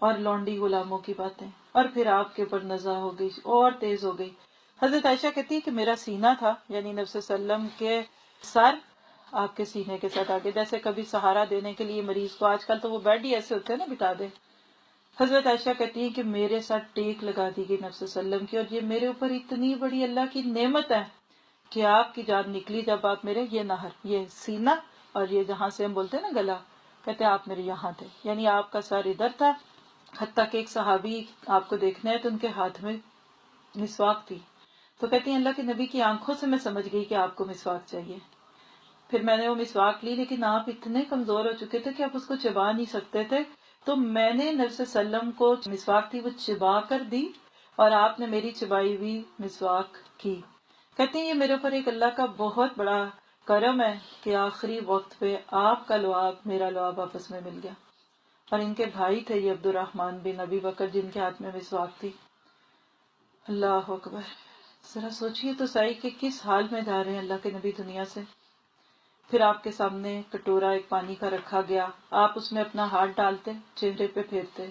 اور لونڈی غلاموں کی باتیں، اور پھر آپ کے اوپر نزاع ہو گئی اور تیز ہو گئی۔ حضرت عائشہ کہتی ہے کہ میرا سینہ تھا، یعنی نبی وسلم کے سر آپ کے سینے کے ساتھ آگے، جیسے کبھی سہارا دینے کے لیے مریض کو، آج کل تو وہ بیڈ ہی ایسے ہوتے ہیں نا بٹھا دے۔ حضرت عائشہ کہتی ہیں کہ میرے ساتھ ٹیک لگا دی گئی نبی وسلم کی، اور یہ میرے اوپر اتنی بڑی اللہ کی نعمت ہے کہ آپ کی جان نکلی جب آپ میرے یہ نہر، یہ سینہ اور یہ جہاں سے ہم بولتے ہیں نا گلا، کہتے ہیں آپ میرے یہاں تھے، یعنی آپ کا سر ادھر تھا۔ حتیٰ کہ ایک صحابی آپ کو دیکھنا ہے تو ان کے ہاتھ میں مسواک تھی، تو کہتی ہیں اللہ کے نبی کی آنکھوں سے میں سمجھ گئی کہ آپ کو مسواک چاہیے۔ پھر میں نے وہ مسواک لی، لیکن آپ اتنے کمزور ہو چکے تھے کہ آپ اس کو چبا نہیں سکتے تھے، تو میں نے نبی صلی اللہ علیہ وسلم کو مسواک تھی وہ چبا کر دی، اور آپ نے میری چبائی ہوئی مسواک کی۔ کہتے ہیں یہ میرے اوپر ایک اللہ کا بہت بڑا کرم ہے کہ آخری وقت پہ آپ کا لعاب میرا لعاب آپس میں مل گیا۔ اور ان کے بھائی تھے یہ عبد الرحمن بن ابی بکر، جن کے ہاتھ میں مسواک تھی۔ اللہ اکبر، ذرا سوچئے تو صحیح کہ کس حال میں جا رہے ہیں اللہ کے نبی دنیا سے۔ پھر آپ کے سامنے کٹورا ایک پانی کا رکھا گیا، آپ اس میں اپنا ہاتھ ڈالتے، چہرے پہ پھیرتے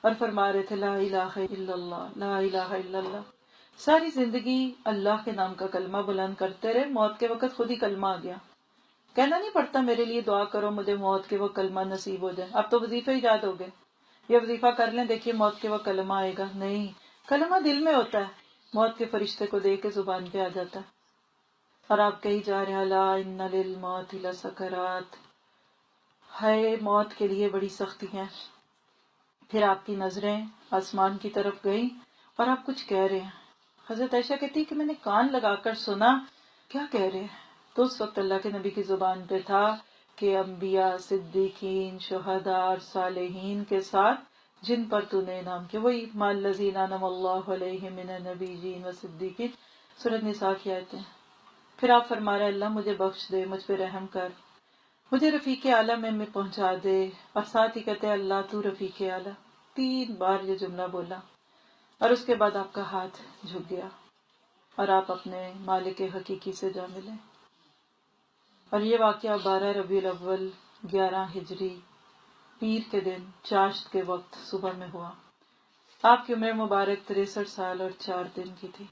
اور فرما رہے تھے لا الہ الا اللہ، لا الہ الا اللہ۔ ساری زندگی اللہ کے نام کا کلمہ بلند کرتے رہے، موت کے وقت خود ہی کلمہ آ گیا۔ کہنا نہیں پڑتا میرے لیے دعا کرو مجھے موت کے وقت کلمہ نصیب ہو جائے، اب تو وظیفے ایجاد ہو گئے، یہ وظیفہ کر لیں دیکھیے موت کے وقت کلمہ آئے گا۔ نہیں، کلمہ دل میں ہوتا ہے، موت کے فرشتے کو دے کے زبان پہ آ جاتا ہے۔ اور آپ کہی جا رہے ہیں الا ان للموت لسکرات، ہے موت کے لیے بڑی سختی ہے۔ پھر آپ کی نظریں آسمان کی طرف گئیں اور آپ کچھ کہہ رہے ہیں۔ حضرت عائشہ کہتی ہے کہ میں نے کان لگا کر سنا کیا کہہ رہے ہیں، تو اس وقت اللہ کے نبی کی زبان پہ تھا کہ انبیاء، صدیقین، شہداء اور صالحین کے ساتھ جن پر تو نے انعام کیا، وہی مال الذین انعم اللہ علیہم من النبیین والصدیقین، سورۃ نساء کی آیتیں۔ پھر آپ فرما رہے اللہ مجھے بخش دے، مجھ پہ رحم کر، مجھے رفیق اعلیٰ میں پہنچا دے، اور ساتھ ہی کہتے اللہ تو رفیق اعلیٰ۔ 3 بار یہ جملہ بولا، اور اس کے بعد آپ کا ہاتھ جھک گیا اور آپ اپنے مالک حقیقی سے جا ملے۔ اور یہ واقعہ 12 ربیع الاول 11 ہجری پیر کے دن چاشت کے وقت صبح میں ہوا۔ آپ کی عمر مبارک 63 سال اور 4 دن کی تھی۔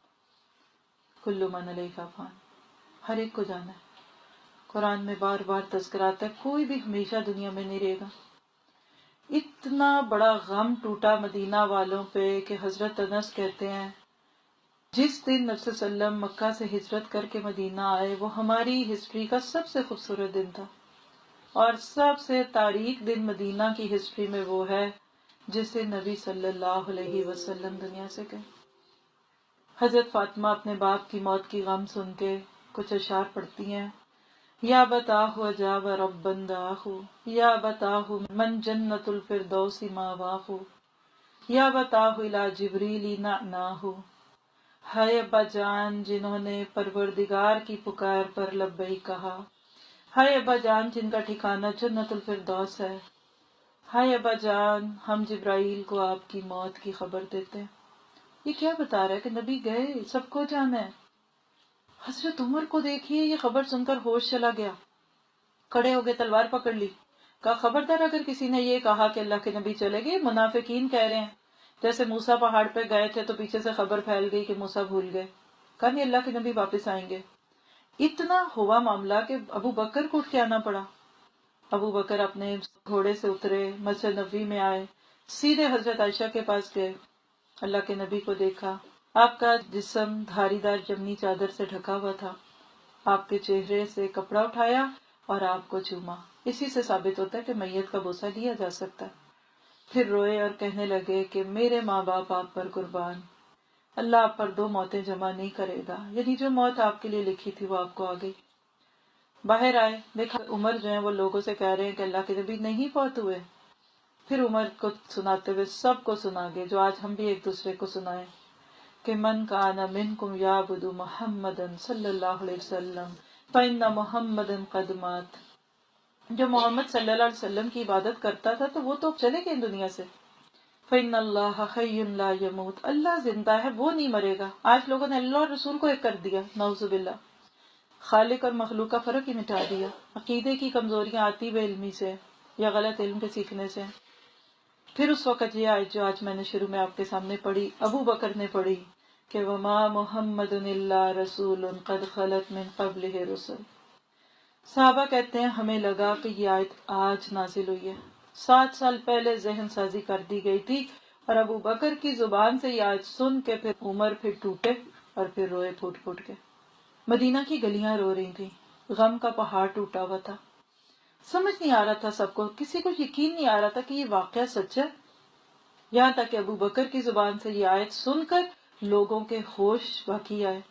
کل من علیہا فان، ہر ایک کو جانا ہے۔ قرآن میں بار بار تذکر آتا ہے کوئی بھی ہمیشہ دنیا میں نہیں رہے گا۔ اتنا بڑا غم ٹوٹا مدینہ والوں پہ کہ حضرت انس کہتے ہیں جس دن نبی صلی اللہ علیہ وسلم مکہ سے ہجرت کر کے مدینہ آئے وہ ہماری ہسٹری کا سب سے خوبصورت دن تھا، اور سب سے تاریک دن مدینہ کی ہسٹری میں وہ ہے جسے نبی صلی اللہ علیہ وسلم دنیا سے گئے۔ حضرت فاطمہ اپنے باپ کی موت کی غم سن کے کچھ اشعار پڑھتی ہیں، یا بتاہ عجاب رب بنداہ، یا بتاہ من جنت الفردوس ماواہ، یا بتاہ الی جبریل نعناہ۔ ہائے ابا جان جنہوں نے پروردگار کی پکار پر لبیک کہا، ہائے ابا جان جن کا ٹھکانہ جنت الفردوس ہے، ہائے ابا جان ہم جبرائیل کو آپ کی موت کی خبر دیتے ہیں۔ یہ کیا بتا رہا ہے کہ نبی گئے، سب کو جانا ہے۔ حضرت عمر کو دیکھیے، یہ خبر سن کر ہوش چلا گیا، کھڑے ہو گئے، تلوار پکڑ لی، کہا خبردار اگر کسی نے یہ کہا کہ اللہ کے نبی چلے گئے، منافقین کہہ رہے ہیں، جیسے موسیٰ پہاڑ پہ گئے تھے تو پیچھے سے خبر پھیل گئی کہ موسیٰ بھول گئے، کہا نہیں اللہ کے نبی واپس آئیں گے۔ اتنا ہوا معاملہ کہ ابو بکر کو اٹھ کے آنا پڑا۔ ابو بکر اپنے گھوڑے سے اترے، مسجد نبوی میں آئے، سیدھے حضرت عائشہ کے پاس گئے، اللہ کے نبی کو دیکھا، آپ کا جسم دھاری دار جمنی چادر سے ڈھکا ہوا تھا، آپ کے چہرے سے کپڑا اٹھایا اور آپ کو چوما۔ اسی سے ثابت ہوتا ہے کہ میت کا بوسہ لیا جا سکتا ہے۔ پھر روئے اور کہنے لگے کہ میرے ماں باپ آپ پر قربان، اللہ آپ پر 2 موتیں جمع نہیں کرے گا، یعنی جو موت آپ کے لیے لکھی تھی وہ آپ کو آ گئی۔ باہر آئے، دیکھا عمر جو ہیں وہ لوگوں سے کہہ رہے ہیں کہ اللہ کے نبی نہیں فوت ہوئے۔ پھر عمر کو سناتے ہوئے سب کو سنا گے جو آج ہم بھی ایک دوسرے کو سنائیں کہ من کان منکم یعبد محمدا صلی اللہ علیہ وسلم فإن محمدا قد مات۔ جو محمد صلی اللہ علیہ وسلم کی عبادت کرتا تھا تو وہ تو چلے گئے دنیا سے۔ فإن اللہ حی لا یموت، اللہ زندہ ہے، وہ نہیں مرے گا۔ آج لوگوں نے اللہ اور رسول کو ایک کر دیا، نعوذ باللہ، خالق اور مخلوق کا فرق ہی مٹا دیا۔ عقیدے کی کمزوریاں آتی بے علمی سے یا غلط علم کے سیکھنے سے۔ پھر اس وقت یہ آیت جو آج میں نے شروع میں آپ کے سامنے پڑھی، ابو بکر نے پڑھی کہ وما محمد الا رسول قد خلت من قبلہ رسل۔ صحابہ کہتے ہیں ہمیں لگا کہ یہ آیت آج نازل ہوئی ہے، 7 سال پہلے ذہن سازی کر دی گئی تھی، اور ابو بکر کی زبان سے یہ آیت سن کے پھر عمر پھر ٹوٹے اور پھر روئے پھوٹ پھوٹ کے۔ مدینہ کی گلیاں رو رہی تھیں، غم کا پہاڑ ٹوٹا ہوا تھا، سمجھ نہیں آ رہا تھا سب کو، کسی کو یقین نہیں آ رہا تھا کہ یہ واقعہ سچ ہے، یہاں تک کہ ابو بکر کی زبان سے یہ آیت سن کر لوگوں کے ہوش باقی آئے۔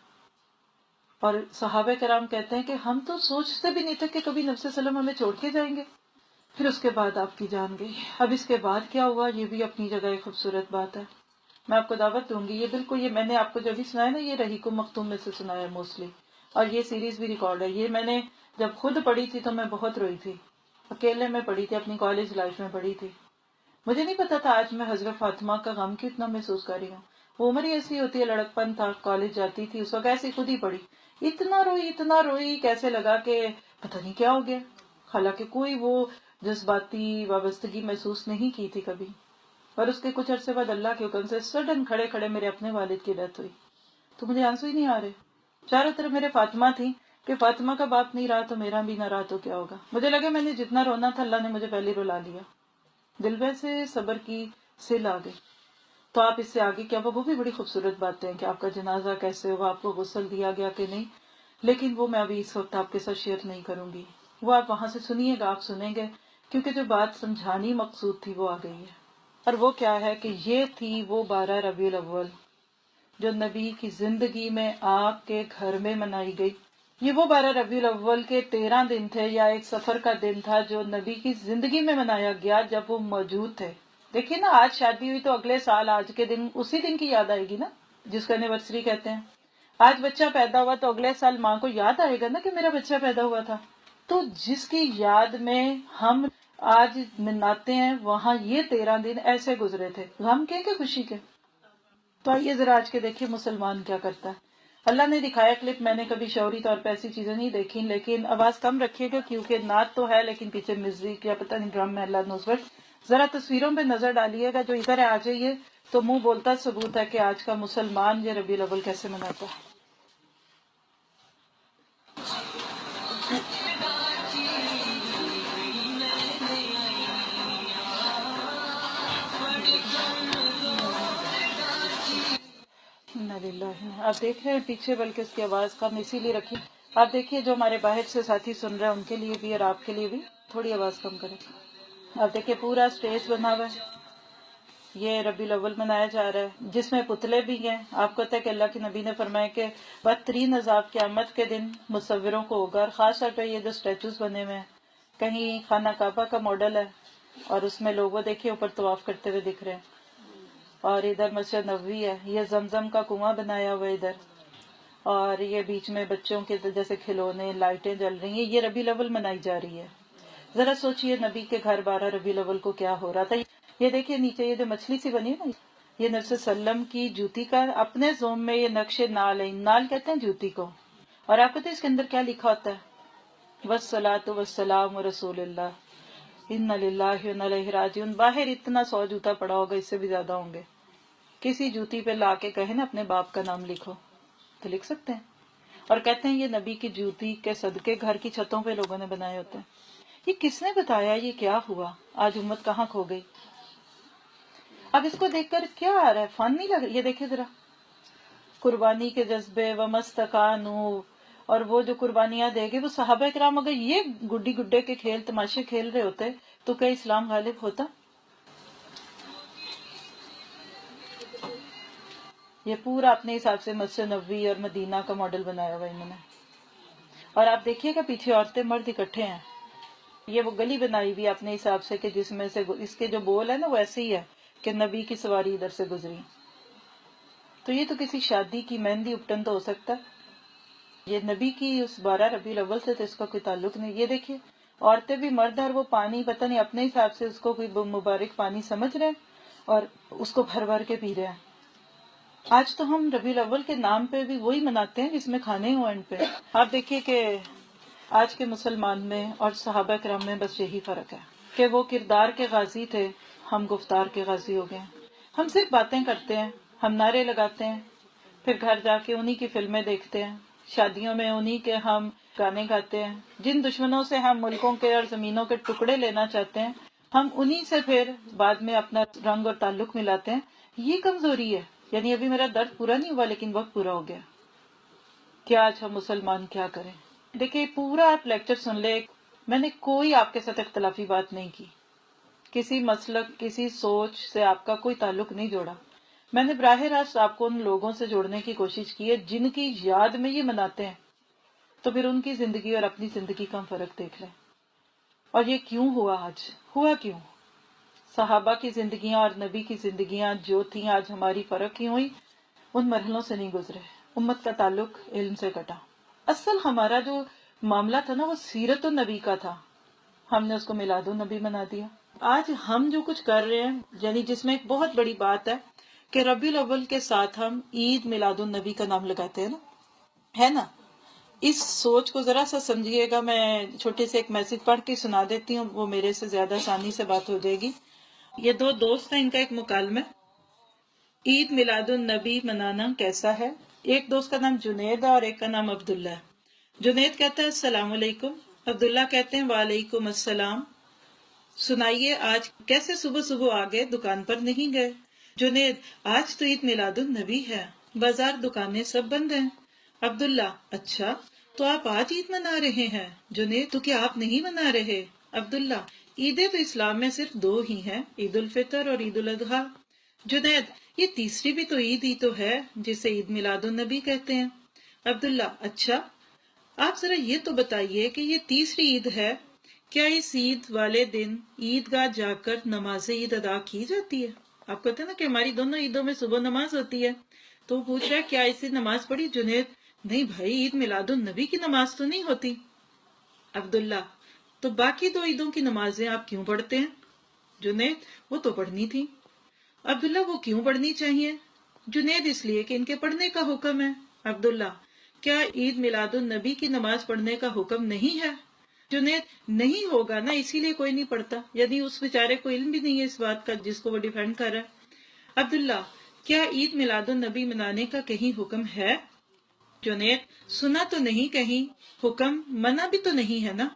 اور صحابہ کرام کہتے ہیں کہ ہم تو سوچتے بھی نہیں تھے کہ کبھی نبی صلی اللہ علیہ وسلم ہمیں چھوڑ کے جائیں گے۔ پھر اس کے بعد آپ کی جان گئی۔ اب اس کے بعد کیا ہوا یہ بھی اپنی جگہ ایک خوبصورت بات ہے، میں آپ کو دعوت دوں گی، یہ بالکل یہ میں نے آپ کو جب بھی سنایا نا، یہ رحیق مختوم میں سے سنایا ہے موسٹلی، اور یہ سیریز بھی ریکارڈ ہے۔ یہ میں نے جب خود پڑھی تھی تو میں بہت روئی تھی، اکیلے میں پڑھی تھی، اپنی کالج لائف میں پڑھی تھی۔ مجھے نہیں پتا تھا آج میں حضرت فاطمہ کا غم کتنا محسوس کر رہی ہوں۔ وہ عمر ہی ایسی ہوتی ہے، لڑکپن تھا، کالج جاتی تھی، اس وقت ایسی خود ہی پڑھی، اتنا روئی کیسے لگا کہ پتہ نہیں کیا ہو گیا، حالانکہ کوئی وہ جذباتی وابستگی محسوس نہیں کی تھی کبھی۔ اور اس کے کچھ عرصے بعد اللہ کے حکم سے سڈن کھڑے کھڑے میرے اپنے والد کی ڈیتھ ہوئی، تو مجھے آنسو ہی نہیں آ رہے، چاروں طرف میرے فاطمہ تھی کہ فاطمہ کا باپ نہیں رہا تو میرا بھی نہ رہا تو کیا ہوگا۔ مجھے لگا میں نے جتنا رونا تھا اللہ نے مجھے پہلے رلا لیا، دل میں سے صبر کی سل آ گئی۔ تو آپ اس سے آگے کیا، وہ بھی بڑی خوبصورت باتیں ہیں کہ آپ کا جنازہ کیسے ہوا، آپ کو غسل دیا گیا کہ نہیں، لیکن وہ میں ابھی اس وقت آپ کے ساتھ شیئر نہیں کروں گی، وہ آپ وہاں سے سنیے گا، آپ سنیں گے، کیونکہ جو بات سمجھانی مقصود تھی وہ آ گئی ہے۔ اور وہ کیا ہے کہ یہ تھی وہ 12 ربیع الاول جو نبی کی زندگی میں آپ کے گھر میں منائی گئی۔ یہ وہ 12 ربیع الاول کے 13 دن تھے یا ایک سفر کا دن تھا جو نبی کی زندگی میں منایا گیا جب وہ موجود تھے۔ دیکھیے نا، آج شادی ہوئی تو اگلے سال آج کے دن اسی دن کی یاد آئے گی نا، جس کو اینیورسری کہتے ہیں۔ آج بچہ پیدا ہوا تو اگلے سال ماں کو یاد آئے گا نا کہ میرا بچہ پیدا ہوا تھا۔ تو جس کی یاد میں ہم آج مناتے ہیں وہاں یہ 13 دن ایسے گزرے تھے، غم کے کہ خوشی کے۔ تو آئیے ذرا آج کے دیکھیے مسلمان کیا کرتا ہے۔ اللہ نے دکھایا کلپ، میں نے کبھی شعوری طور پہ ایسی چیزیں نہیں دیکھی، لیکن آواز کم رکھیے گا کیونکہ نعت تو ہے لیکن پیچھے میوزک یا پتہ نہیں ڈرم ہے، اللہ نوز بٹ۔ ذرا تصویروں پہ نظر ڈالیے گا، جو ادھر آ جائیے تو منہ بولتا ثبوت ہے کہ آج کا مسلمان یہ ربیع الاول کیسے مناتا ہے۔ للہ۔ آپ دیکھ رہے ہیں پیچھے، بلکہ اس کی آواز کم اسی لیے رکھی۔ آپ دیکھیے جو ہمارے باہر سے ساتھی سن رہے ہیں ان کے لیے بھی اور آپ کے لیے بھی تھوڑی آواز کم کریں۔ آپ دیکھیے پورا اسٹیج بنا ہوا ہے، یہ ربیع الاول منایا جا رہا ہے، جس میں پتلے بھی ہیں۔ آپ کو پتہ ہے کہ اللہ کے نبی نے فرمایا کہ بدترین عذاب قیامت کے دن مصوروں کو ہوگا، اور خاص طور پہ یہ جو اسٹیچوز بنے ہوئے ہیں، کہیں خانہ کعبہ کا ماڈل ہے اور اس میں لوگوں دیکھیے اوپر طواف کرتے ہوئے دکھ رہے ہیں، اور ادھر مسجد نبوی ہے، یہ زمزم کا کنواں بنایا ہوا ہے ادھر، اور یہ بیچ میں بچوں کے جیسے کھلونے، لائٹیں جل رہی ہیں۔ یہ ربیع الاول منائی جا رہی ہے۔ ذرا سوچئے نبی کے گھر 12 ربیع الاول کو کیا ہو رہا تھا۔ یہ دیکھیے نیچے یہ جو مچھلی سی بنی ہے نا، یہ نبی صلی اللہ علیہ وسلم کی جوتی کا اپنے زوم میں یہ نقش نال ہے، نال کہتے ہیں جوتی کو، اور آپ پتہ ہے اس کے اندر کیا لکھا ہوتا ہے؟ والصلاۃ والسلام رسول اللہ انا للہ و انا الیہ راجعون۔ باہر اتنا 100 جوتا پڑا ہوگا، اس سے بھی زیادہ ہوں گے۔ کسی جوتی پہ لا کے کہیں نا اپنے باپ کا نام لکھو تو لکھ سکتے ہیں، اور کہتے ہیں یہ نبی کی جوتی کے صدقے گھر کی چھتوں پہ لوگوں نے بنائے ہوتے ہیں۔ یہ کس نے بتایا؟ یہ کیا ہوا؟ آج امت کہاں کھو گئی؟ اب اس کو دیکھ کر کیا آ رہا ہے؟ فن نہیں لگ رہا؟ یہ دیکھیں ذرا، قربانی کے جذبے ومستقانو، اور وہ جو قربانیاں دے گے وہ صحابہ کرام اگر یہ گڈی گڈے کے کھیل تماشے کھیل رہے ہوتے تو کیا اسلام غالب ہوتا؟ یہ پورا اپنے حساب سے مسجد نبوی اور مدینہ کا ماڈل بنایا ہوا انہوں نے، اور آپ دیکھیے گا پیچھے عورتیں مرد اکٹھے ہیں۔ یہ وہ گلی بنائی ہوئی اپنے حساب سے کہ جس میں سے اس کے جو بول ہے نا وہ ایسے ہی ہے کہ نبی کی سواری ادھر سے گزری، تو یہ تو کسی شادی کی مہندی اپٹن تو ہو سکتا ہے، یہ نبی کی اس 12 ربیع الاول سے تو اس کا کوئی تعلق نہیں۔ یہ دیکھیے عورتیں بھی مرد، اور وہ پانی پتہ نہیں اپنے حساب سے اس کو کوئی مبارک پانی سمجھ رہے ہیں اور اس کو بھر بھر کے پی رہے ہیں۔ آج تو ہم ربیع الاول کے نام پہ بھی وہی مناتے ہیں جس میں کھانے ہوں اینڈ پہ۔ آپ دیکھیے کہ آج کے مسلمان میں اور صحابہ کرام میں بس یہی فرق ہے کہ وہ کردار کے غازی تھے، ہم گفتار کے غازی ہو گئے ہیں۔ ہم صرف باتیں کرتے ہیں، ہم نعرے لگاتے ہیں، پھر گھر جا کے انہی کی فلمیں دیکھتے ہیں، شادیوں میں انہی کے ہم گانے گاتے ہیں، جن دشمنوں سے ہم ملکوں کے اور زمینوں کے ٹکڑے لینا چاہتے ہیں ہم انہی سے پھر بعد میں اپنا رنگ اور تعلق ملاتے ہیں۔ یہ کمزوری ہے، یعنی ابھی میرا درد پورا نہیں ہوا لیکن وقت پورا ہو گیا۔ کیا آج ہم مسلمان کیا کریں؟ دیکھیں پورا آپ لیکچر سن لے، میں نے کوئی آپ کے ساتھ اختلافی بات نہیں کی، کسی مسلک کسی سوچ سے آپ کا کوئی تعلق نہیں جوڑا، میں نے براہ راست آپ کو ان لوگوں سے جوڑنے کی کوشش کی ہے جن کی یاد میں یہ مناتے ہیں، تو پھر ان کی زندگی اور اپنی زندگی کا فرق دیکھ لیں۔ اور یہ کیوں ہوا؟ آج ہوا کیوں؟ صحابہ کی زندگیاں اور نبی کی زندگیاں جو تھیں آج ہماری فرق ہی ہوئی، ان مرحلوں سے نہیں گزرے، امت کا تعلق علم سے کٹا۔ اصل ہمارا جو معاملہ تھا نا وہ سیرت النبی کا تھا، ہم نے اس کو میلاد النبی بنا دیا۔ آج ہم جو کچھ کر رہے ہیں، یعنی جس میں ایک بہت بڑی بات ہے کہ ربیع الاول کے ساتھ ہم عید میلاد النبی کا نام لگاتے ہیں نا، ہے نا؟ اس سوچ کو ذرا سا سمجھیے گا۔ میں چھوٹے سے ایک میسج پڑھ کے سنا دیتی ہوں، وہ میرے سے زیادہ آسانی سے بات ہو جائے گی۔ یہ دو دوست ہیں، ان کا ایک مکالمہ، عید میلاد النبی منانا کیسا ہے۔ ایک دوست کا نام جنید ہے اور ایک کا نام عبداللہ ہے۔ جنید کہتا ہے السلام علیکم، عبداللہ کہتے ہیں وعلیکم السلام، سنائیے آج کیسے صبح صبح آگے دکان پر نہیں گئے؟ جنید آج تو عید میلاد النبی ہے، بازار دکانیں سب بند ہیں۔ عبداللہ اچھا تو آپ آج عید منا رہے ہیں؟ جنید تو کیا آپ نہیں منا رہے؟ عبداللہ عیدیں تو اسلام میں صرف 2 ہی ہیں، عید الفطر اور عید الاضحیٰ۔ جنید یہ تیسری بھی تو عید ہی تو ہے جسے عید میلاد النبی کہتے ہیں۔ عبداللہ اچھا آپ ذرا یہ تو بتائیے کہ یہ تیسری عید ہے، کیا اس عید والے دن عید گاہ جا کر نماز عید ادا کی جاتی ہے؟ آپ کہتے ہیں نا کہ ہماری دونوں عیدوں میں صبح نماز ہوتی ہے، تو وہ پوچھ رہا ہے کیا اس دن نماز پڑھی؟ جنید نہیں بھائی، عید میلاد النبی کی نماز تو نہیں ہوتی۔ عبداللہ تو باقی 2 عیدوں کی نمازیں آپ کیوں پڑھتے ہیں؟ جنید وہ تو پڑھنی تھی۔ عبداللہ وہ کیوں پڑھنی چاہیے؟ جنید اس لیے کہ ان کے پڑھنے کا حکم ہے۔ عبداللہ کیا عید میلاد النبی کی نماز پڑھنے کا حکم نہیں ہے؟ جنید نہیں ہوگا نا، اسی لیے کوئی نہیں پڑھتا، یعنی اس بیچارے کو علم بھی نہیں ہے اس بات کا جس کو وہ ڈیفینڈ کر رہا ہے۔ عبداللہ کیا عید میلاد النبی منانے کا کہیں حکم ہے؟ جنید سنا تو نہیں کہیں، حکم منع بھی تو نہیں ہے نا۔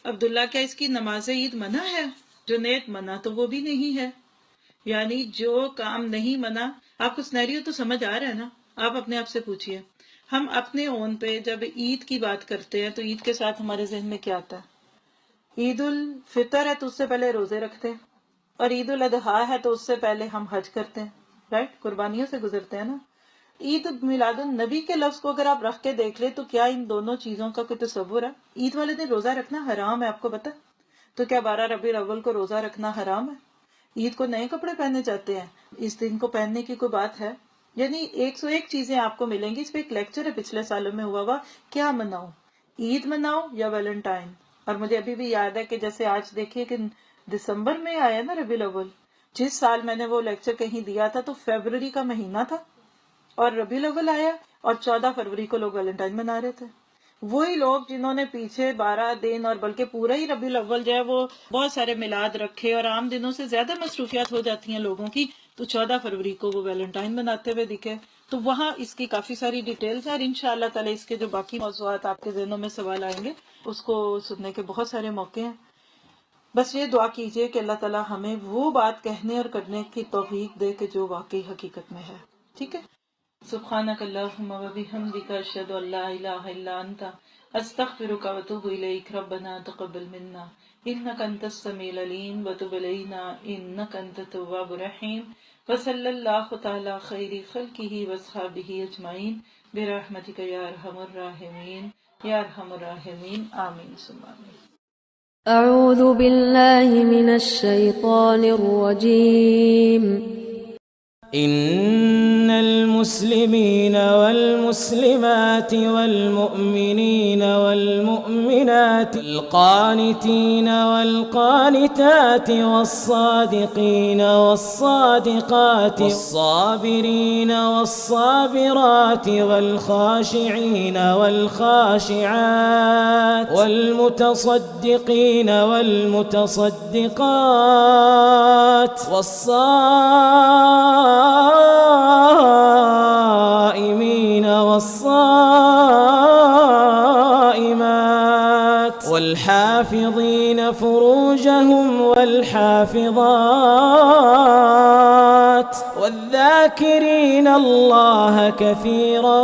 عبداللہ کیا اس کی نماز عید منع ہے؟ جنید منع تو وہ بھی نہیں ہے، یعنی جو کام نہیں منع۔ آپ کو سینیریو تو سمجھ آ رہا ہے نا؟ آپ اپنے آپ سے پوچھئے، ہم اپنے اون پہ جب عید کی بات کرتے ہیں تو عید کے ساتھ ہمارے ذہن میں کیا آتا ہے؟ عید الفطر ہے تو اس سے پہلے روزے رکھتے ہیں، اور عید الاضحیٰ ہے تو اس سے پہلے ہم حج کرتے ہیں، رائٹ، قربانیوں سے گزرتے ہیں نا۔ عید میلاد النبی کے لفظ کو اگر آپ رکھ کے دیکھ لیں تو کیا ان دونوں چیزوں کا کوئی تصور ہے؟ عید والے دن روزہ رکھنا حرام ہے، آپ کو پتا؟ تو کیا 12 ربیع الاول کو روزہ رکھنا حرام ہے؟ عید کو نئے کپڑے پہننے جاتے ہیں، اس دن کو پہننے کی کوئی بات ہے؟ یعنی 101 چیزیں آپ کو ملیں گی۔ اس پہ ایک لیکچر ہے پچھلے سالوں میں ہوا ہوا، کیا مناؤ، عید مناؤ یا ویلنٹائن؟ اور مجھے ابھی بھی یاد ہے کہ جیسے آج دیکھیے کہ دسمبر میں آیا نا ربیع الاول، جس سال میں نے وہ لیکچر کہیں دیا تھا تو فیبروری کا مہینہ تھا اور ربیع الاول آیا، اور 14 فروری کو لوگ ویلنٹائن منا رہے تھے۔ وہی لوگ جنہوں نے پیچھے 12 دن اور بلکہ پورا ہی ربیع الاول جو ہے وہ بہت سارے میلاد رکھے اور عام دنوں سے زیادہ مصروفیات ہو جاتی ہیں لوگوں کی، تو 14 فروری کو وہ ویلنٹائن مناتے ہوئے دکھے۔ تو وہاں اس کی کافی ساری ڈیٹیلز ہیں، اور انشاءاللہ تعالی اس کے جو باقی موضوعات آپ کے ذہنوں میں سوال آئیں گے اس کو سننے کے بہت سارے موقع ہیں۔ بس یہ دعا کیجئے کہ اللہ تعالی ہمیں وہ بات کہنے اور کرنے کی توفیق دے کہ جو واقعی حقیقت میں ہے، ٹھیک ہے؟ سبحانک اللہم و بحمدک، اشہد ان لا الہ الا انت، استغفرک و اتوب الیک۔ ربنا تقبل منا انک انت السمیع العلیم وتب علینا انک انت التواب الرحیم، وصلی اللہ تعالی خیر خلقہ واصحابہ اجمعین برحمتک یا ارحم الراحمین یا ارحم الراحمین، آمین ثم آمین۔ أعوذ بالله من الشيطان الرجيم. إن المسلمين والمسلمات والمؤمنين والمؤمنات القانتين والقانتات والصادقين والصادقات والصابرين والصابرات والخاشعين والخاشعات والمتصدقين والمتصدقات والصائمين والصائمات والحافظين فروجهم والحافظات والذاكرين الله كثيرا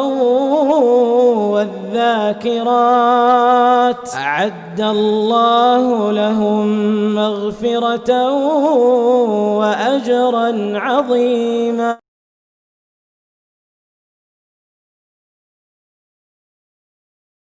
والذاكرات أعد الله لهم مغفرة وأجرا عظيما.